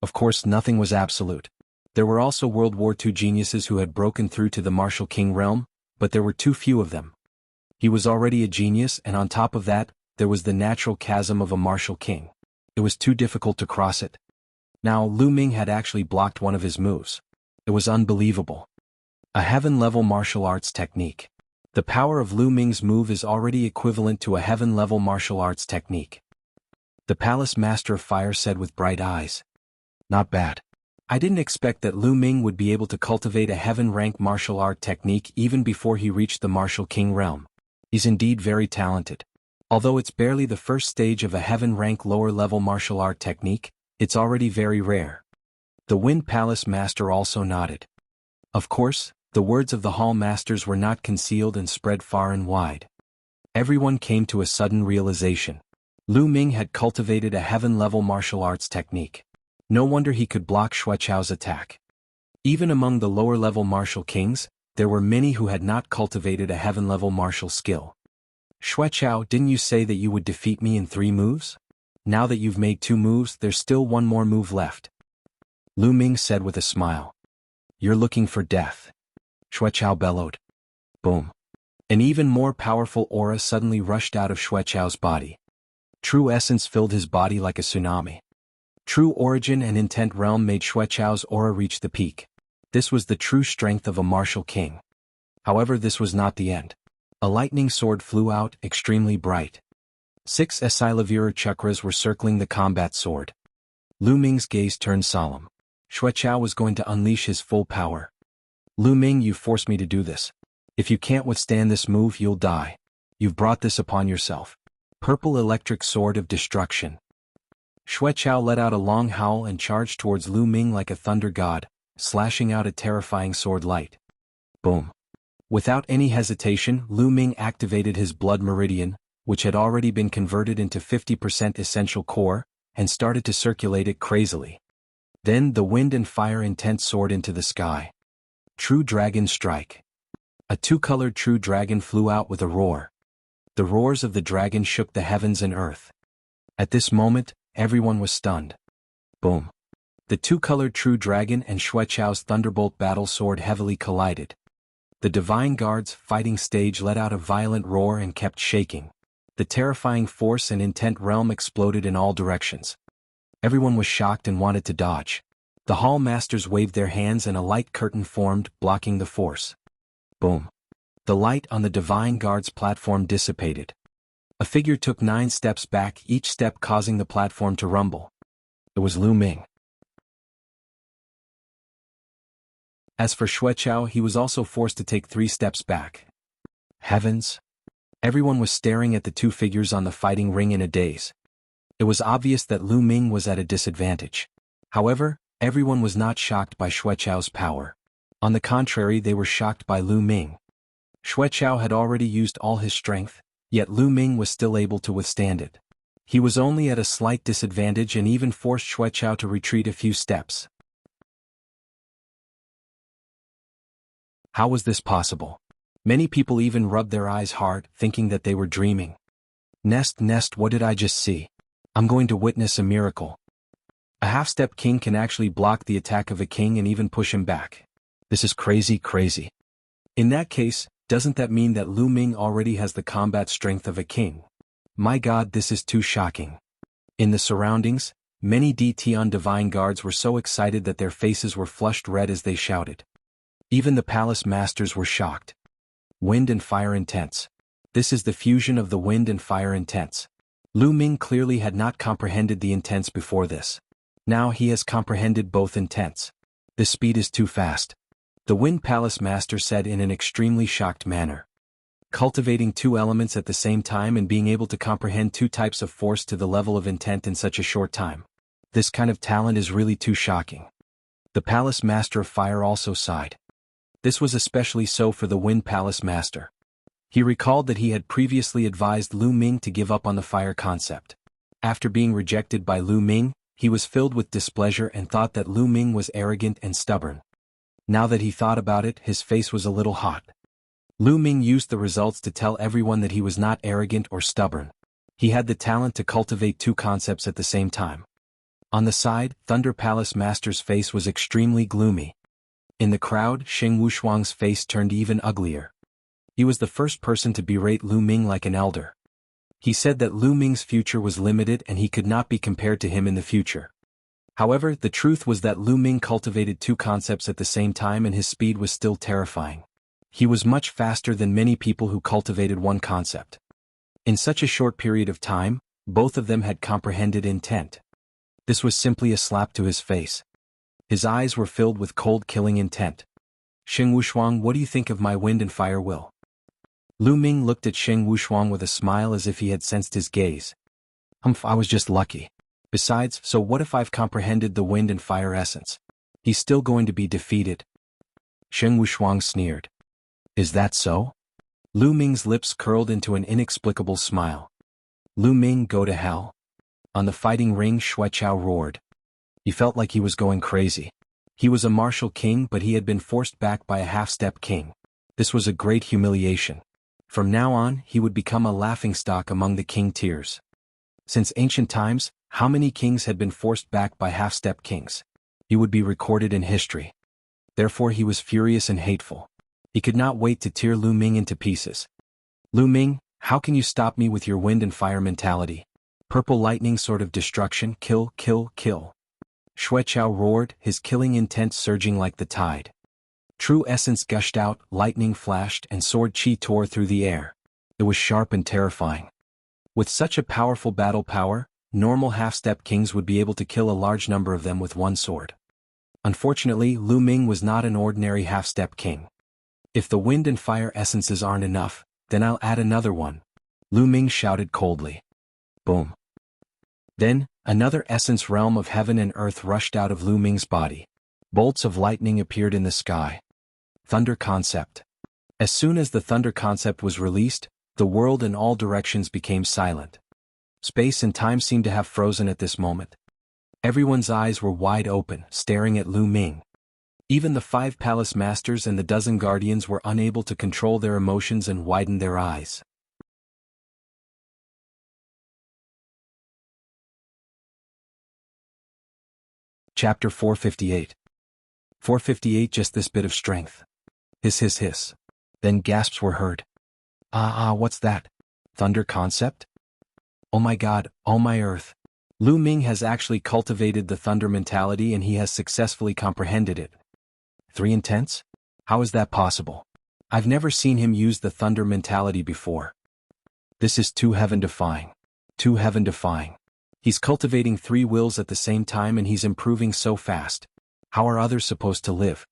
Of course, nothing was absolute. There were also World War II geniuses who had broken through to the martial king realm, but there were too few of them. He was already a genius, and on top of that, there was the natural chasm of a martial king. It was too difficult to cross it. Now, Lu Ming had actually blocked one of his moves. It was unbelievable. A heaven-level martial arts technique. The power of Lu Ming's move is already equivalent to a heaven-level martial arts technique. The Palace Master of Fire said with bright eyes. Not bad. I didn't expect that Lu Ming would be able to cultivate a heaven-rank martial art technique even before he reached the martial king realm. He's indeed very talented. Although it's barely the first stage of a heaven-rank lower-level martial art technique, it's already very rare. The Wind Palace Master also nodded. Of course, the words of the Hall Masters were not concealed and spread far and wide. Everyone came to a sudden realization. Lu Ming had cultivated a heaven-level martial arts technique. No wonder he could block Xueqiao's attack. Even among the lower-level martial kings, there were many who had not cultivated a heaven-level martial skill. Xueqiao, didn't you say that you would defeat me in 3 moves? Now that you've made 2 moves, there's still 1 more move left. Lu Ming said with a smile. You're looking for death. Xueqiao bellowed. Boom. An even more powerful aura suddenly rushed out of Xueqiao's body. True essence filled his body like a tsunami. True origin and intent realm made Xueqiao's aura reach the peak. This was the true strength of a martial king. However, this was not the end. A lightning sword flew out, extremely bright. 6 Esilavira chakras were circling the combat sword. Lu Ming's gaze turned solemn. Xueqiao was going to unleash his full power. Lu Ming, you forced me to do this. If you can't withstand this move, you'll die. You've brought this upon yourself. Purple electric sword of destruction. Xueqiao let out a long howl and charged towards Lu Ming like a thunder god, slashing out a terrifying sword light. Boom. Without any hesitation, Lu Ming activated his blood meridian, which had already been converted into 50% essential core, and started to circulate it crazily. Then the wind and fire intent soared into the sky. True Dragon Strike. A two-colored true dragon flew out with a roar. The roars of the dragon shook the heavens and earth. At this moment, everyone was stunned. Boom. The two-colored true dragon and Xueqiao's thunderbolt battle sword heavily collided. The Divine Guard's fighting stage let out a violent roar and kept shaking. The terrifying force and intent realm exploded in all directions. Everyone was shocked and wanted to dodge. The Hall Masters waved their hands and a light curtain formed, blocking the force. Boom. The light on the Divine Guard's platform dissipated. A figure took 9 steps back, each step causing the platform to rumble. It was Lu Ming. As for Xueqiao, he was also forced to take 3 steps back. Heavens! Everyone was staring at the two figures on the fighting ring in a daze. It was obvious that Lu Ming was at a disadvantage. However, everyone was not shocked by Xueqiao's power. On the contrary, they were shocked by Lu Ming. Xueqiao had already used all his strength, yet Lu Ming was still able to withstand it. He was only at a slight disadvantage and even forced Xueqiao to retreat a few steps. How was this possible? Many people even rubbed their eyes hard, thinking that they were dreaming. Nest, what did I just see? I'm going to witness a miracle. A half-step king can actually block the attack of a king and even push him back. This is crazy. In that case, doesn't that mean that Lu Ming already has the combat strength of a king? My god, this is too shocking. In the surroundings, many DT Divine Guards were so excited that their faces were flushed red as they shouted. Even the Palace Masters were shocked. Wind and fire intense. This is the fusion of the wind and fire intense. Lu Ming clearly had not comprehended the intense before this. Now he has comprehended both intense. This speed is too fast. The Wind Palace Master said in an extremely shocked manner. Cultivating 2 elements at the same time and being able to comprehend 2 types of force to the level of intent in such a short time. This kind of talent is really too shocking. The Palace Master of Fire also sighed. This was especially so for the Wind Palace Master. He recalled that he had previously advised Lu Ming to give up on the fire concept. After being rejected by Lu Ming, he was filled with displeasure and thought that Lu Ming was arrogant and stubborn. Now that he thought about it, his face was a little hot. Lu Ming used the results to tell everyone that he was not arrogant or stubborn. He had the talent to cultivate 2 concepts at the same time. On the side, Thunder Palace Master's face was extremely gloomy. In the crowd, Xing Wushuang's face turned even uglier. He was the first person to berate Lu Ming like an elder. He said that Lu Ming's future was limited and he could not be compared to him in the future. However, the truth was that Lu Ming cultivated 2 concepts at the same time and his speed was still terrifying. He was much faster than many people who cultivated 1 concept. In such a short period of time, both of them had comprehended intent. This was simply a slap to his face. His eyes were filled with cold killing intent. Xing Wushuang, what do you think of my wind and fire will? Lu Ming looked at Xing Wushuang with a smile as if he had sensed his gaze. I was just lucky. Besides, so what if I've comprehended the wind and fire essence? He's still going to be defeated. Xing Wushuang sneered. Is that so? Lu Ming's lips curled into an inexplicable smile. Lu Ming, go to hell. On the fighting ring, Xueqiao roared. He felt like he was going crazy. He was a martial king, but he had been forced back by a half-step king. This was a great humiliation. From now on, he would become a laughingstock among the king tiers. Since ancient times, how many kings had been forced back by half-step kings? He would be recorded in history. Therefore he was furious and hateful. He could not wait to tear Lu Ming into pieces. Lu Ming, how can you stop me with your wind and fire mentality? Purple lightning sort of destruction, kill. Xueqiao roared, his killing intent surging like the tide. True essence gushed out, lightning flashed, and sword chi tore through the air. It was sharp and terrifying. With such a powerful battle power, normal half-step kings would be able to kill a large number of them with 1 sword. Unfortunately, Lu Ming was not an ordinary half-step king. If the wind and fire essences aren't enough, then I'll add another one. Lu Ming shouted coldly. Boom. Then, Another essence realm of heaven and earth rushed out of Lu Ming's body. Bolts of lightning appeared in the sky. Thunder concept. As soon as the thunder concept was released, the world in all directions became silent. Space and time seemed to have frozen at this moment. Everyone's eyes were wide open, staring at Lu Ming. Even the 5 palace masters and the dozen guardians were unable to control their emotions and widen their eyes. Chapter 458. 458. Just this bit of strength. Hiss hiss hiss. Then gasps were heard. What's that? Thunder concept? Oh my God, oh my earth. Lu Ming has actually cultivated the thunder mentality and he has successfully comprehended it. 3 intense? How is that possible? I've never seen him use the thunder mentality before. This is too heaven-defying. Too heaven-defying. He's cultivating 3 wills at the same time and he's improving so fast. How are others supposed to live?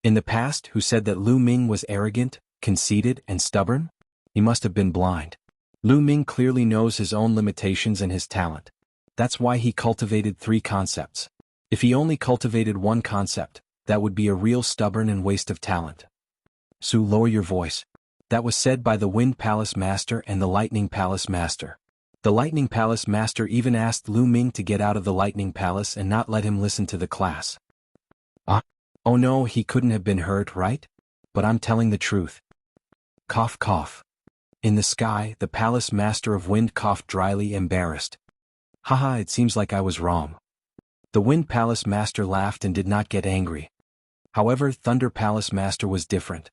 In the past, who said that Lu Ming was arrogant, conceited, and stubborn? He must have been blind. Lu Ming clearly knows his own limitations and his talent. That's why he cultivated 3 concepts. If he only cultivated 1 concept, that would be a real stubborn and waste of talent. Su, lower your voice. That was said by the Wind Palace Master and the Lightning Palace Master. The Lightning Palace Master even asked Lu Ming to get out of the Lightning Palace and not let him listen to the class. Oh no, he couldn't have been hurt, right? But I'm telling the truth. Cough cough. In the sky, the Palace Master of Wind coughed dryly, embarrassed. Haha, it seems like I was wrong. The Wind Palace Master laughed and did not get angry. However, Thunder Palace Master was different.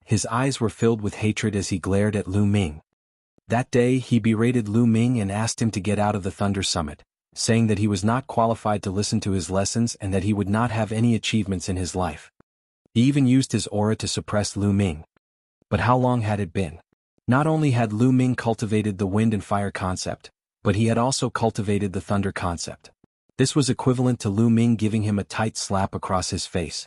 His eyes were filled with hatred as he glared at Lu Ming. That day he berated Lu Ming and asked him to get out of the Thunder Summit, saying that he was not qualified to listen to his lessons and that he would not have any achievements in his life. He even used his aura to suppress Lu Ming. But how long had it been? Not only had Lu Ming cultivated the wind and fire concept, but he had also cultivated the thunder concept. This was equivalent to Lu Ming giving him a tight slap across his face.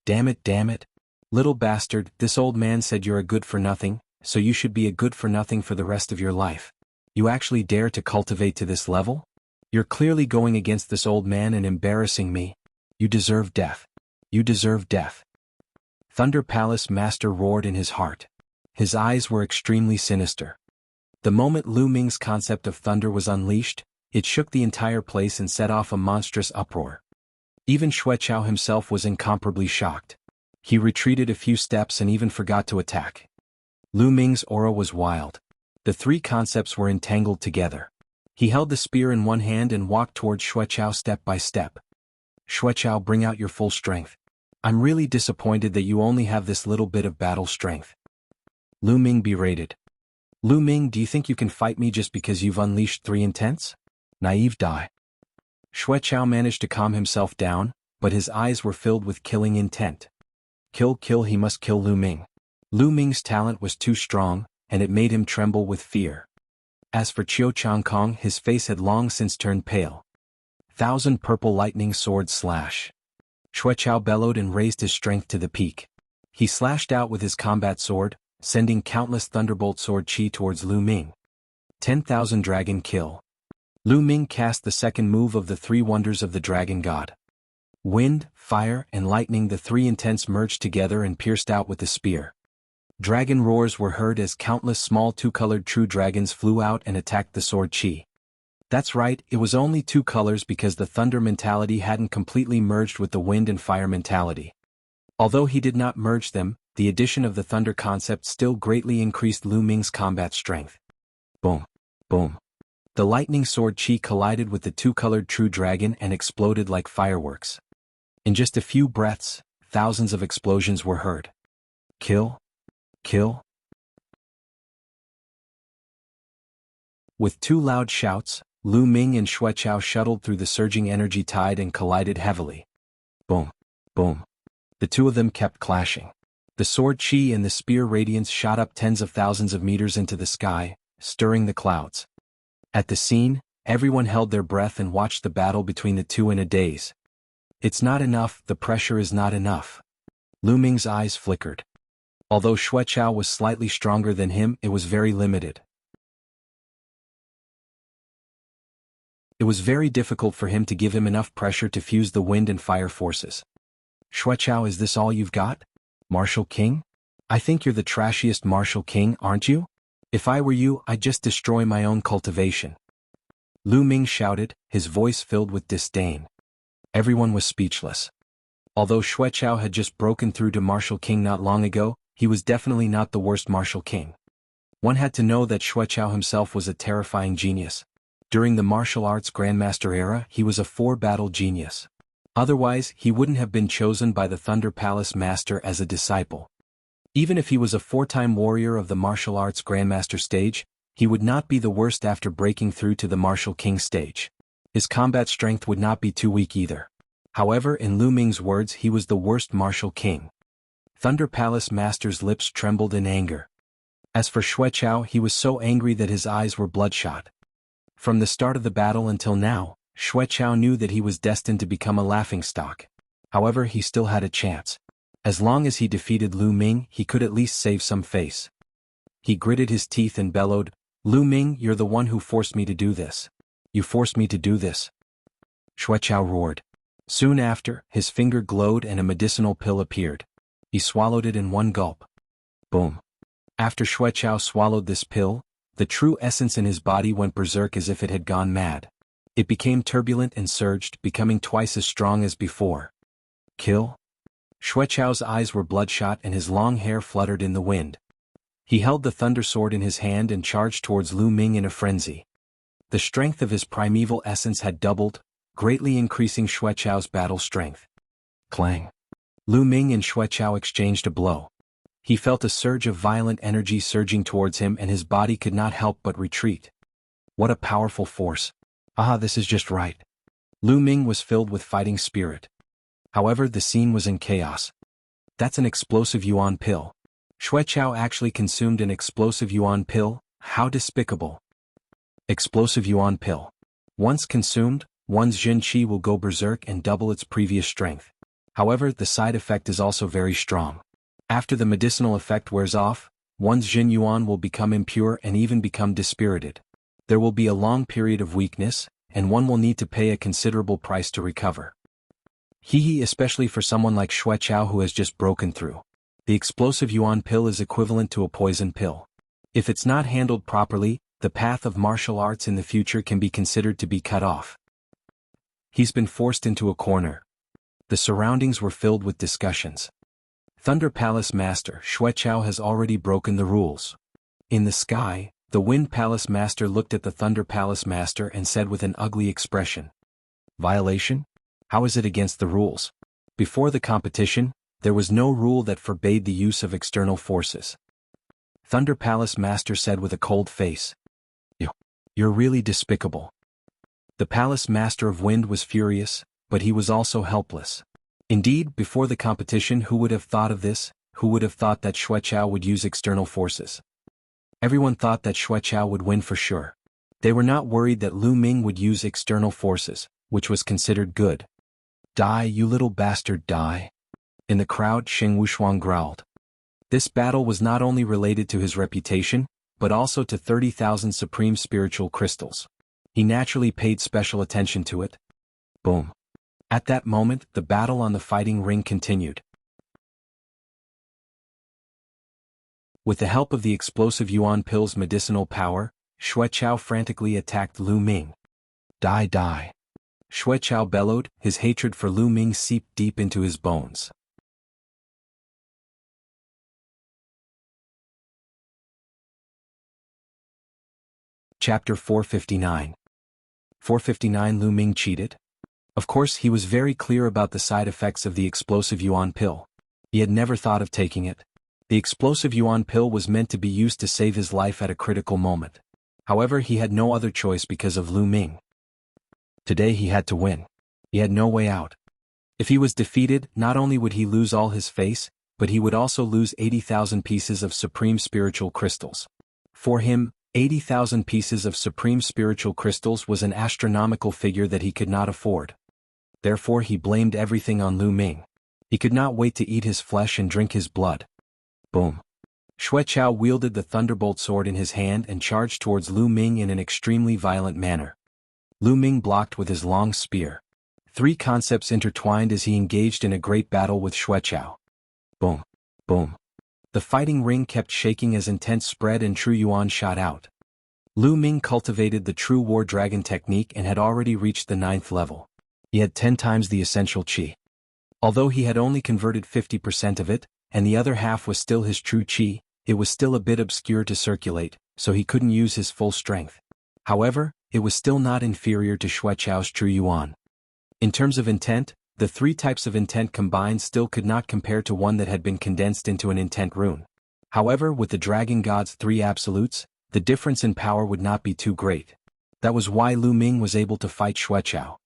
Damn it, little bastard, this old man said you're a good-for-nothing, so you should be a good-for-nothing for the rest of your life. You actually dare to cultivate to this level? You're clearly going against this old man and embarrassing me. You deserve death. You deserve death. Thunder Palace Master roared in his heart. His eyes were extremely sinister. The moment Lu Ming's concept of thunder was unleashed, it shook the entire place and set off a monstrous uproar. Even Xueqiao himself was incomparably shocked. He retreated a few steps and even forgot to attack. Lu Ming's aura was wild. The 3 concepts were entangled together. He held the spear in one hand and walked towards Xueqiao step by step. Xueqiao, bring out your full strength. I'm really disappointed that you only have this little bit of battle strength. Lu Ming berated. Lu Ming, do you think you can fight me just because you've unleashed 3 intents? Naive die. Xueqiao managed to calm himself down, but his eyes were filled with killing intent. Kill, he must kill Lu Ming. Lu Ming's talent was too strong, and it made him tremble with fear. As for Qiu Changkong, his face had long since turned pale. 1,000 purple lightning sword slash. Xueqiao bellowed and raised his strength to the peak. He slashed out with his combat sword, sending countless thunderbolt sword chi towards Lu Ming. 10,000 dragon kill. Lu Ming cast the second move of the 3 wonders of the dragon god. Wind, fire, and lightning, the 3 intents merged together and pierced out with the spear. Dragon roars were heard as countless small 2-colored true dragons flew out and attacked the sword chi. That's right, it was only 2 colors because the thunder mentality hadn't completely merged with the wind and fire mentality. Although he did not merge them, the addition of the thunder concept still greatly increased Lu Ming's combat strength. Boom. Boom. The lightning sword chi collided with the 2-colored true dragon and exploded like fireworks. In just a few breaths, thousands of explosions were heard. Kill. With 2 loud shouts, Lu Ming and Xueqiao shuttled through the surging energy tide and collided heavily. Boom. Boom. The 2 of them kept clashing. The sword chi and the spear radiance shot up tens of thousands of meters into the sky, stirring the clouds. At the scene, everyone held their breath and watched the battle between the 2 in a daze. It's not enough, the pressure is not enough. Lu Ming's eyes flickered. Although Xueqiao was slightly stronger than him, it was very limited. It was very difficult for him to give him enough pressure to fuse the wind and fire forces. Xueqiao, is this all you've got? Martial King? I think you're the trashiest Martial King, aren't you? If I were you, I'd just destroy my own cultivation. Lu Ming shouted, his voice filled with disdain. Everyone was speechless. Although Xueqiao had just broken through to Martial King not long ago, he was definitely not the worst Martial King. One had to know that Xueqiao himself was a terrifying genius. During the martial arts Grandmaster era, he was a four-battle genius. Otherwise, he wouldn't have been chosen by the Thunder Palace Master as a disciple. Even if he was a four-time warrior of the martial arts Grandmaster stage, he would not be the worst after breaking through to the Martial King stage. His combat strength would not be too weak either. However, in Lu Ming's words, he was the worst Martial King. Thunder Palace Master's lips trembled in anger. As for Xueqiao, he was so angry that his eyes were bloodshot. From the start of the battle until now, Xueqiao knew that he was destined to become a laughingstock. However, he still had a chance. As long as he defeated Lu Ming, he could at least save some face. He gritted his teeth and bellowed, "Lu Ming, you're the one who forced me to do this. You forced me to do this." Xueqiao roared. Soon after, his finger glowed and a medicinal pill appeared. He swallowed it in one gulp. Boom. After Xueqiao swallowed this pill, the true essence in his body went berserk as if it had gone mad. It became turbulent and surged, becoming twice as strong as before. Kill? Xueqiao's eyes were bloodshot and his long hair fluttered in the wind. He held the thunder sword in his hand and charged towards Lu Ming in a frenzy. The strength of his primeval essence had doubled, greatly increasing Xueqiao's battle strength. Clang. Lu Ming and Xueqiao exchanged a blow. He felt a surge of violent energy surging towards him and his body could not help but retreat. What a powerful force. Ah, this is just right. Lu Ming was filled with fighting spirit. However, the scene was in chaos. That's an explosive yuan pill. Xueqiao actually consumed an explosive yuan pill? How despicable. Explosive yuan pill. Once consumed, one's Jin Qi will go berserk and double its previous strength. However, the side effect is also very strong. After the medicinal effect wears off, one's Jin Yuan will become impure and even become dispirited. There will be a long period of weakness, and one will need to pay a considerable price to recover. Especially for someone like Xueqiao who has just broken through. The explosive yuan pill is equivalent to a poison pill. If it's not handled properly, the path of martial arts in the future can be considered to be cut off. He's been forced into a corner. The surroundings were filled with discussions. Thunder Palace Master Xueqiao has already broken the rules. In the sky, the Wind Palace Master looked at the Thunder Palace Master and said with an ugly expression. Violation? How is it against the rules? Before the competition, there was no rule that forbade the use of external forces. Thunder Palace Master said with a cold face. You're really despicable. The Palace Master of Wind was furious, but he was also helpless. Indeed, before the competition, who would have thought of this? Who would have thought that Xueqiao would use external forces? Everyone thought that Xueqiao would win for sure. They were not worried that Lu Ming would use external forces, which was considered good. Die, you little bastard, die. In the crowd, Sheng Wushuang growled. This battle was not only related to his reputation, but also to 30,000 supreme spiritual crystals. He naturally paid special attention to it. Boom. At that moment, the battle on the fighting ring continued. With the help of the explosive yuan pill's medicinal power, Xueqiao frantically attacked Lu Ming. Die, die. Xueqiao bellowed, his hatred for Lu Ming seeped deep into his bones. Chapter 459. 459 Lu Ming cheated? Of course, he was very clear about the side effects of the explosive yuan pill. He had never thought of taking it. The explosive yuan pill was meant to be used to save his life at a critical moment. However, he had no other choice because of Lu Ming. Today he had to win. He had no way out. If he was defeated, not only would he lose all his face, but he would also lose 80,000 pieces of supreme spiritual crystals. For him, 80,000 pieces of supreme spiritual crystals was an astronomical figure that he could not afford. Therefore he blamed everything on Lu Ming. He could not wait to eat his flesh and drink his blood. Boom. Xueqiao wielded the thunderbolt sword in his hand and charged towards Lu Ming in an extremely violent manner. Lu Ming blocked with his long spear. Three concepts intertwined as he engaged in a great battle with Xueqiao. Boom. Boom. The fighting ring kept shaking as intense spread and True Yuan shot out. Lu Ming cultivated the True War Dragon technique and had already reached the 9th level. He had 10 times the essential qi. Although he had only converted 50% of it, and the other half was still his true qi, it was still a bit obscure to circulate, so he couldn't use his full strength. However, it was still not inferior to Xueqiao's True Yuan. In terms of intent, the 3 types of intent combined still could not compare to one that had been condensed into an intent rune. However, with the Dragon God's 3 absolutes, the difference in power would not be too great. That was why Lu Ming was able to fight Xueqiao.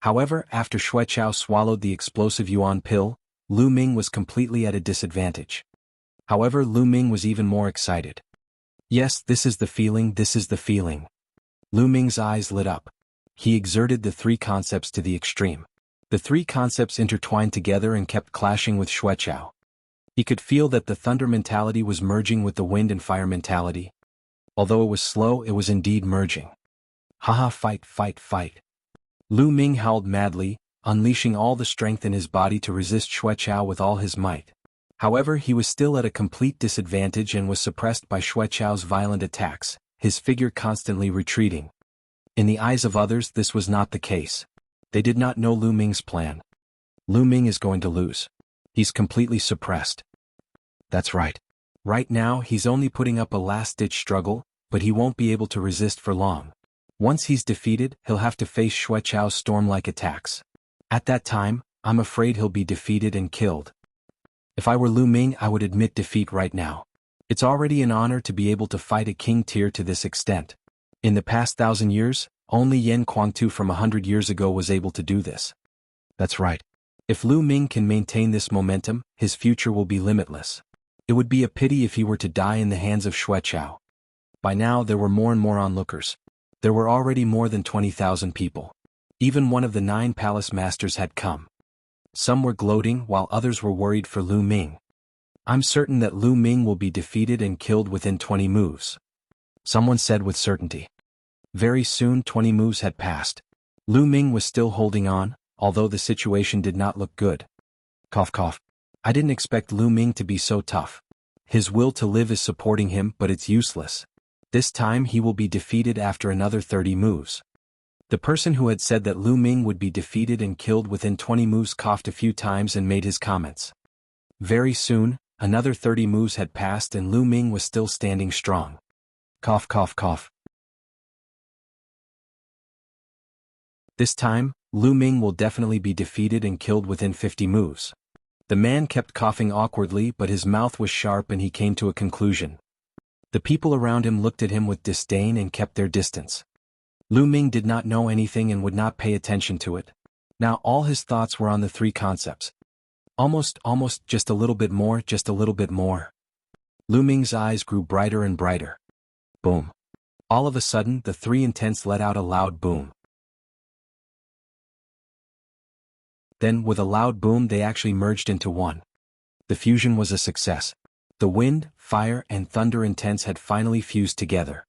However, after Xueqiao swallowed the explosive Yuan pill, Lu Ming was completely at a disadvantage. However, Lu Ming was even more excited. Yes, this is the feeling, this is the feeling. Lu Ming's eyes lit up. He exerted the 3 concepts to the extreme. The 3 concepts intertwined together and kept clashing with Xueqiao. He could feel that the thunder mentality was merging with the wind and fire mentality. Although it was slow, it was indeed merging. Haha, fight, fight, fight. Lu Ming howled madly, unleashing all the strength in his body to resist Xueqiao with all his might. However, he was still at a complete disadvantage and was suppressed by Xueqiao's violent attacks, his figure constantly retreating. In the eyes of others, this was not the case. They did not know Lu Ming's plan. Lu Ming is going to lose. He's completely suppressed. That's right. Right now, he's only putting up a last-ditch struggle, but he won't be able to resist for long. Once he's defeated, he'll have to face Xueqiao's storm-like attacks. At that time, I'm afraid he'll be defeated and killed. If I were Lu Ming, I would admit defeat right now. It's already an honor to be able to fight a king tier to this extent. In the past 1,000 years, only Yan Kuangtu from 100 years ago was able to do this. That's right. If Lu Ming can maintain this momentum, his future will be limitless. It would be a pity if he were to die in the hands of Xueqiao. By now there were more and more onlookers. There were already more than 20,000 people. Even one of the 9 palace masters had come. Some were gloating while others were worried for Lu Ming. I'm certain that Lu Ming will be defeated and killed within 20 moves. Someone said with certainty. Very soon 20 moves had passed. Lu Ming was still holding on, although the situation did not look good. Cough cough. I didn't expect Lu Ming to be so tough. His will to live is supporting him, but it's useless. This time he will be defeated after another 30 moves. The person who had said that Lu Ming would be defeated and killed within 20 moves coughed a few times and made his comments. Very soon, another 30 moves had passed and Lu Ming was still standing strong. Cough cough cough. This time, Lu Ming will definitely be defeated and killed within 50 moves. The man kept coughing awkwardly, but his mouth was sharp and he came to a conclusion. The people around him looked at him with disdain and kept their distance. Lu Ming did not know anything and would not pay attention to it. Now all his thoughts were on the 3 concepts. Almost, just a little bit more, just a little bit more. Lu Ming's eyes grew brighter and brighter. Boom. All of a sudden, the 3 intents let out a loud boom. Then, with a loud boom, they actually merged into one. The fusion was a success. The wind, fire, and thunder intents had finally fused together.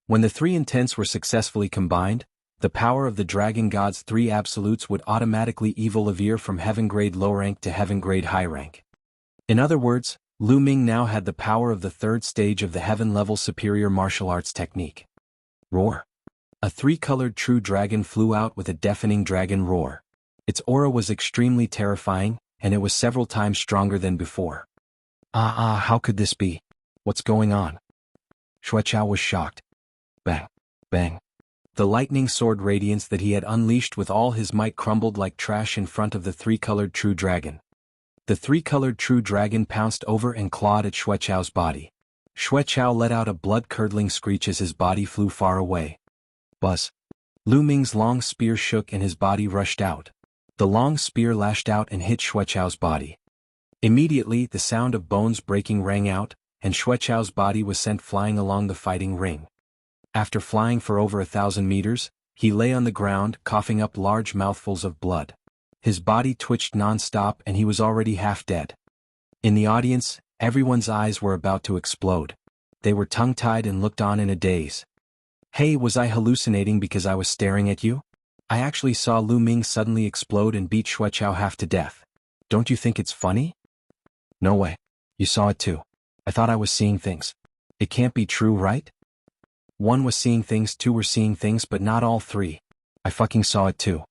When the 3 intents were successfully combined, the power of the Dragon God's 3 absolutes would automatically evolve from heaven grade low rank to heaven grade high rank. In other words, Lu Ming now had the power of the 3rd stage of the heaven level superior martial arts technique. Roar. A 3-colored true dragon flew out with a deafening dragon roar. Its aura was extremely terrifying, and it was several times stronger than before. How could this be? What's going on? Xueqiao was shocked. Bang, bang. The lightning sword radiance that he had unleashed with all his might crumbled like trash in front of the 3-colored true dragon. The 3-colored true dragon pounced over and clawed at Xueqiao's body. Xueqiao let out a blood-curdling screech as his body flew far away. Buzz. Lu Ming's long spear shook and his body rushed out. The long spear lashed out and hit Xueqiao's body. Immediately, the sound of bones breaking rang out, and Xueqiao's body was sent flying along the fighting ring. After flying for over 1,000 meters, he lay on the ground, coughing up large mouthfuls of blood. His body twitched non-stop and he was already half dead. In the audience, everyone's eyes were about to explode. They were tongue-tied and looked on in a daze. Hey, was I hallucinating because I was staring at you? I actually saw Lu Ming suddenly explode and beat Xueqiao half to death. Don't you think it's funny? No way. You saw it too. I thought I was seeing things. It can't be true, right? One was seeing things, two were seeing things, but not all three. I fucking saw it too.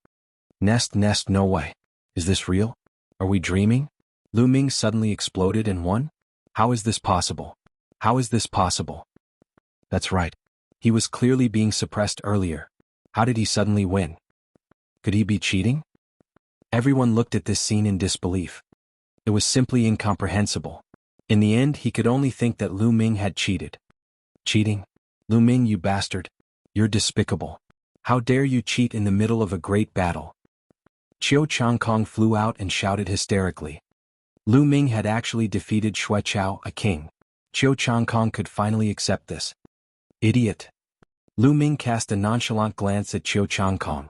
Nest, no way. Is this real? Are we dreaming? Lu Ming suddenly exploded and won? How is this possible? How is this possible? That's right. He was clearly being suppressed earlier. How did he suddenly win? Could he be cheating? Everyone looked at this scene in disbelief. It was simply incomprehensible. In the end, he could only think that Lu Ming had cheated. Cheating? Lu Ming, you bastard. You're despicable. How dare you cheat in the middle of a great battle? Qiu Changkong flew out and shouted hysterically. Lu Ming had actually defeated Xueqiao, a king. Qiu Changkong could finally accept this. Idiot. Lu Ming cast a nonchalant glance at Qiu Changkong.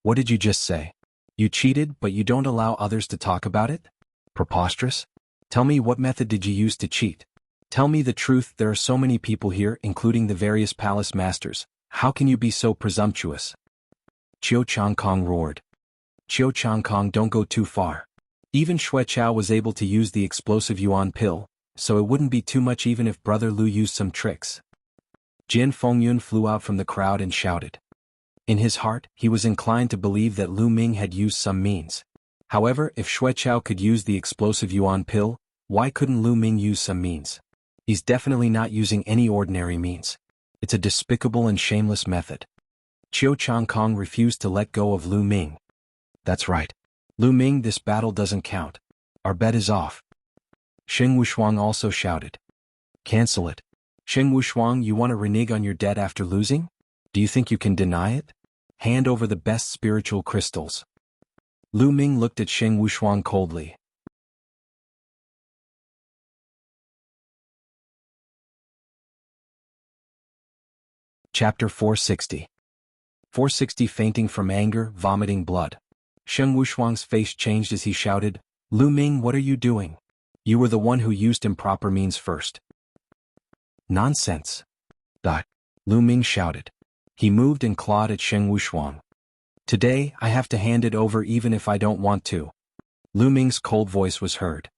What did you just say? You cheated, but you don't allow others to talk about it? Preposterous. Tell me, what method did you use to cheat? Tell me the truth. There are so many people here, including the various palace masters. How can you be so presumptuous? Qiu Changkong roared. Qiu Changkong, don't go too far. Even Xueqiao was able to use the explosive yuan pill, so it wouldn't be too much even if Brother Lu used some tricks. Jin Fengyun flew out from the crowd and shouted. In his heart, he was inclined to believe that Lu Ming had used some means. However, if Xueqiao could use the explosive yuan pill, why couldn't Lu Ming use some means? He's definitely not using any ordinary means. It's a despicable and shameless method. Qiu Changkong refused to let go of Lu Ming. That's right. Lu Ming, this battle doesn't count. Our bet is off. Xing Wushuang also shouted. Cancel it. Xing Wushuang, you want to renege on your debt after losing? Do you think you can deny it? Hand over the best spiritual crystals. Lu Ming looked at Xing Wushuang coldly. Chapter 460. 460 Fainting from anger, vomiting blood. Xing Wushuang's face changed as he shouted, Lu Ming, what are you doing? You were the one who used improper means first. Nonsense. Lu Ming shouted. He moved and clawed at Xing Wushuang. Today, I have to hand it over even if I don't want to. Lu Ming's cold voice was heard.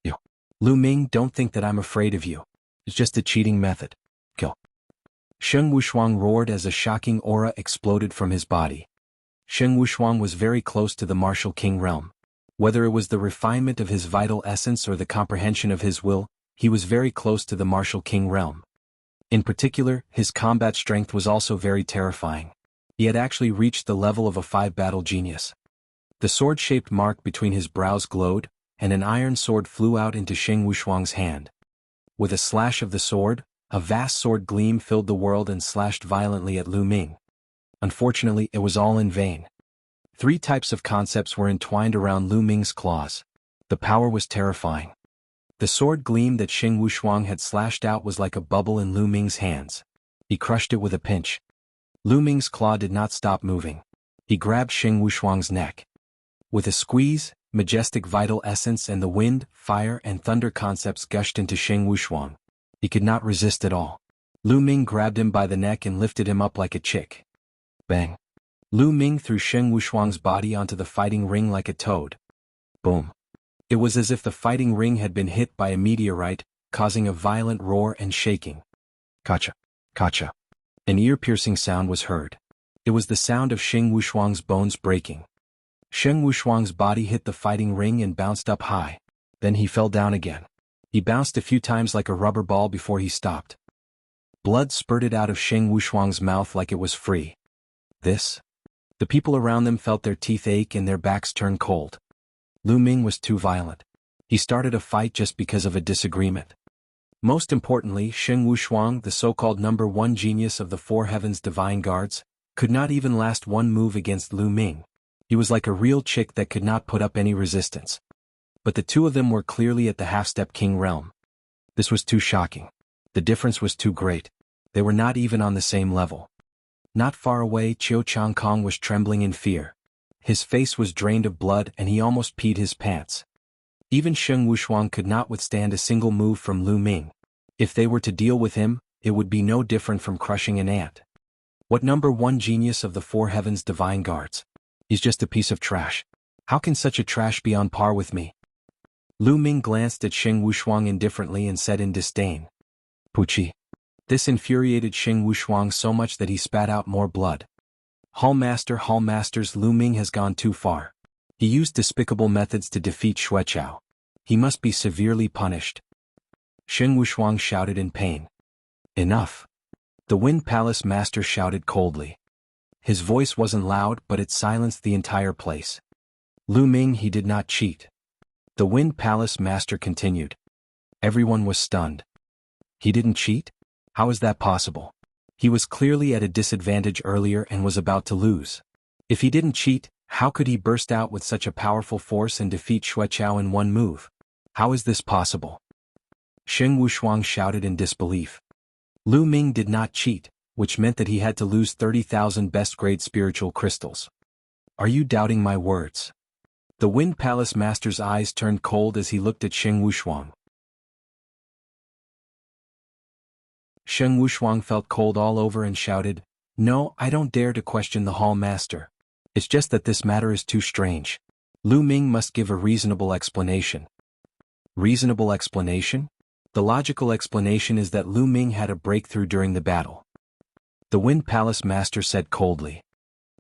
You. Lu Ming, don't think that I'm afraid of you. It's just a cheating method. Kill. Xing Wushuang roared as a shocking aura exploded from his body. Xing Wushuang was very close to the martial king realm. Whether it was the refinement of his vital essence or the comprehension of his will, he was very close to the martial king realm. In particular, his combat strength was also very terrifying. He had actually reached the level of a 5-battle genius. The sword-shaped mark between his brows glowed, and an iron sword flew out into Xing Wushuang's hand. With a slash of the sword, a vast sword gleam filled the world and slashed violently at Lu Ming. Unfortunately, it was all in vain. 3 types of concepts were entwined around Lu Ming's claws. The power was terrifying. The sword gleam that Xing Wushuang had slashed out was like a bubble in Lu Ming's hands. He crushed it with a pinch. Lu Ming's claw did not stop moving. He grabbed Xing Wushuang's neck. With a squeeze, majestic vital essence and the wind, fire and thunder concepts gushed into Xing Wushuang. He could not resist at all. Lu Ming grabbed him by the neck and lifted him up like a chick. Bang. Lu Ming threw Xing Wushuang's body onto the fighting ring like a toad. Boom. It was as if the fighting ring had been hit by a meteorite, causing a violent roar and shaking. Kacha. Kacha. An ear-piercing sound was heard. It was the sound of Xing Wushuang's bones breaking. Xing Wushuang's body hit the fighting ring and bounced up high. Then he fell down again. He bounced a few times like a rubber ball before he stopped. Blood spurted out of Xing Wushuang's mouth like it was free. This? The people around them felt their teeth ache and their backs turn cold. Lu Ming was too violent. He started a fight just because of a disagreement. Most importantly, Xing Wushuang, the so-called number 1 genius of the 4 heavens divine guards, could not even last one move against Lu Ming. He was like a real chick that could not put up any resistance. But the 2 of them were clearly at the half-step king realm. This was too shocking. The difference was too great. They were not even on the same level. Not far away, Qiu Changkong was trembling in fear. His face was drained of blood and he almost peed his pants. Even Xing Wushuang could not withstand a single move from Lu Ming. If they were to deal with him, it would be no different from crushing an ant. What #1 genius of the four heavens divine guards? He's just a piece of trash. How can such a trash be on par with me? Lu Ming glanced at Sheng Wushuang indifferently and said in disdain. Puchi. This infuriated Sheng Wushuang so much that he spat out more blood. Hallmasters, Lu Ming has gone too far. He used despicable methods to defeat Xueqiao. He must be severely punished. Sheng Wushuang shouted in pain. Enough. The Wind Palace Master shouted coldly. His voice wasn't loud, but it silenced the entire place. Lu Ming, he did not cheat. The Wind Palace Master continued. Everyone was stunned. He didn't cheat? How is that possible? He was clearly at a disadvantage earlier and was about to lose. If he didn't cheat, how could he burst out with such a powerful force and defeat Xueqiao in one move? How is this possible? Sheng Wushuang shouted in disbelief. Lu Ming did not cheat, which meant that he had to lose 30,000 best-grade spiritual crystals. Are you doubting my words? The Wind Palace Master's eyes turned cold as he looked at Sheng Wushuang. Sheng Wushuang felt cold all over and shouted, No, I don't dare to question the Hall Master. It's just that this matter is too strange. Lu Ming must give a reasonable explanation. Reasonable explanation? The logical explanation is that Lu Ming had a breakthrough during the battle. The Wind Palace Master said coldly.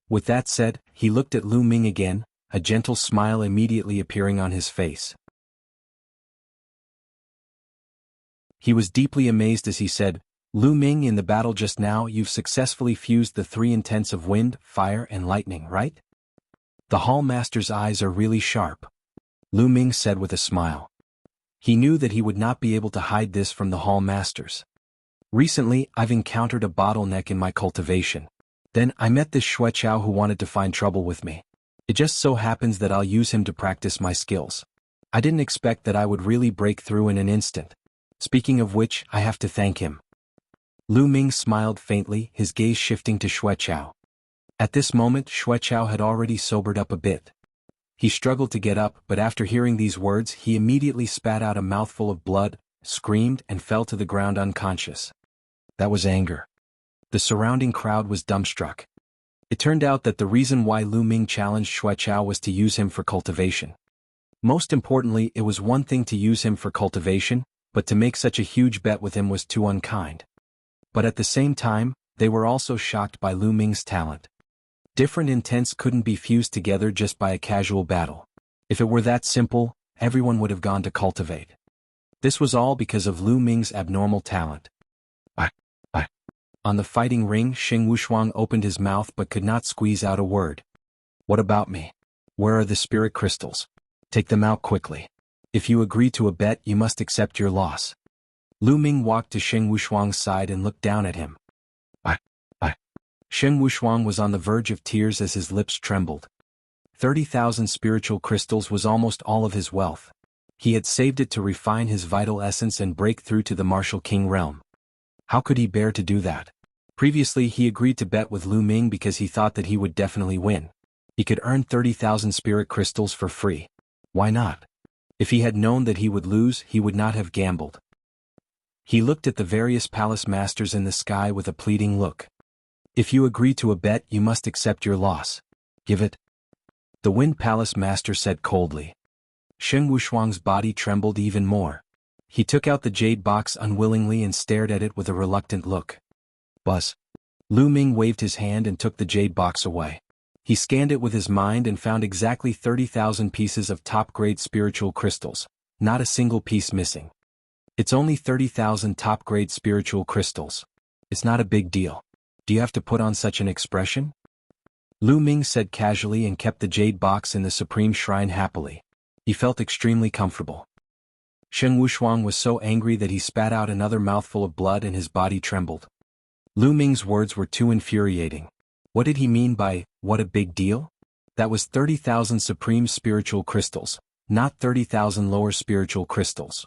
With that said, he looked at Lu Ming again, a gentle smile immediately appearing on his face. He was deeply amazed as he said, Lu Ming, in the battle just now you've successfully fused the three intents of wind, fire and lightning, right? The Hall Master's eyes are really sharp. Lu Ming said with a smile. He knew that he would not be able to hide this from the Hall Masters. Recently, I've encountered a bottleneck in my cultivation. Then I met this Xueqiao who wanted to find trouble with me. It just so happens that I'll use him to practice my skills. I didn't expect that I would really break through in an instant. Speaking of which, I have to thank him. Lu Ming smiled faintly, his gaze shifting to Xueqiao. At this moment, Xueqiao had already sobered up a bit. He struggled to get up, but after hearing these words, he immediately spat out a mouthful of blood, screamed, and fell to the ground unconscious. That was anger. The surrounding crowd was dumbstruck. It turned out that the reason why Lu Ming challenged Xueqiao was to use him for cultivation. Most importantly, it was one thing to use him for cultivation, but to make such a huge bet with him was too unkind. But at the same time, they were also shocked by Lu Ming's talent. Different intents couldn't be fused together just by a casual battle. If it were that simple, everyone would have gone to cultivate. This was all because of Lu Ming's abnormal talent. On the fighting ring, Sheng Wushuang opened his mouth but could not squeeze out a word. What about me? Where are the spirit crystals? Take them out quickly. If you agree to a bet, you must accept your loss. Lu Ming walked to Sheng Wushuang's side and looked down at him. Sheng Wushuang was on the verge of tears as his lips trembled. 30,000 spiritual crystals was almost all of his wealth. He had saved it to refine his vital essence and break through to the Martial King realm. How could he bear to do that? Previously he agreed to bet with Lu Ming because he thought that he would definitely win. He could earn 30,000 spirit crystals for free. Why not? If he had known that he would lose, he would not have gambled. He looked at the various palace masters in the sky with a pleading look. If you agree to a bet, you must accept your loss. Give it. The Wind Palace Master said coldly. Sheng Wushuang's body trembled even more. He took out the jade box unwillingly and stared at it with a reluctant look. Buzz. Lu Ming waved his hand and took the jade box away. He scanned it with his mind and found exactly 30,000 pieces of top-grade spiritual crystals, not a single piece missing. It's only 30,000 top-grade spiritual crystals. It's not a big deal. Do you have to put on such an expression? Lu Ming said casually and kept the jade box in the Supreme Shrine happily. He felt extremely comfortable. Sheng Wushuang was so angry that he spat out another mouthful of blood and his body trembled. Lu Ming's words were too infuriating. What did he mean by, what a big deal? That was 30,000 supreme spiritual crystals, not 30,000 lower spiritual crystals.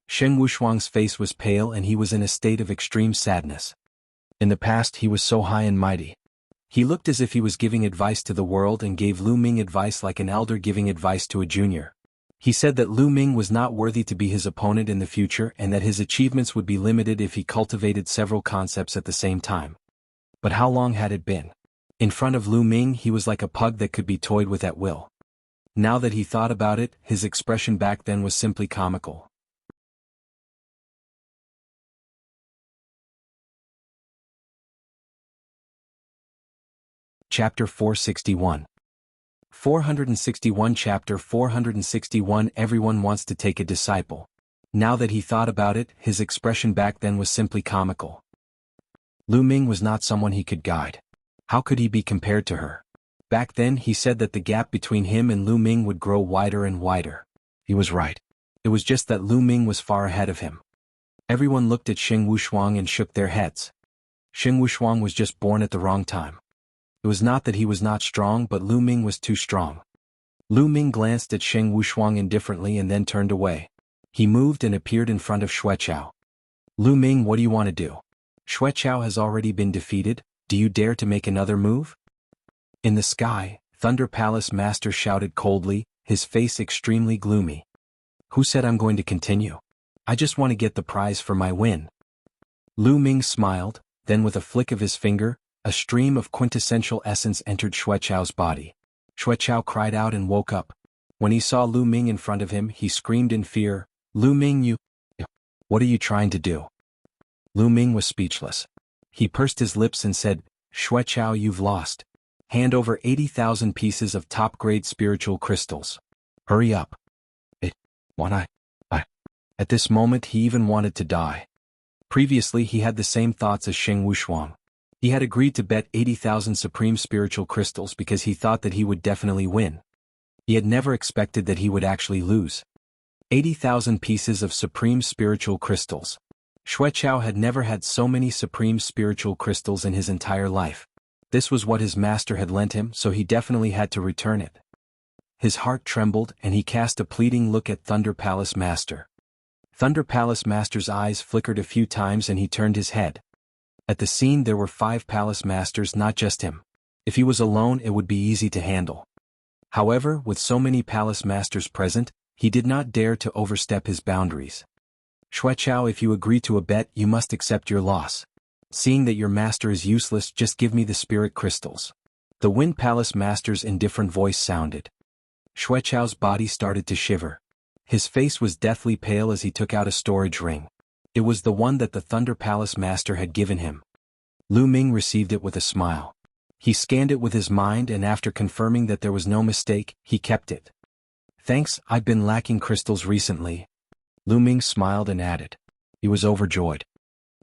Sheng Wushuang's face was pale and he was in a state of extreme sadness. In the past he was so high and mighty. He looked as if he was giving advice to the world and gave Lu Ming advice like an elder giving advice to a junior. He said that Lu Ming was not worthy to be his opponent in the future and that his achievements would be limited if he cultivated several concepts at the same time. But how long had it been? In front of Lu Ming he was like a pug that could be toyed with at will. Now that he thought about it, his expression back then was simply comical. Chapter 461. 461 Chapter 461 Everyone wants to take a disciple. Now that he thought about it, his expression back then was simply comical. Lu Ming was not someone he could guide. How could he be compared to her? Back then he said that the gap between him and Lu Ming would grow wider and wider. He was right. It was just that Lu Ming was far ahead of him. Everyone looked at Xing Wushuang and shook their heads. Xing Wushuang was just born at the wrong time. It was not that he was not strong, but Lu Ming was too strong. Lu Ming glanced at Xing Wushuang indifferently and then turned away. He moved and appeared in front of Xueqiao. Lu Ming, what do you want to do? Xueqiao has already been defeated, do you dare to make another move? In the sky, Thunder Palace Master shouted coldly, his face extremely gloomy. Who said I'm going to continue? I just want to get the prize for my win. Lu Ming smiled, then with a flick of his finger, a stream of quintessential essence entered Xueqiao's body. Xueqiao cried out and woke up. When he saw Lu Ming in front of him, he screamed in fear, Lu Ming, you... What are you trying to do? Lu Ming was speechless. He pursed his lips and said, Xueqiao, you've lost. Hand over 80,000 pieces of top-grade spiritual crystals. Hurry up. At this moment he even wanted to die. Previously he had the same thoughts as Xing Wushuang. He had agreed to bet 80,000 supreme spiritual crystals because he thought that he would definitely win. He had never expected that he would actually lose. 80,000 pieces of supreme spiritual crystals. Xueqiao had never had so many supreme spiritual crystals in his entire life. This was what his master had lent him, so he definitely had to return it. His heart trembled and he cast a pleading look at Thunder Palace Master. Thunder Palace Master's eyes flickered a few times and he turned his head. At the scene there were 5 Palace Masters, not just him. If he was alone it would be easy to handle. However, with so many Palace Masters present, he did not dare to overstep his boundaries. Xueqiao, if you agree to a bet, you must accept your loss. Seeing that your master is useless, just give me the spirit crystals. The Wind Palace Master's indifferent voice sounded. Xueqiao's body started to shiver. His face was deathly pale as he took out a storage ring. It was the one that the Thunder Palace Master had given him. Lu Ming received it with a smile. He scanned it with his mind and after confirming that there was no mistake, he kept it. Thanks, I've been lacking crystals recently. Lu Ming smiled and added. He was overjoyed.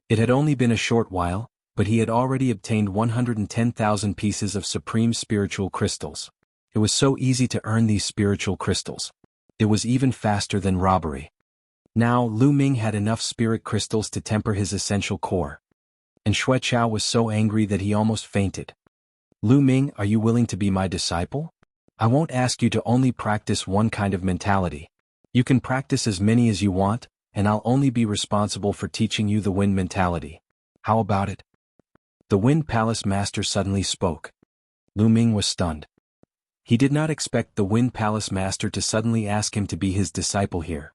It had only been a short while, but he had already obtained 110,000 pieces of supreme spiritual crystals. It was so easy to earn these spiritual crystals. It was even faster than robbery. Now Lu Ming had enough spirit crystals to temper his essential core. And Xueqiao was so angry that he almost fainted. Lu Ming, are you willing to be my disciple? I won't ask you to only practice one kind of mentality. You can practice as many as you want, and I'll only be responsible for teaching you the Wind mentality. How about it? The Wind Palace Master suddenly spoke. Lu Ming was stunned. He did not expect the Wind Palace Master to suddenly ask him to be his disciple here.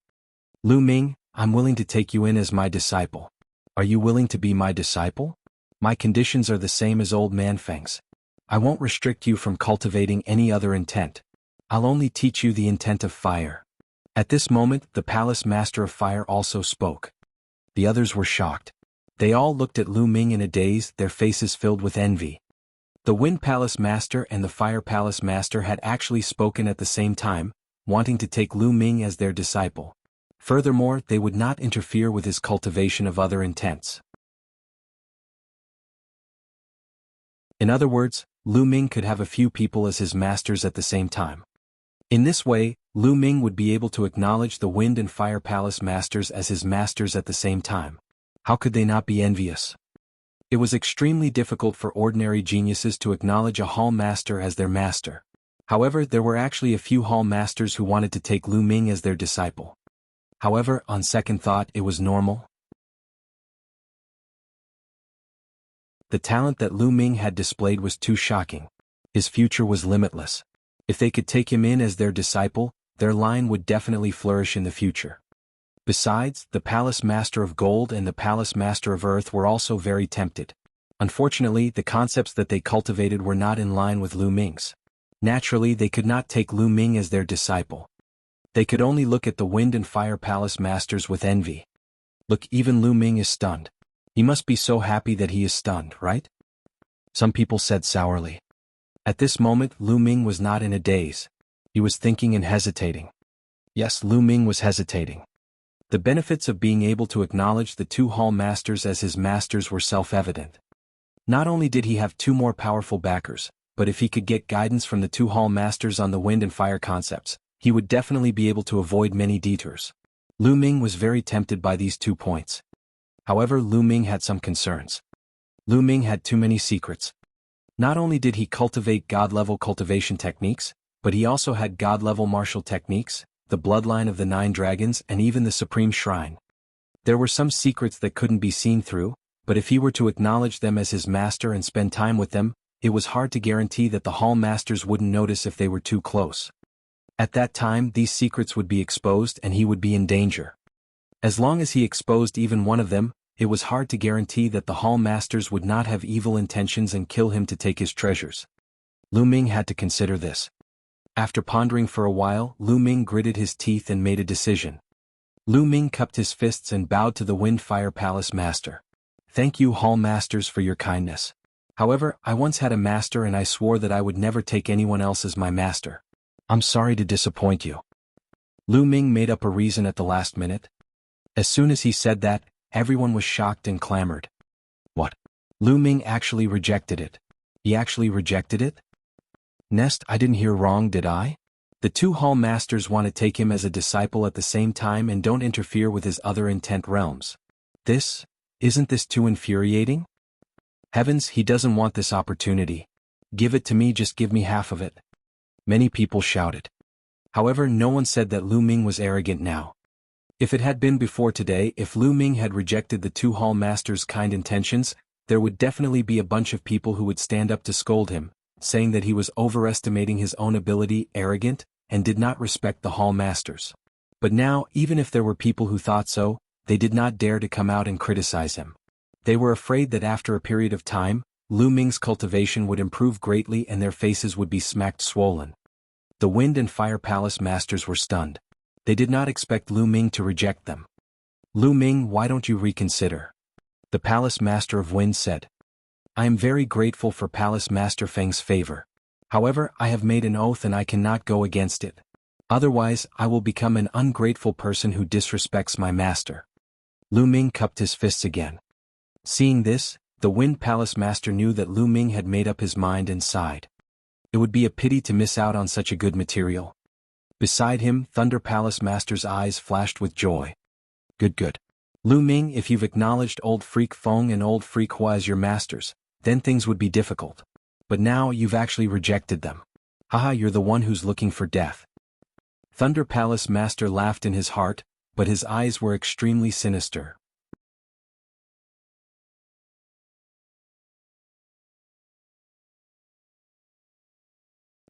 Lu Ming, I'm willing to take you in as my disciple. Are you willing to be my disciple? My conditions are the same as Old Man Feng's. I won't restrict you from cultivating any other intent. I'll only teach you the intent of fire. At this moment, the Palace Master of Fire also spoke. The others were shocked. They all looked at Lu Ming in a daze, their faces filled with envy. The Wind Palace Master and the Fire Palace Master had actually spoken at the same time, wanting to take Lu Ming as their disciple. Furthermore, they would not interfere with his cultivation of other intents. In other words, Lu Ming could have a few people as his masters at the same time. In this way, Lu Ming would be able to acknowledge the Wind and Fire Palace Masters as his masters at the same time. How could they not be envious? It was extremely difficult for ordinary geniuses to acknowledge a Hall Master as their master. However, there were actually a few Hall Masters who wanted to take Lu Ming as their disciple. However, on second thought, it was normal. The talent that Lu Ming had displayed was too shocking. His future was limitless. If they could take him in as their disciple, their line would definitely flourish in the future. Besides, the Palace Master of Gold and the Palace Master of Earth were also very tempted. Unfortunately, the concepts that they cultivated were not in line with Lu Ming's. Naturally, they could not take Lu Ming as their disciple. They could only look at the Wind and Fire Palace masters with envy. Look, even Lu Ming is stunned. He must be so happy that he is stunned, right? Some people said sourly. At this moment, Lu Ming was not in a daze. He was thinking and hesitating. Yes, Lu Ming was hesitating. The benefits of being able to acknowledge the two hall masters as his masters were self-evident. Not only did he have two more powerful backers, but if he could get guidance from the two hall masters on the wind and fire concepts, he would definitely be able to avoid many detours. Lu Ming was very tempted by these 2 points. However, Lu Ming had some concerns. Lu Ming had too many secrets. Not only did he cultivate god-level cultivation techniques, but he also had god-level martial techniques, the bloodline of the 9 dragons and even the Supreme Shrine. There were some secrets that couldn't be seen through, but if he were to acknowledge them as his master and spend time with them, it was hard to guarantee that the hall masters wouldn't notice if they were too close. At that time, these secrets would be exposed and he would be in danger. As long as he exposed even one of them, it was hard to guarantee that the hall masters would not have evil intentions and kill him to take his treasures. Lu Ming had to consider this. After pondering for a while, Lu Ming gritted his teeth and made a decision. Lu Ming cupped his fists and bowed to the Wind Fire Palace master. Thank you, hall masters, for your kindness. However, I once had a master and I swore that I would never take anyone else as my master. I'm sorry to disappoint you. Lu Ming made up a reason at the last minute. As soon as he said that, everyone was shocked and clamored. What? Lu Ming actually rejected it. He actually rejected it? Nest, I didn't hear wrong, did I? The two hall masters want to take him as a disciple at the same time and don't interfere with his other intent realms. Isn't this too infuriating? Heavens, he doesn't want this opportunity. Give it to me, just give me half of it. Many people shouted. However, no one said that Lu Ming was arrogant now. If it had been before today, if Lu Ming had rejected the two hall masters' kind intentions, there would definitely be a bunch of people who would stand up to scold him, saying that he was overestimating his own ability, arrogant, and did not respect the hall masters. But now, even if there were people who thought so, they did not dare to come out and criticize him. They were afraid that after a period of time, Lu Ming's cultivation would improve greatly and their faces would be smacked swollen. The Wind and Fire Palace masters were stunned. They did not expect Lu Ming to reject them. Lu Ming, why don't you reconsider? The Palace Master of Wind said. I am very grateful for Palace Master Feng's favor. However, I have made an oath and I cannot go against it. Otherwise, I will become an ungrateful person who disrespects my master. Lu Ming cupped his fists again. Seeing this, the Wind Palace Master knew that Lu Ming had made up his mind and sighed. It would be a pity to miss out on such a good material. Beside him, Thunder Palace Master's eyes flashed with joy. Good. Lu Ming, if you've acknowledged Old Freak Feng and Old Freak Hua as your masters, then things would be difficult. But now you've actually rejected them. Haha, you're the one who's looking for death. Thunder Palace Master laughed in his heart, but his eyes were extremely sinister.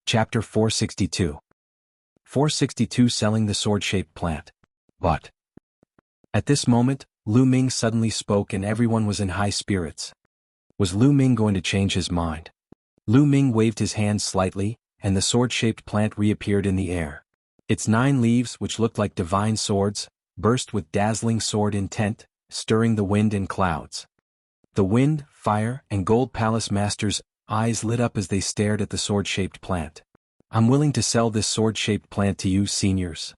Chapter 462. 462 Selling the Sword-Shaped Plant. But at this moment, Lu Ming suddenly spoke and everyone was in high spirits. Was Lu Ming going to change his mind? Lu Ming waved his hand slightly, and the sword-shaped plant reappeared in the air. Its 9 leaves, which looked like divine swords, burst with dazzling sword intent, stirring the wind and clouds. The Wind, Fire, and Gold Palace Masters' eyes lit up as they stared at the sword-shaped plant. I'm willing to sell this sword-shaped plant to you, seniors.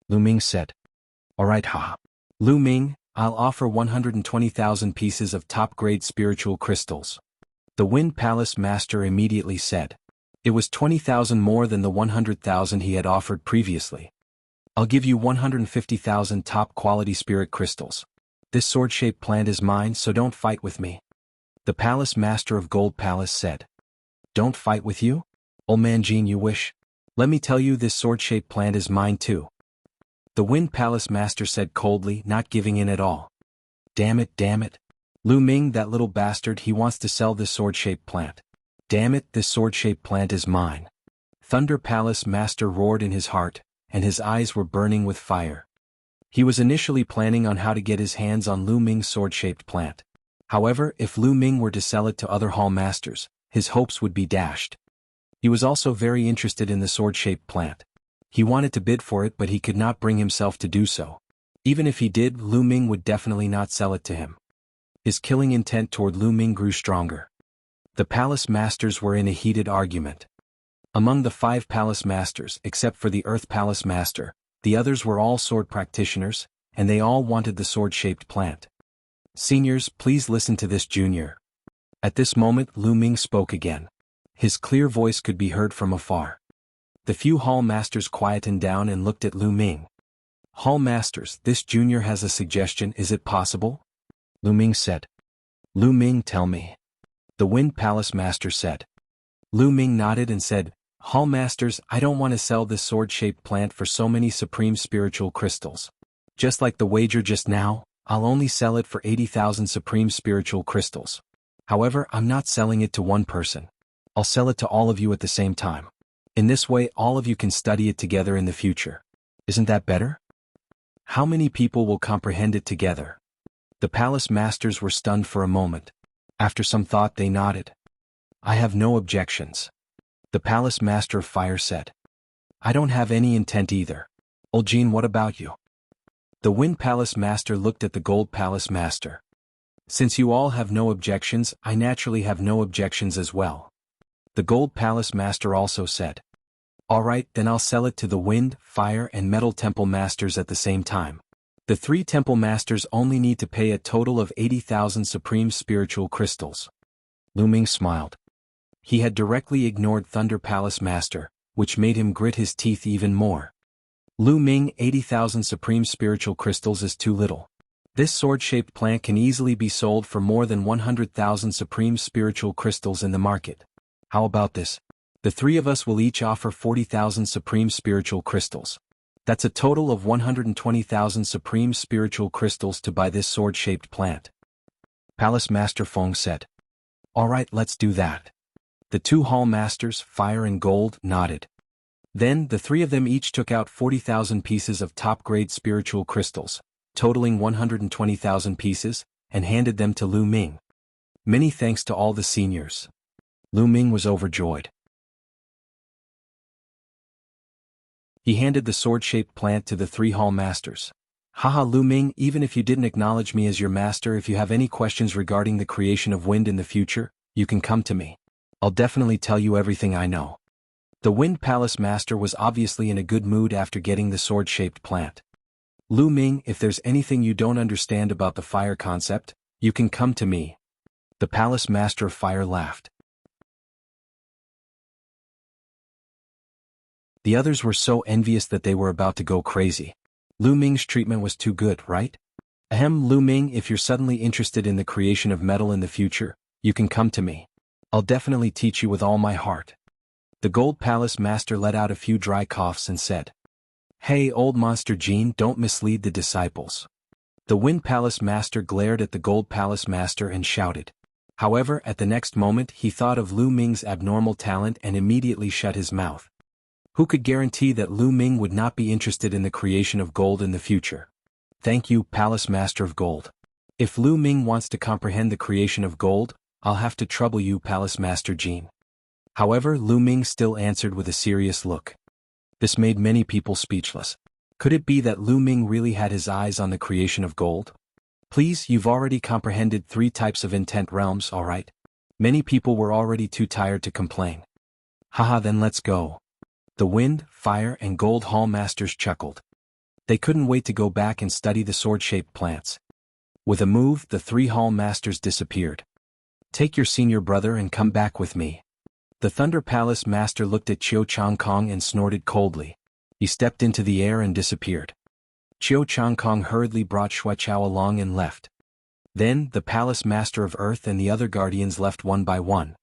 Lu Ming said. Alright, haha. Lu Ming, I'll offer 120,000 pieces of top-grade spiritual crystals. The Wind Palace Master immediately said. It was 20,000 more than the 100,000 he had offered previously. I'll give you 150,000 top-quality spirit crystals. This sword-shaped plant is mine, so don't fight with me. The Palace Master of Gold Palace said. Don't fight with you? Old man Jean, you wish? Let me tell you, this sword-shaped plant is mine too. The Wind Palace Master said coldly, not giving in at all. Damn it. Lu Ming, that little bastard, he wants to sell this sword-shaped plant. Damn it, this sword-shaped plant is mine. Thunder Palace Master roared in his heart, and his eyes were burning with fire. He was initially planning on how to get his hands on Lu Ming's sword-shaped plant. However, if Lu Ming were to sell it to other hall masters, his hopes would be dashed. He was also very interested in the sword-shaped plant. He wanted to bid for it, but he could not bring himself to do so. Even if he did, Lu Ming would definitely not sell it to him. His killing intent toward Lu Ming grew stronger. The palace masters were in a heated argument. Among the 5 palace masters, except for the Earth Palace Master, the others were all sword practitioners, and they all wanted the sword-shaped plant. Seniors, please listen to this, Junior. At this moment, Lu Ming spoke again. His clear voice could be heard from afar. The few hall masters quietened down and looked at Lu Ming. Hall masters, this Junior has a suggestion, is it possible? Lu Ming said. Lu Ming, tell me. The Wind Palace Master said. Lu Ming nodded and said, Hall masters, I don't want to sell this sword-shaped plant for so many supreme spiritual crystals. Just like the wager just now, I'll only sell it for 80,000 supreme spiritual crystals. However, I'm not selling it to one person. I'll sell it to all of you at the same time. In this way, all of you can study it together in the future. Isn't that better? How many people will comprehend it together? The palace masters were stunned for a moment. After some thought, they nodded. I have no objections. The palace master of fire said. I don't have any intent either. Old Jean, what about you? The Wind Palace Master looked at the Gold Palace Master. Since you all have no objections, I naturally have no objections as well. The Gold Palace Master also said. Alright, then I'll sell it to the Wind, Fire and Metal Temple Masters at the same time. The 3 Temple Masters only need to pay a total of 80,000 supreme spiritual crystals. Lu Ming smiled. He had directly ignored Thunder Palace Master, which made him grit his teeth even more. Lu Ming, 80,000 supreme spiritual crystals is too little. This sword-shaped plant can easily be sold for more than 100,000 supreme spiritual crystals in the market. How about this? The 3 of us will each offer 40,000 supreme spiritual crystals. That's a total of 120,000 supreme spiritual crystals to buy this sword-shaped plant. Palace Master Feng said. Alright, let's do that. The 2 hall masters, Fire and Gold, nodded. Then, the 3 of them each took out 40,000 pieces of top-grade spiritual crystals, totaling 120,000 pieces, and handed them to Lu Ming. Many thanks to all the seniors. Lu Ming was overjoyed. He handed the sword-shaped plant to the 3 hall masters. Haha, Lu Ming, even if you didn't acknowledge me as your master, if you have any questions regarding the creation of wind in the future, you can come to me. I'll definitely tell you everything I know. The Wind Palace Master was obviously in a good mood after getting the sword-shaped plant. Lu Ming, if there's anything you don't understand about the fire concept, you can come to me. The Palace Master of Fire laughed. The others were so envious that they were about to go crazy. Lu Ming's treatment was too good, right? Ahem, Lu Ming, if you're suddenly interested in the creation of metal in the future, you can come to me. I'll definitely teach you with all my heart. The Gold Palace Master let out a few dry coughs and said. Hey, old monster Jean, don't mislead the disciples. The Wind Palace Master glared at the Gold Palace Master and shouted. However, at the next moment he thought of Lu Ming's abnormal talent and immediately shut his mouth. Who could guarantee that Lu Ming would not be interested in the creation of gold in the future? Thank you, Palace Master of Gold. If Lu Ming wants to comprehend the creation of gold, I'll have to trouble you, Palace Master Jean. However, Lu Ming still answered with a serious look. This made many people speechless. Could it be that Lu Ming really had his eyes on the creation of gold? Please, you've already comprehended 3 types of intent realms, alright? Many people were already too tired to complain. Haha, then let's go. The Wind, Fire and Gold Hall Masters chuckled. They couldn't wait to go back and study the sword-shaped plants. With a move, the 3 Hall Masters disappeared. Take your senior brother and come back with me. The Thunder Palace Master looked at Chiao Chang Kong and snorted coldly. He stepped into the air and disappeared. Chiao Chang Kong hurriedly brought Shui Chao along and left. Then, the Palace Master of Earth and the other guardians left one by one.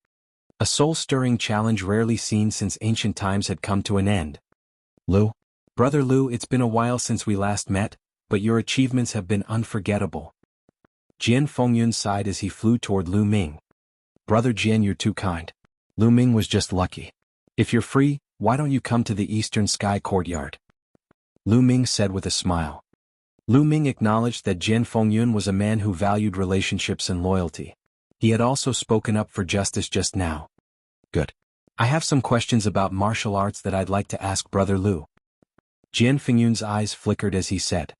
A soul-stirring challenge rarely seen since ancient times had come to an end. Lu? Brother Lu, it's been a while since we last met, but your achievements have been unforgettable. Jian Fengyun sighed as he flew toward Lu Ming. Brother Jian, you're too kind. Lu Ming was just lucky. If you're free, why don't you come to the Eastern Sky Courtyard? Lu Ming said with a smile. Lu Ming acknowledged that Jian Fengyun was a man who valued relationships and loyalty. He had also spoken up for justice just now. Good. I have some questions about martial arts that I'd like to ask Brother Lu. Jian Fengyun's eyes flickered as he said.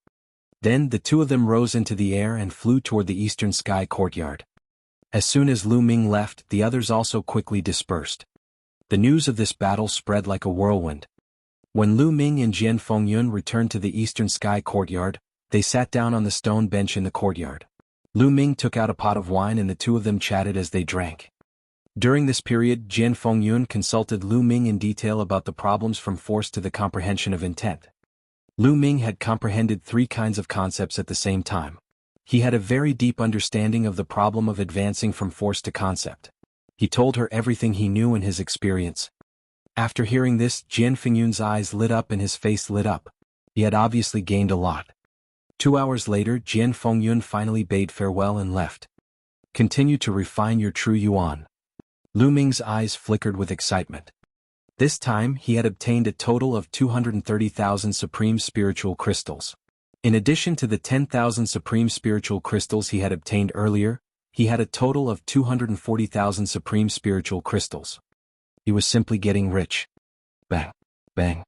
Then the two of them rose into the air and flew toward the eastern sky courtyard. As soon as Lu Ming left, the others also quickly dispersed. The news of this battle spread like a whirlwind. When Lu Ming and Jian Fengyun returned to the eastern sky courtyard, they sat down on the stone bench in the courtyard. Lu Ming took out a pot of wine and the two of them chatted as they drank. During this period, Jian Fengyun consulted Lu Ming in detail about the problems from force to the comprehension of intent. Lu Ming had comprehended three kinds of concepts at the same time. He had a very deep understanding of the problem of advancing from force to concept. He told her everything he knew in his experience. After hearing this, Jian Fengyun's eyes lit up and his face lit up. He had obviously gained a lot. 2 hours later, Jian Fengyun finally bade farewell and left. Continue to refine your true yuan. Lu Ming's eyes flickered with excitement. This time, he had obtained a total of 230,000 supreme spiritual crystals. In addition to the 10,000 supreme spiritual crystals he had obtained earlier, he had a total of 240,000 supreme spiritual crystals. He was simply getting rich. Bang! Bang!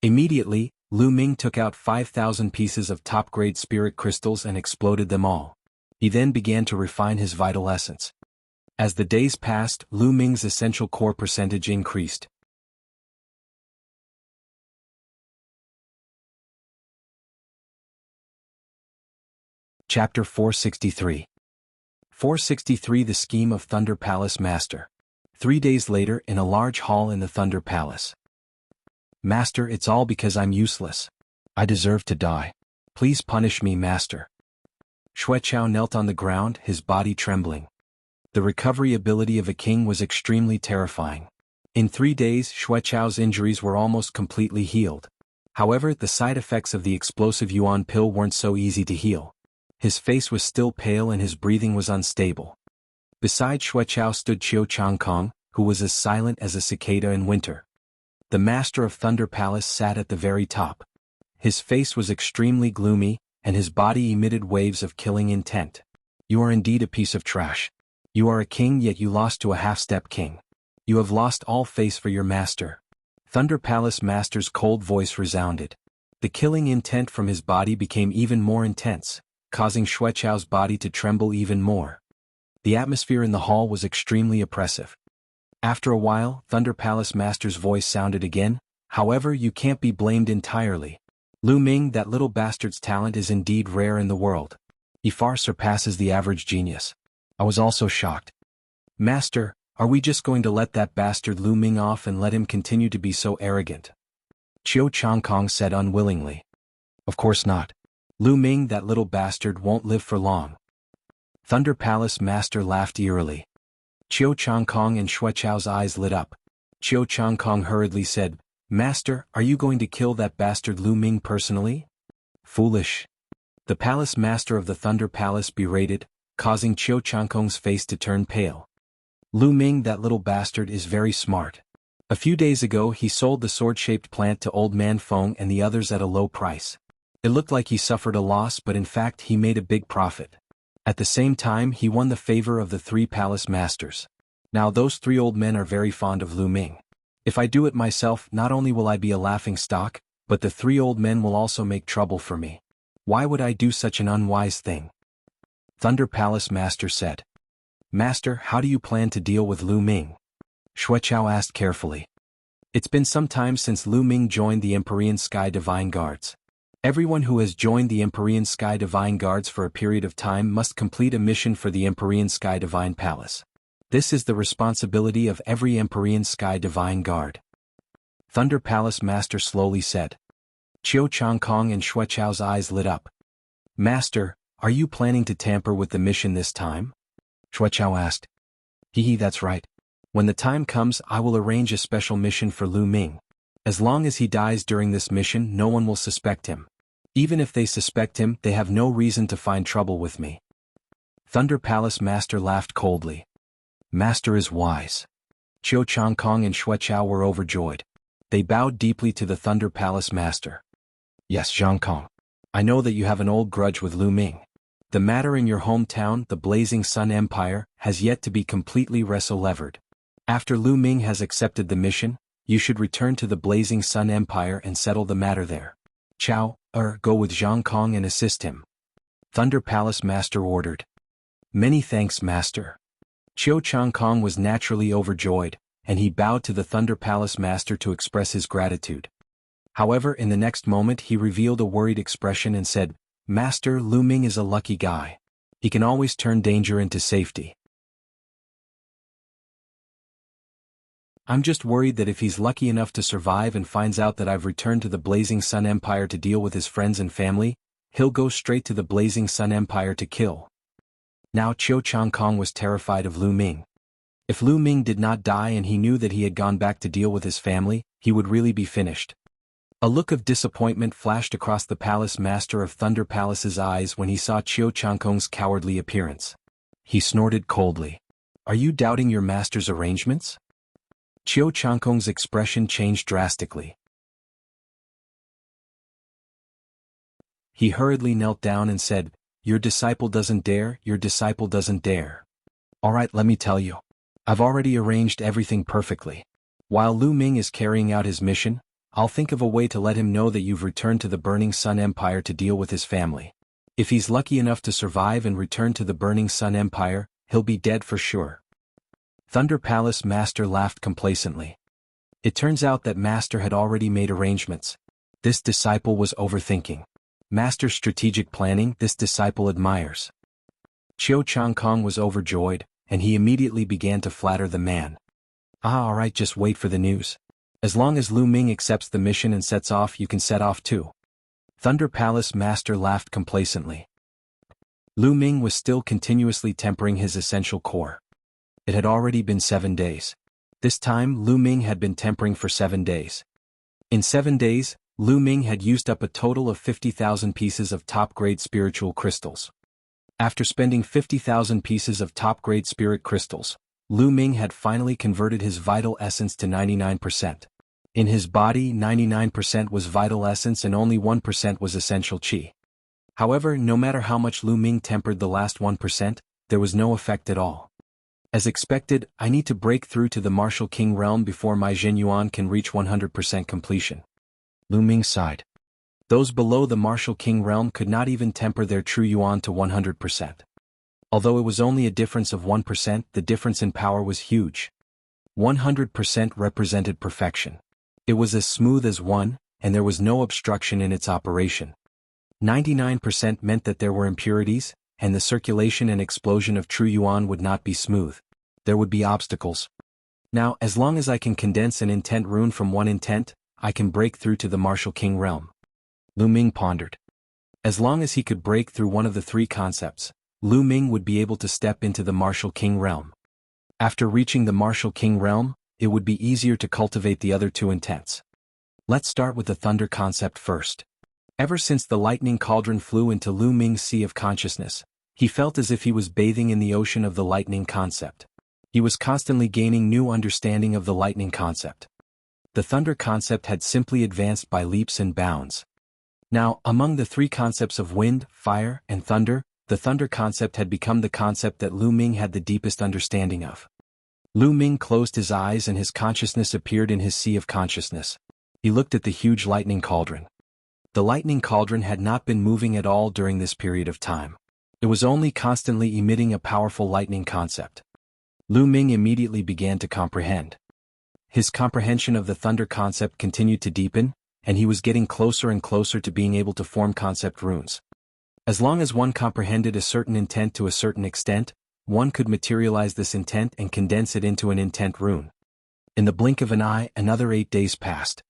Immediately, Lu Ming took out 5,000 pieces of top-grade spirit crystals and exploded them all. He then began to refine his vital essence. As the days passed, Lu Ming's essential core percentage increased. Chapter 463. 463 The Scheme of Thunder Palace Master. 3 days later, in a large hall in the Thunder Palace. Master, it's all because I'm useless. I deserve to die. Please punish me, Master. Xueqiao knelt on the ground, his body trembling. The recovery ability of a king was extremely terrifying. In 3 days, Xueqiao's injuries were almost completely healed. However, the side effects of the explosive yuan pill weren't so easy to heal. His face was still pale and his breathing was unstable. Beside Xueqiao stood Qiu Changkong, who was as silent as a cicada in winter. The master of Thunder Palace sat at the very top. His face was extremely gloomy, and his body emitted waves of killing intent. You are indeed a piece of trash. You are a king, yet you lost to a half-step king. You have lost all face for your master. Thunder Palace Master's cold voice resounded. The killing intent from his body became even more intense, causing Xueqiao's body to tremble even more. The atmosphere in the hall was extremely oppressive. After a while, Thunder Palace Master's voice sounded again. However, you can't be blamed entirely. Lu Ming, that little bastard's talent is indeed rare in the world. He far surpasses the average genius. I was also shocked. Master, are we just going to let that bastard Lu Ming off and let him continue to be so arrogant? Qiu Changkong said unwillingly. Of course not. Lu Ming, that little bastard, won't live for long. Thunder Palace Master laughed eerily. Qiu Changkong and Xueqiao's eyes lit up. Qiu Changkong hurriedly said, Master, are you going to kill that bastard Lu Ming personally? Foolish. The Palace Master of the Thunder Palace berated, causing Qiu Changkong's face to turn pale. Lu Ming, that little bastard, is very smart. A few days ago he sold the sword-shaped plant to Old Man Feng and the others at a low price. It looked like he suffered a loss, but in fact he made a big profit. At the same time he won the favor of the 3 palace masters. Now those 3 old men are very fond of Lu Ming. If I do it myself, not only will I be a laughing stock, but the 3 old men will also make trouble for me. Why would I do such an unwise thing? Thunder Palace Master said. Master, how do you plan to deal with Lu Ming? Xueqiao asked carefully. It's been some time since Lu Ming joined the Empyrean Sky Divine Guards. Everyone who has joined the Empyrean Sky Divine Guards for a period of time must complete a mission for the Empyrean Sky Divine Palace. This is the responsibility of every Empyrean Sky Divine Guard. Thunder Palace Master slowly said. Qiu Changkong and Xueqiao's eyes lit up. Master, are you planning to tamper with the mission this time? Xueqiao asked. That's right. When the time comes, I will arrange a special mission for Lu Ming. As long as he dies during this mission, no one will suspect him. Even if they suspect him, they have no reason to find trouble with me. Thunder Palace Master laughed coldly. Master is wise. Qiu Changkong and Xueqiao were overjoyed. They bowed deeply to the Thunder Palace Master. Yes, Zhangkong. I know that you have an old grudge with Lu Ming. The matter in your hometown, the Blazing Sun Empire, has yet to be completely wrestle-levered. After Lu Ming has accepted the mission, you should return to the Blazing Sun Empire and settle the matter there. Chao, go with Zhang Kong and assist him. Thunder Palace Master ordered. Many thanks, Master. Chiu Chang Kong was naturally overjoyed, and he bowed to the Thunder Palace Master to express his gratitude. However, in the next moment he revealed a worried expression and said, Master, Lu Ming is a lucky guy. He can always turn danger into safety. I'm just worried that if he's lucky enough to survive and finds out that I've returned to the Blazing Sun Empire to deal with his friends and family, he'll go straight to the Blazing Sun Empire to kill. Now Chiu Chang Kong was terrified of Lu Ming. If Lu Ming did not die and he knew that he had gone back to deal with his family, he would really be finished. A look of disappointment flashed across the Palace Master of Thunder Palace's eyes when he saw Chiu Chang Kong's cowardly appearance. He snorted coldly. Are you doubting your master's arrangements? Chiu Chang Kong's expression changed drastically. He hurriedly knelt down and said, Your disciple doesn't dare, your disciple doesn't dare. Alright, let me tell you. I've already arranged everything perfectly. While Lu Ming is carrying out his mission, I'll think of a way to let him know that you've returned to the Burning Sun Empire to deal with his family. If he's lucky enough to survive and return to the Burning Sun Empire, he'll be dead for sure. Thunder Palace Master laughed complacently. It turns out that Master had already made arrangements. This disciple was overthinking. Master's strategic planning, this disciple admires. Chiu Chang Kong was overjoyed, and he immediately began to flatter the man. Alright, just wait for the news. As long as Lu Ming accepts the mission and sets off, you can set off too. Thunder Palace Master laughed complacently. Lu Ming was still continuously tempering his essential core. It had already been 7 days. This time Lu Ming had been tempering for 7 days. In 7 days, Lu Ming had used up a total of 50,000 pieces of top-grade spiritual crystals. After spending 50,000 pieces of top-grade spirit crystals, Lu Ming had finally converted his vital essence to 99%. In his body, 99% was vital essence and only 1% was essential qi. However, no matter how much Lu Ming tempered the last 1%, there was no effect at all. As expected, I need to break through to the Martial King realm before my Zhen Yuan can reach 100% completion. Lu Ming sighed. Those below the Martial King realm could not even temper their true Yuan to 100%. Although it was only a difference of 1%, the difference in power was huge. 100% represented perfection. It was as smooth as 1, and there was no obstruction in its operation. 99% meant that there were impurities, and the circulation and explosion of true Yuan would not be smooth. There would be obstacles. Now, as long as I can condense an intent rune from one intent, I can break through to the Martial King realm. Lu Ming pondered. As long as he could break through one of the 3 concepts, Lu Ming would be able to step into the Martial King realm. After reaching the Martial King realm, it would be easier to cultivate the other 2 intents. Let's start with the thunder concept first. Ever since the lightning cauldron flew into Lu Ming's sea of consciousness, he felt as if he was bathing in the ocean of the lightning concept. He was constantly gaining new understanding of the lightning concept. The thunder concept had simply advanced by leaps and bounds. Now, among the 3 concepts of wind, fire, and thunder, the thunder concept had become the concept that Lu Ming had the deepest understanding of. Lu Ming closed his eyes and his consciousness appeared in his sea of consciousness. He looked at the huge lightning cauldron. The lightning cauldron had not been moving at all during this period of time. It was only constantly emitting a powerful lightning concept. Lu Ming immediately began to comprehend. His comprehension of the thunder concept continued to deepen, and he was getting closer and closer to being able to form concept runes. As long as one comprehended a certain intent to a certain extent, one could materialize this intent and condense it into an intent rune. In the blink of an eye, another 8 days passed.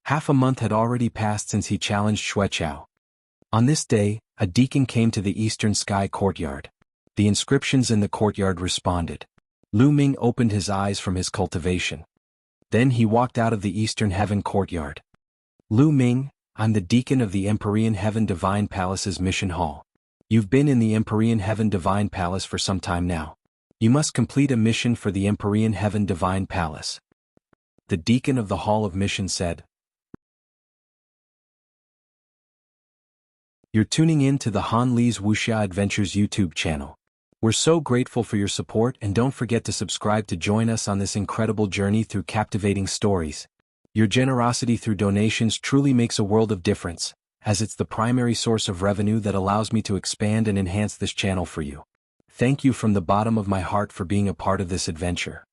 Half a month had already passed since he challenged Xueqiao. On this day, a deacon came to the eastern sky courtyard. The inscriptions in the courtyard responded. Lu Ming opened his eyes from his cultivation. Then he walked out of the eastern heaven courtyard. Lu Ming, I'm the deacon of the Empyrean Heaven Divine Palace's mission hall. You've been in the Empyrean Heaven Divine Palace for some time now. You must complete a mission for the Empyrean Heaven Divine Palace. The deacon of the Hall of Mission said. You're tuning in to the Han Li's Wuxia Adventures YouTube channel. We're so grateful for your support, and don't forget to subscribe to join us on this incredible journey through captivating stories. Your generosity through donations truly makes a world of difference, as it's the primary source of revenue that allows me to expand and enhance this channel for you. Thank you from the bottom of my heart for being a part of this adventure.